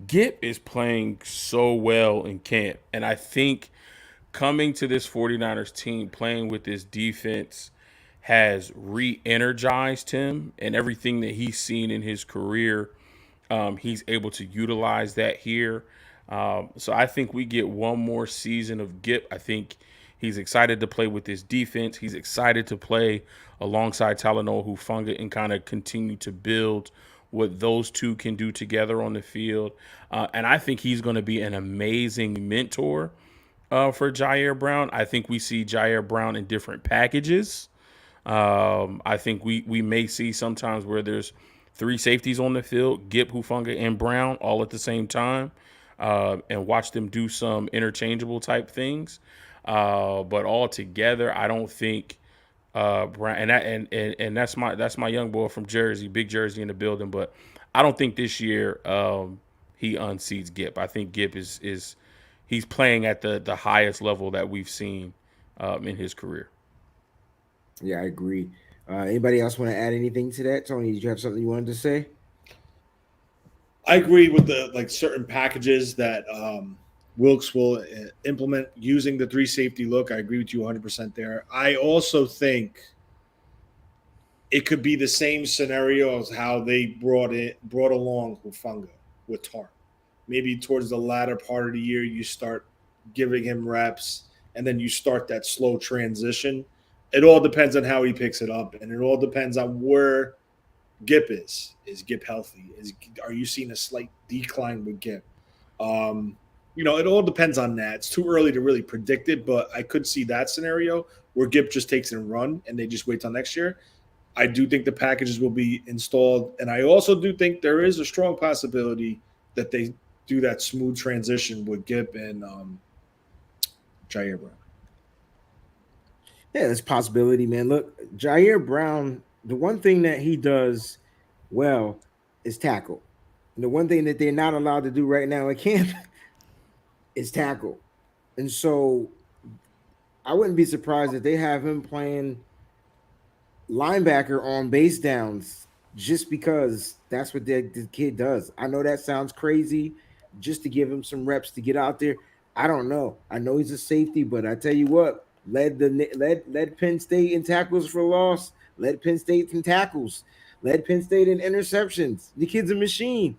Gip is playing so well in camp. And I think coming to this 49ers team, playing with this defense, has re-energized him, and everything that he's seen in his career, he's able to utilize that here. So I think we get one more season of Gip. I think he's excited to play with this defense. He's excited to play alongside Talanoa Hufanga and kind of continue to build what those two can do together on the field. And I think he's going to be an amazing mentor for Jair Brown. I think we see Jair Brown in different packages. I think we may see sometimes where there's 3 safeties on the field, Gip, Hufanga, and Brown all at the same time, and watch them do some interchangeable type things. But all together, I don't think Brown, and that's my young boy from Jersey, big Jersey in the building. But I don't think this year he unseats Gip. I think Gip is he's playing at the highest level that we've seen in his career. Yeah, I agree. Anybody else want to add anything to that? Tony, did you have something you wanted to say? I agree with the certain packages that Wilkes will implement using the 3 safety look. I agree with you 100% there. I also think it could be the same scenario as how they brought along Hufanga with Tarp. Maybe towards the latter part of the year, you start giving him reps, and then you start that slow transition. It all depends on how he picks it up, and it all depends on where Gip is. Is Gip healthy? Are you seeing a slight decline with Gip? It all depends on that. It's too early to really predict it, but I could see that scenario where Gip just takes it and run, and they just wait till next year. I do think the packages will be installed, and I also do think there is a strong possibility that they do that smooth transition with Gip and Jair Brown. Yeah, there's a possibility, man. Look, Jair Brown, the one thing that he does well is tackle. And the one thing that they're not allowed to do right now at camp is tackle. And so I wouldn't be surprised if they have him playing linebacker on base downs just because that's what the kid does. I know that sounds crazy, just to give him some reps to get out there. I don't know. I know he's a safety, but I tell you what, led Penn State in tackles for loss, led Penn State in tackles, led Penn State in interceptions. The kid's a machine,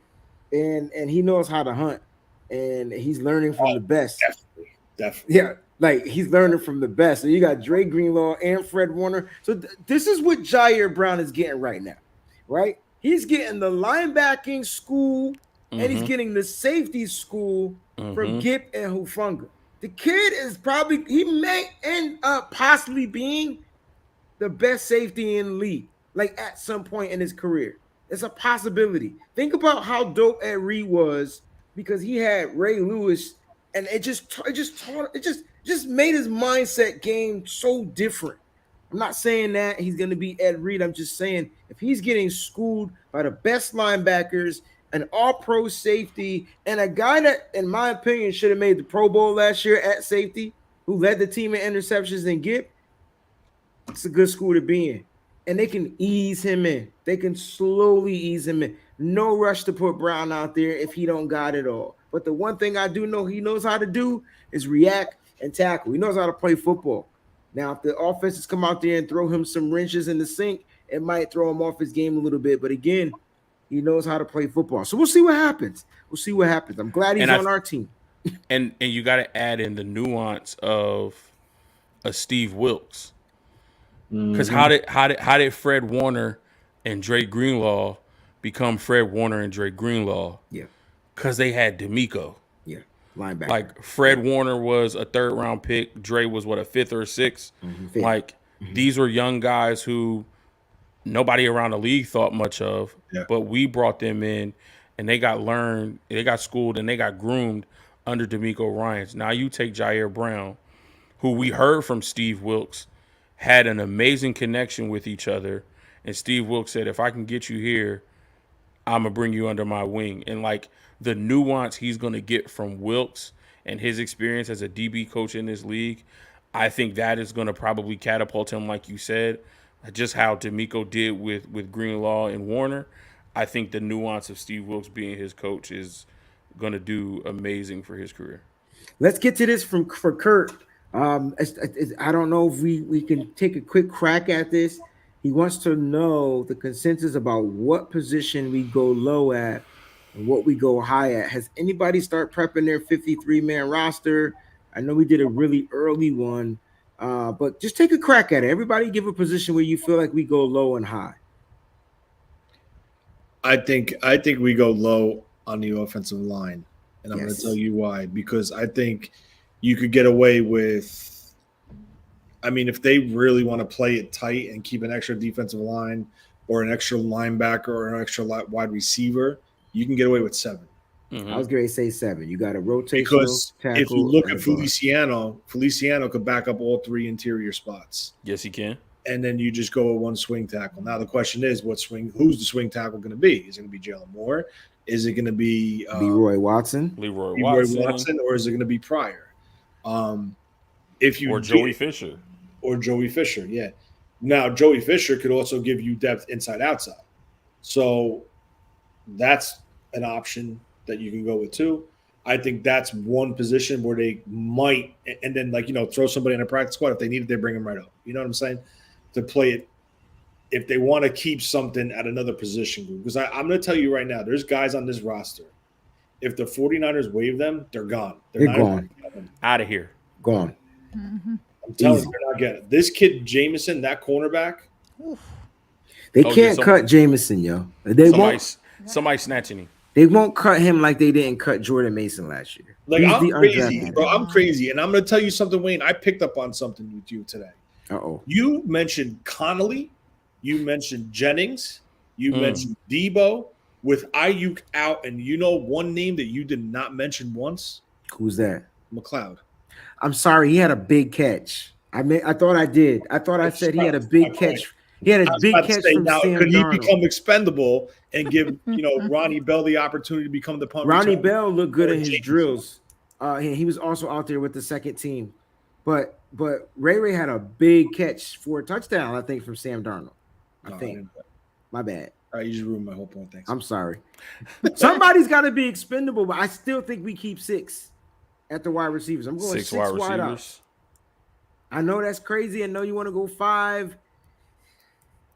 and he knows how to hunt, and he's learning from the best. Definitely. Yeah, like he's learning from the best. So you got Dre Greenlaw and Fred Warner. So this is what Jair Brown is getting right now, right? He's getting the linebacking school, and he's getting the safety school from Gip and Hufanga. The kid is he may end up possibly being the best safety in the league, like at some point in his career. It's a possibility. Think about how dope Ed Reed was because he had Ray Lewis, and it just made his mindset game so different. I'm not saying that he's going to be Ed Reed. I'm just saying if he's getting schooled by the best linebackers, an all-pro safety, and a guy that, in my opinion, should have made the Pro Bowl last year at safety, who led the team in interceptions and Gip, it's a good school to be in. And they can ease him in. They can slowly ease him in. No rush to put Brown out there if he don't got it all. But the one thing I do know he knows how to do is react and tackle. He knows how to play football. Now, if the offenses come out there and throw him some wrenches in the sink, it might throw him off his game a little bit. But again, he knows how to play football. So we'll see what happens. I'm glad he's on our team. And you got to add in the nuance of a Steve Wilkes. Because how did Fred Warner and Dre Greenlaw become Fred Warner and Dre Greenlaw? Yeah. Because they had D'Amico. Yeah. Linebacker. Like Fred Warner was a 3rd round pick. Dre was a 5th or 6th. Like these were young guys who nobody around the league thought much of, but we brought them in, and they got schooled, and they got groomed under D'Amico Ryans. Now you take Jair Brown, who we heard from Steve Wilkes had an amazing connection with each other, and Steve Wilkes said, if I can get you here, I'm going to bring you under my wing. And like the nuance he's going to get from Wilkes and his experience as a DB coach in this league, I think that is going to probably catapult him, like you said, just how D'Amico did with Greenlaw and Warner, I think the nuance of Steve Wilkes being his coach is going to do amazing for his career. Let's get to this for Kurt. I don't know if we can take a quick crack at this. He wants to know the consensus about what position we go low at and what we go high at. Has anybody start prepping their 53-man roster? I know we did a really early one, but just take a crack at it. Everybody give a position where you feel like we go low and high. I think we go low on the offensive line, and I'm going to tell you why. Because I think you could get away with, I mean, if they really want to play it tight and keep an extra defensive line or an extra linebacker or an extra wide receiver, you can get away with 7. Mm-hmm. I was going to say 7. You got a rotational because tackle. If you look at Feliciano could back up all 3 interior spots. Yes, he can. And then you just go with 1 swing tackle. Now the question is, who's the swing tackle going to be? Is it going to be Jalen Moore? Is it going to be Leroy Watson? Leroy Watson, or is it going to be Pryor? Joey Fisher. Or Joey Fisher, yeah. Now Joey Fisher could also give you depth inside outside. So that's an option that you can go with too. I think that's one position where they might, and then throw somebody in a practice squad if they need it, they bring them right up. You know what I'm saying? To play it, if they want to keep something at another position group. Because I'm going to tell you right now, there's guys on this roster. If the 49ers waive them, they're gone. They're gone. Out of here. Gone. Mm-hmm. I'm telling you, they're not getting it. This kid, Jameson, that cornerback. They can't cut Jameson, yo. Somebody snatching him. They won't cut him like they didn't cut Jordan Mason last year. I'm crazy, bro. I'm crazy. And I'm going to tell you something, Wayne. I picked up on something with you today. Uh-oh. You mentioned Connolly. You mentioned Jennings. You mentioned Debo with Ayuk out. And you know one name that you did not mention once? Who's that? McLeod. I'm sorry. He had a big catch. I thought I did. I thought I said he had a big catch. He had a big catch from now, Sam could he Darnold. become expendable and give Ronnie Bell the opportunity to become the punt? Ronnie Bell looked good in his drills. He was also out there with the second team. But Ray had a big catch for a touchdown, I think, from Sam Darnold. I think. My bad. All right, you just ruined my whole point. Thanks. I'm sorry. Somebody's got to be expendable, but I still think we keep 6 at the wide receivers. I'm going 6 wide out. I know that's crazy. I know you want to go 5.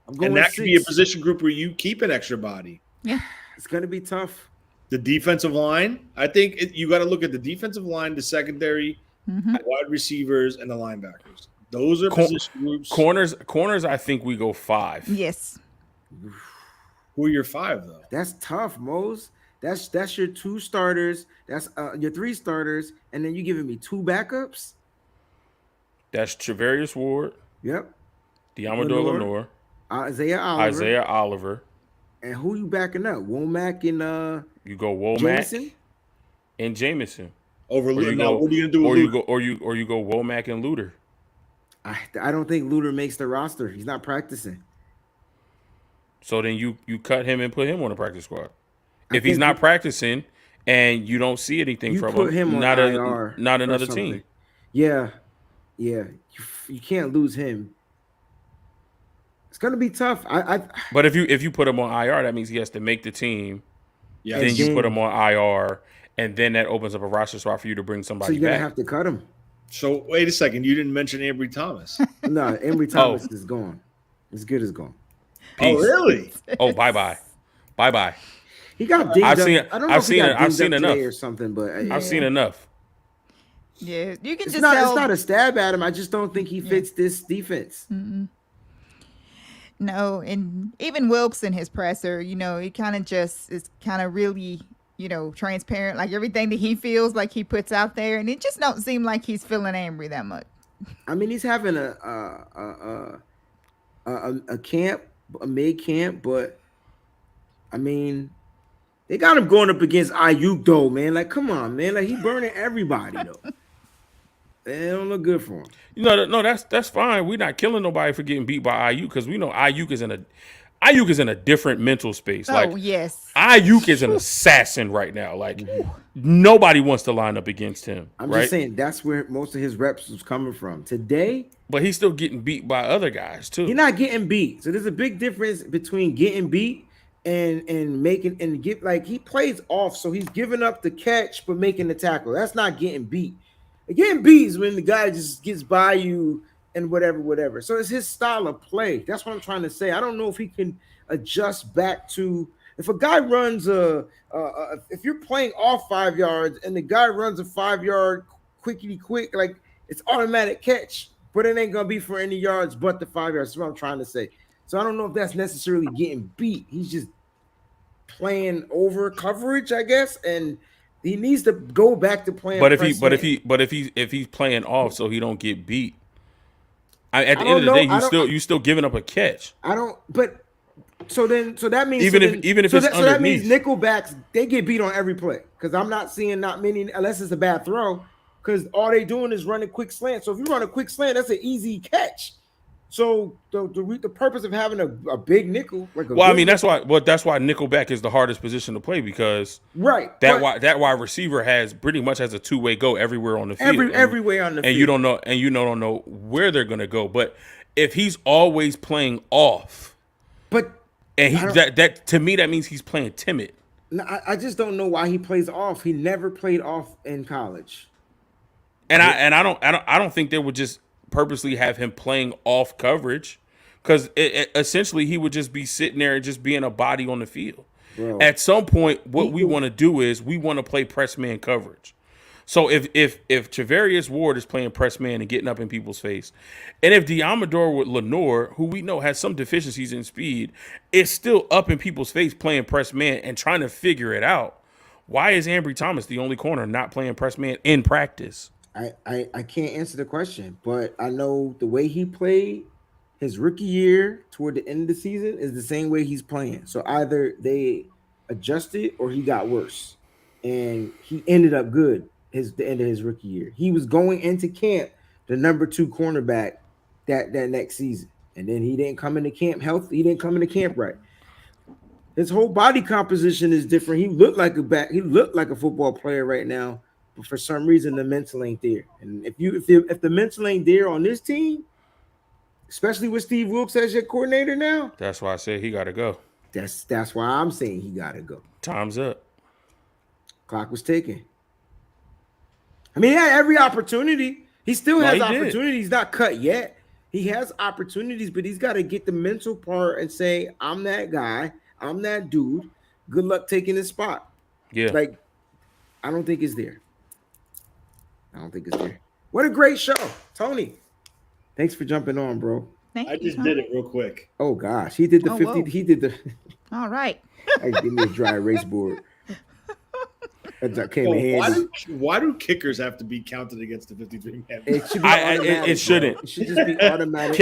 I'm going and that 6. could be a position group where you keep an extra body. Yeah. It's going to be tough. The defensive line, I think you got to look at the defensive line, the secondary, wide receivers, and the linebackers. Those are position groups. Corners, I think we go 5. Yes. Who are your 5, though? That's tough, Mose. That's your 2 starters. That's your 3 starters. And then you giving me 2 backups? That's Travarius Ward. Yep. Deommodore Lenoir. Isaiah Oliver. And who you backing up? Womack and you go Womack Jameson? and Jameson. Over Luter. Now, what are you gonna do? Or you go Womack and Luter. I don't think Luter makes the roster. He's not practicing. So then you cut him and put him on the practice squad. If he's not practicing and you don't see anything from him, not another team. Yeah. You can't lose him. It's gonna be tough. But if you put him on IR, that means he has to make the team. Yeah. Then you put him on IR, and then that opens up a roster spot for you to bring somebody back. So you're gonna have to cut him. So wait a second, you didn't mention Ambry Thomas. No, Ambry Thomas is gone. As good as gone. Peace. Oh really? Oh bye. He got dinged up. I've seen enough or something, but I've seen enough. Yeah, you can it's not a stab at him. I just don't think he fits this defense. Mm-mm. No, and even Wilkes in his presser, he kind of just is kind of really, transparent. Like everything that he feels like he puts out there, and it just don't seem like he's feeling Ambry that much. I mean, he's having a camp, a May camp, but I mean, they got him going up against Ayuk though, man. Like, come on, man. Like, he burning everybody though. It don't look good for him. No, that's fine. We're not killing nobody for getting beat by Ayuk because we know Ayuk is Ayuk is in a different mental space. Oh, yes. Ayuk is an assassin right now. Like nobody wants to line up against him. I'm right? just saying that's where most of his reps was coming from. Today, but he's still getting beat by other guys too. He's not getting beat. So there's a big difference between getting beat and making and get like he plays off. So he's giving up the catch but making the tackle. That's not getting beat. Getting beat is when the guy just gets by you and whatever. So it's his style of play. That's what I'm trying to say. I don't know if he can adjust back to if a guy runs if you're playing off 5 yards and the guy runs a 5 yard quick, like it's automatic catch, but it ain't gonna be for any yards but the 5 yards. That's what I'm trying to say. So I don't know if that's necessarily getting beat. He's just playing over coverage, I guess, and he needs to go back to playing. But if he's playing off so he don't get beat, at the end of the day, you still giving up a catch. So that means even if it's underneath. So that means nickelbacks they get beat on every play because I'm not seeing not many unless it's a bad throw because all they doing is running quick slant. So if you run a quick slant, that's an easy catch. So the purpose of having a big nickel, that's why nickelback is the hardest position to play because that wide receiver pretty much has a two-way go everywhere on the field. Everywhere on the field. And you don't know where they're gonna go. But if he's always playing off, that to me that means he's playing timid. No, I just don't know why he plays off. He never played off in college. And I don't think they would just purposely have him playing off coverage because essentially he would just be sitting there and just being a body on the field. Bro. At some point, what we want to do is we want to play press man coverage. So if Charvarius Ward is playing press man and getting up in people's face, and if Diamador with Lenore, who we know has some deficiencies in speed, is still up in people's face playing press man and trying to figure it out, why is Ambry Thomas the only corner not playing press man in practice? I can't answer the question, but I know the way he played his rookie year toward the end of the season is the same way he's playing. So either they adjusted or he got worse, and he ended up good the end of his rookie year. He was going into camp the number 2 cornerback that next season, and then he didn't come into camp healthy. He didn't come into camp right. His whole body composition is different. He looked like a football player right now. But for some reason, the mental ain't there. And if the mental ain't there on this team, especially with Steve Wilkes as your coordinator now, that's why I said he got to go. That's why I'm saying he got to go. Time's up. Clock was ticking. I mean, he had every opportunity. He still has opportunities. He's not cut yet. He has opportunities, but he's got to get the mental part and say, "I'm that guy. I'm that dude. Good luck taking his spot." Yeah. Like, I don't think it's there. What a great show, Tony. Thanks for jumping on, bro. I just did it real quick. Oh gosh, he did the 50. Whoa. He did the. All right. Hey, give me a dry erase board. Why do kickers have to be counted against the 53-man? It should be it shouldn't. It should just be automatic.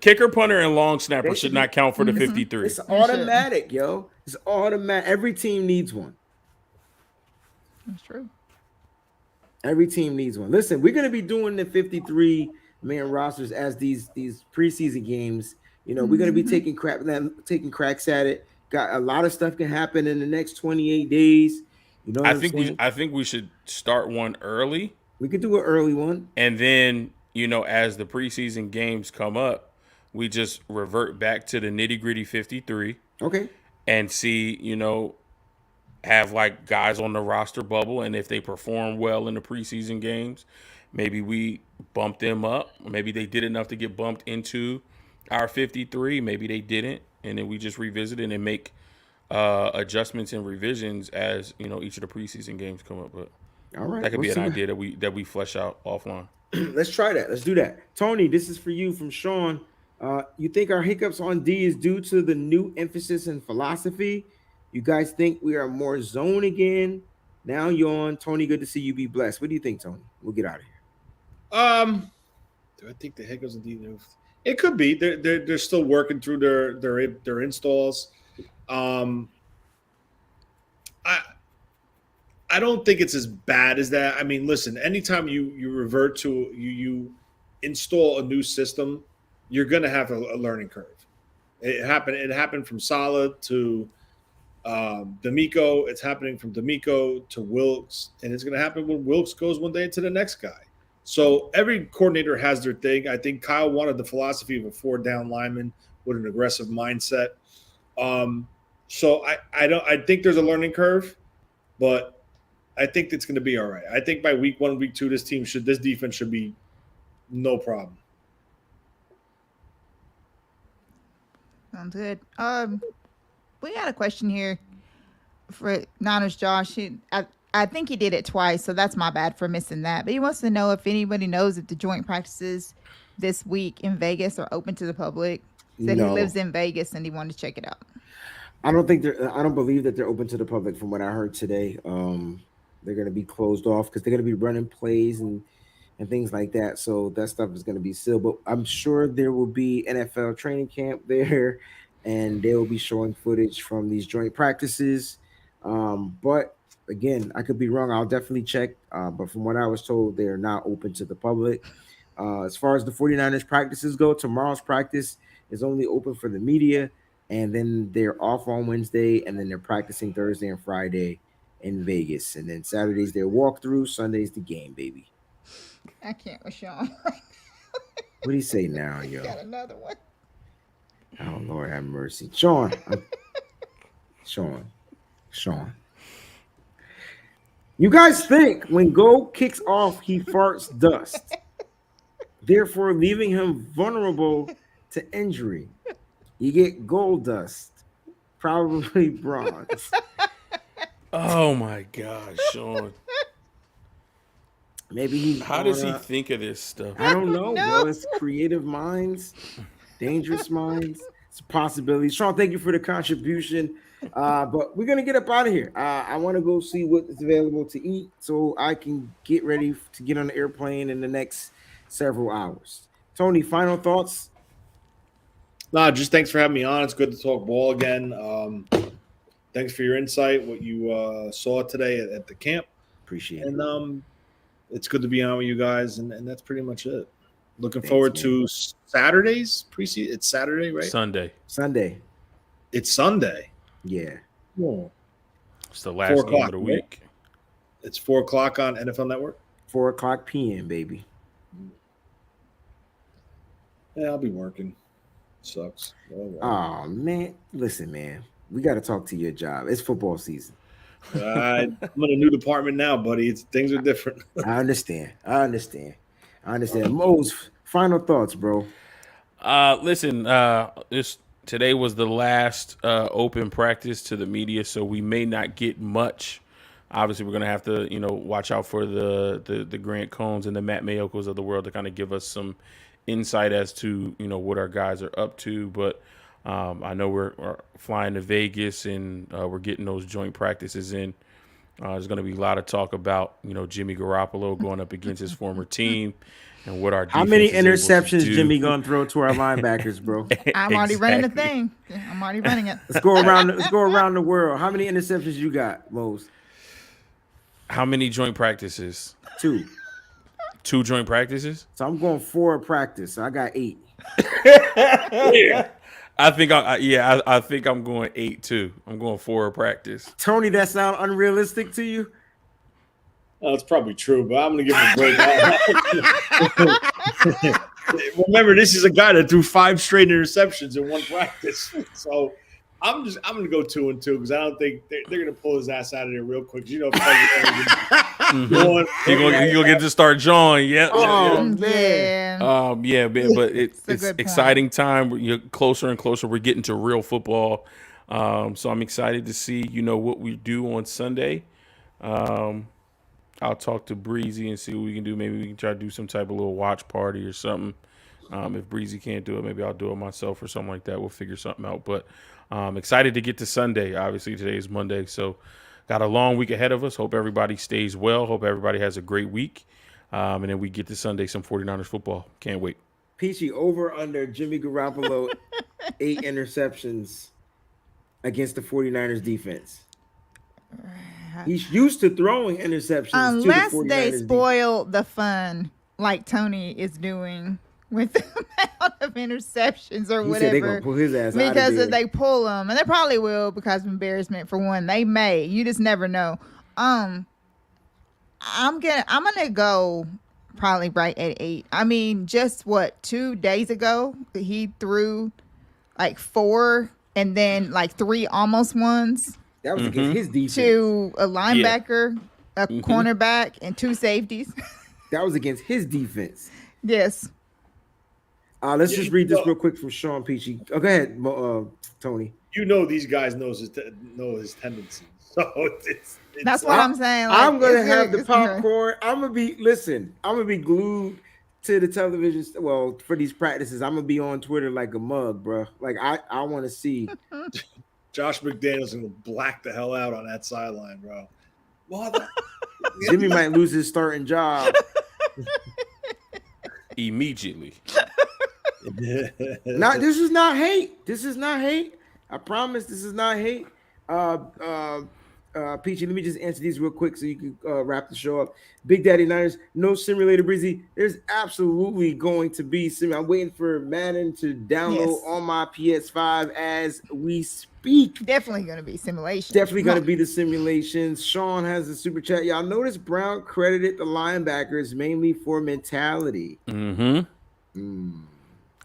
Kicker, punter, and long snapper should not count for the 53. It's automatic, yo. It's automatic. Every team needs one. That's true. Every team needs one. Listen, we're going to be doing the 53-man rosters as these preseason games. You know, we're going to be taking cracks at it. Got a lot of stuff can happen in the next 28 days. You know, I think we should start one early. We could do an early one, and then as the preseason games come up, we just revert back to the nitty gritty 53. Okay, and see have like guys on the roster bubble, and if they perform well in the preseason games, maybe we bump them up. Maybe they did enough to get bumped into our 53. Maybe they didn't, and then we just revisit it and make adjustments and revisions as each of the preseason games come up. But all right, that could be an idea that we flesh out offline. Let's try that. Let's do that. Tony, this is for you from Sean. You think our hiccups on D is due to the new emphasis and philosophy? You guys think we are more zone again? Now yawn. Tony, good to see you. Be blessed. What do you think, Tony? We'll get out of here. Do I think the hiccups on D? It could be. They're still working through their installs. I don't think it's as bad as that. I mean, listen, anytime you revert to you install a new system, you're going to have a learning curve, It happened from Saleh to D'Amico. It's happening from D'Amico to Wilkes, and it's going to happen when Wilkes goes one day to the next guy. So every coordinator has their thing. I think Kyle wanted the philosophy of a 4-down lineman with an aggressive mindset. So I think there's a learning curve, but I think it's going to be all right. I think by week 1, week 2, this defense should be no problem. Sounds good. We got a question here for Niners Josh. I think he did it twice, so that's my bad for missing that. But he wants to know if anybody knows if the joint practices this week in Vegas are open to the public. Said he lives in Vegas and he wanted to check it out. I don't believe that they're open to the public from what I heard today. They're going to be closed off because they're going to be running plays and things like that. So that stuff is going to be sealed. But I'm sure there will be NFL training camp there, and they will be showing footage from these joint practices. But again, I could be wrong. I'll definitely check. But from what I was told, they're not open to the public. As far as the 49ers practices go, tomorrow's practice is only open for the media, and then they're off on Wednesday, and then they're practicing Thursday and Friday in Vegas. And then Saturdays they're walkthrough, Sunday's the game, baby. I can't with Sean. What do you say now, yo? Got another one. Oh, Lord have mercy. Sean. You guys think when Go kicks off, he farts dust, therefore leaving him vulnerable to injury. You get gold dust, probably bronze. Oh, my God, Sean. Maybe How does he think of this stuff? I don't know, bro. It's creative minds, dangerous minds. It's a possibility. Sean, thank you for the contribution. But we're going to get up out of here. I want to go see what is available to eat so I can get ready to get on the airplane in the next several hours. Tony, final thoughts? Nah, just thanks for having me on. It's good to talk ball again. Thanks for your insight, what you saw today at the camp. Appreciate it. And it's good to be on with you guys, and that's pretty much it. Looking forward to Saturday's preseason. It's Saturday, right? Sunday. It's Sunday. Yeah. Oh. It's the last game of the week. Right? It's 4:00 on NFL Network. 4:00 p.m., baby. Yeah, I'll be working. Sucks. Oh, man. Listen, man. We got to talk to your job. It's football season. I'm in a new department now, buddy. Things are different. I understand. Mo's final thoughts, bro. Listen, today was the last open practice to the media, so we may not get much. Obviously, we're gonna have to, watch out for the Grant Cohns and the Matt Mayokos of the world to kind of give us some insight as to what our guys are up to. But I know we're flying to Vegas and we're getting those joint practices in. There's going to be a lot of talk about, Jimmy Garoppolo going up against his former team and what our defense How many is able to interceptions do. Jimmy going to throw to our linebackers, bro? I'm already running the thing. I'm already running it. Let's go around the world. How many interceptions you got, Mose? How many joint practices? 2. 2 joint practices? So I'm going 4 a practice. So I got 8. Yeah. I think I'm going 8 too. I'm going 4 a practice. Tony, that sound unrealistic to you? That's probably true, but I'm going to give him a break. Remember, this is a guy that threw 5 straight interceptions in one practice. So I'm going to go 2 and 2 because I don't think they're going to pull his ass out of there real quick. You're gonna get to start jawing. Yep. Oh, man. Yeah, man. But it's exciting time. You're closer and closer. We're getting to real football. So I'm excited to see what we do on Sunday. I'll talk to Breezy and see what we can do. Maybe we can try to do some type of little watch party or something. If Breezy can't do it, maybe I'll do it myself or something like that. We'll figure something out. But excited to get to Sunday. Obviously, today is Monday, so got a long week ahead of us. Hope everybody stays well. Hope everybody has a great week. And then we get to Sunday, some 49ers football. Can't wait. Peachy, over under Jimmy Garoppolo, 8 interceptions against the 49ers defense. He's used to throwing interceptions. Unless to the 49ers they spoil the fun like Tony is doing with the amount of of interceptions or He said they gonna whatever pull his ass out of because there. if they pull him, and they probably will because of embarrassment for one. They may. You just never know. I'm gonna go probably right at 8. I mean, just 2 days ago he threw like 4 and then like 3 almost ones. That was against his defense. To a linebacker, a cornerback, and 2 safeties. That was against his defense. Yes. Let's just read this real quick from Sean Peachy. Oh, go ahead, Tony. You know these guys know his tendencies. So that's what I'm saying. Like, I'm gonna have the popcorn. I'm gonna be glued to the television. Well, for these practices, I'm gonna be on Twitter like a mug, bro. Like I want to see. Josh McDaniels gonna black the hell out on that sideline, bro. Jimmy might lose his starting job immediately. This is not hate. This is not hate. I promise this is not hate. Peachy, let me just answer these real quick so you can wrap the show up. Big Daddy Niners, no simulator, Breezy. There's absolutely going to be I'm waiting for Madden to download on my PS5 as we speak. Definitely going to be simulation. Definitely going to be the simulations. Sean has a super chat. Y'all notice Brown credited the linebackers mainly for mentality.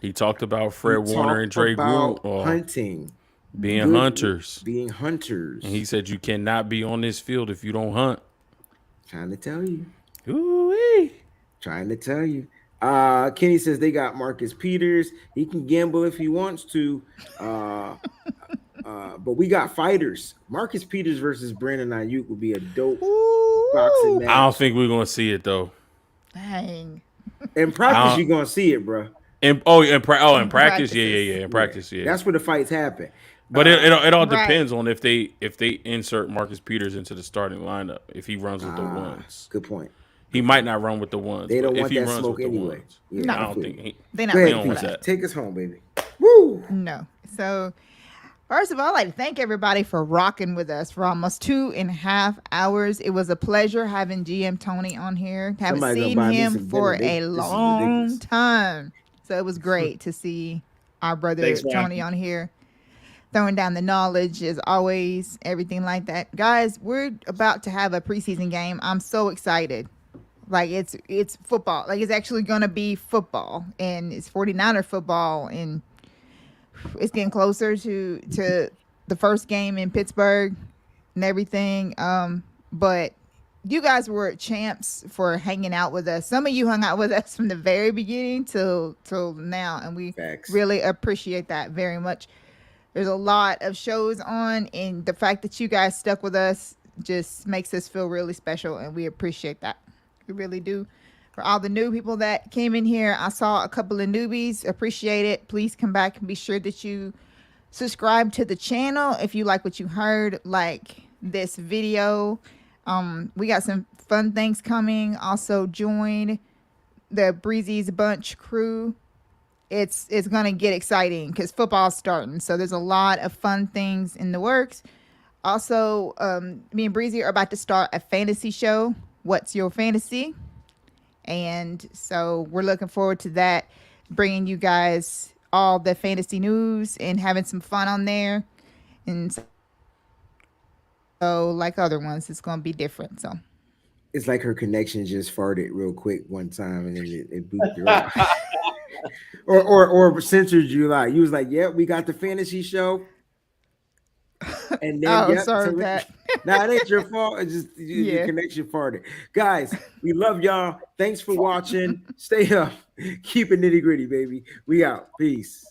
He talked about Fred Warner and Dre Gruden hunting. Being hunters. Being hunters. And he said you cannot be on this field if you don't hunt. Trying to tell you. Ooh-wee. Trying to tell you. Kenny says they got Marcus Peters. He can gamble if he wants to. But we got fighters. Marcus Peters versus Brandon Ayuk would be a dope boxing match. I don't think we're gonna see it though. Dang. In practice, you're gonna see it, bro. In practice, yeah. In practice, yeah. That's where the fights happen. But it all depends on if they insert Marcus Peters into the starting lineup. If he runs with the ones, good point. He might not run with the ones. They don't want that smoke anyway. Yeah, I don't think they not don't want that. Take us home, baby. Woo! No. So, first of all, I'd like to thank everybody for rocking with us for almost 2.5 hours. It was a pleasure having GM Tony on here. Haven't seen him for a long time. So it was great to see our brother Tony on here. Throwing down the knowledge as always, everything like that. Guys, we're about to have a preseason game. I'm so excited. Like it's football. Like it's actually going to be football, and it's 49er football, and it's getting closer to the first game in Pittsburgh and everything. But you guys were champs for hanging out with us. Some of you hung out with us from the very beginning till now, and we really appreciate that very much. There's a lot of shows on, and the fact that you guys stuck with us just makes us feel really special, and we appreciate that. We really do. For all the new people that came in here, I saw a couple of newbies. Appreciate it. Please come back and be sure that you subscribe to the channel if you like what you heard, like this video. We got some fun things coming. Also join the Breezy's Bunch crew. It's going to get exciting because football's starting. So there's a lot of fun things in the works. Also, me and Breezy are about to start a fantasy show. What's Your Fantasy? And so we're looking forward to that, bringing you guys all the fantasy news and having some fun on there. And so like other ones, it's going to be different. So it's like her connection just farted real quick one time and then it booped her out. or censored you. Like you was like, "Yeah, we got the fantasy show." And then sorry for that. Nah, it ain't your fault. It's just your connection farted. Guys, we love y'all. Thanks for watching. Stay up. Keep it nitty gritty, baby. We out. Peace.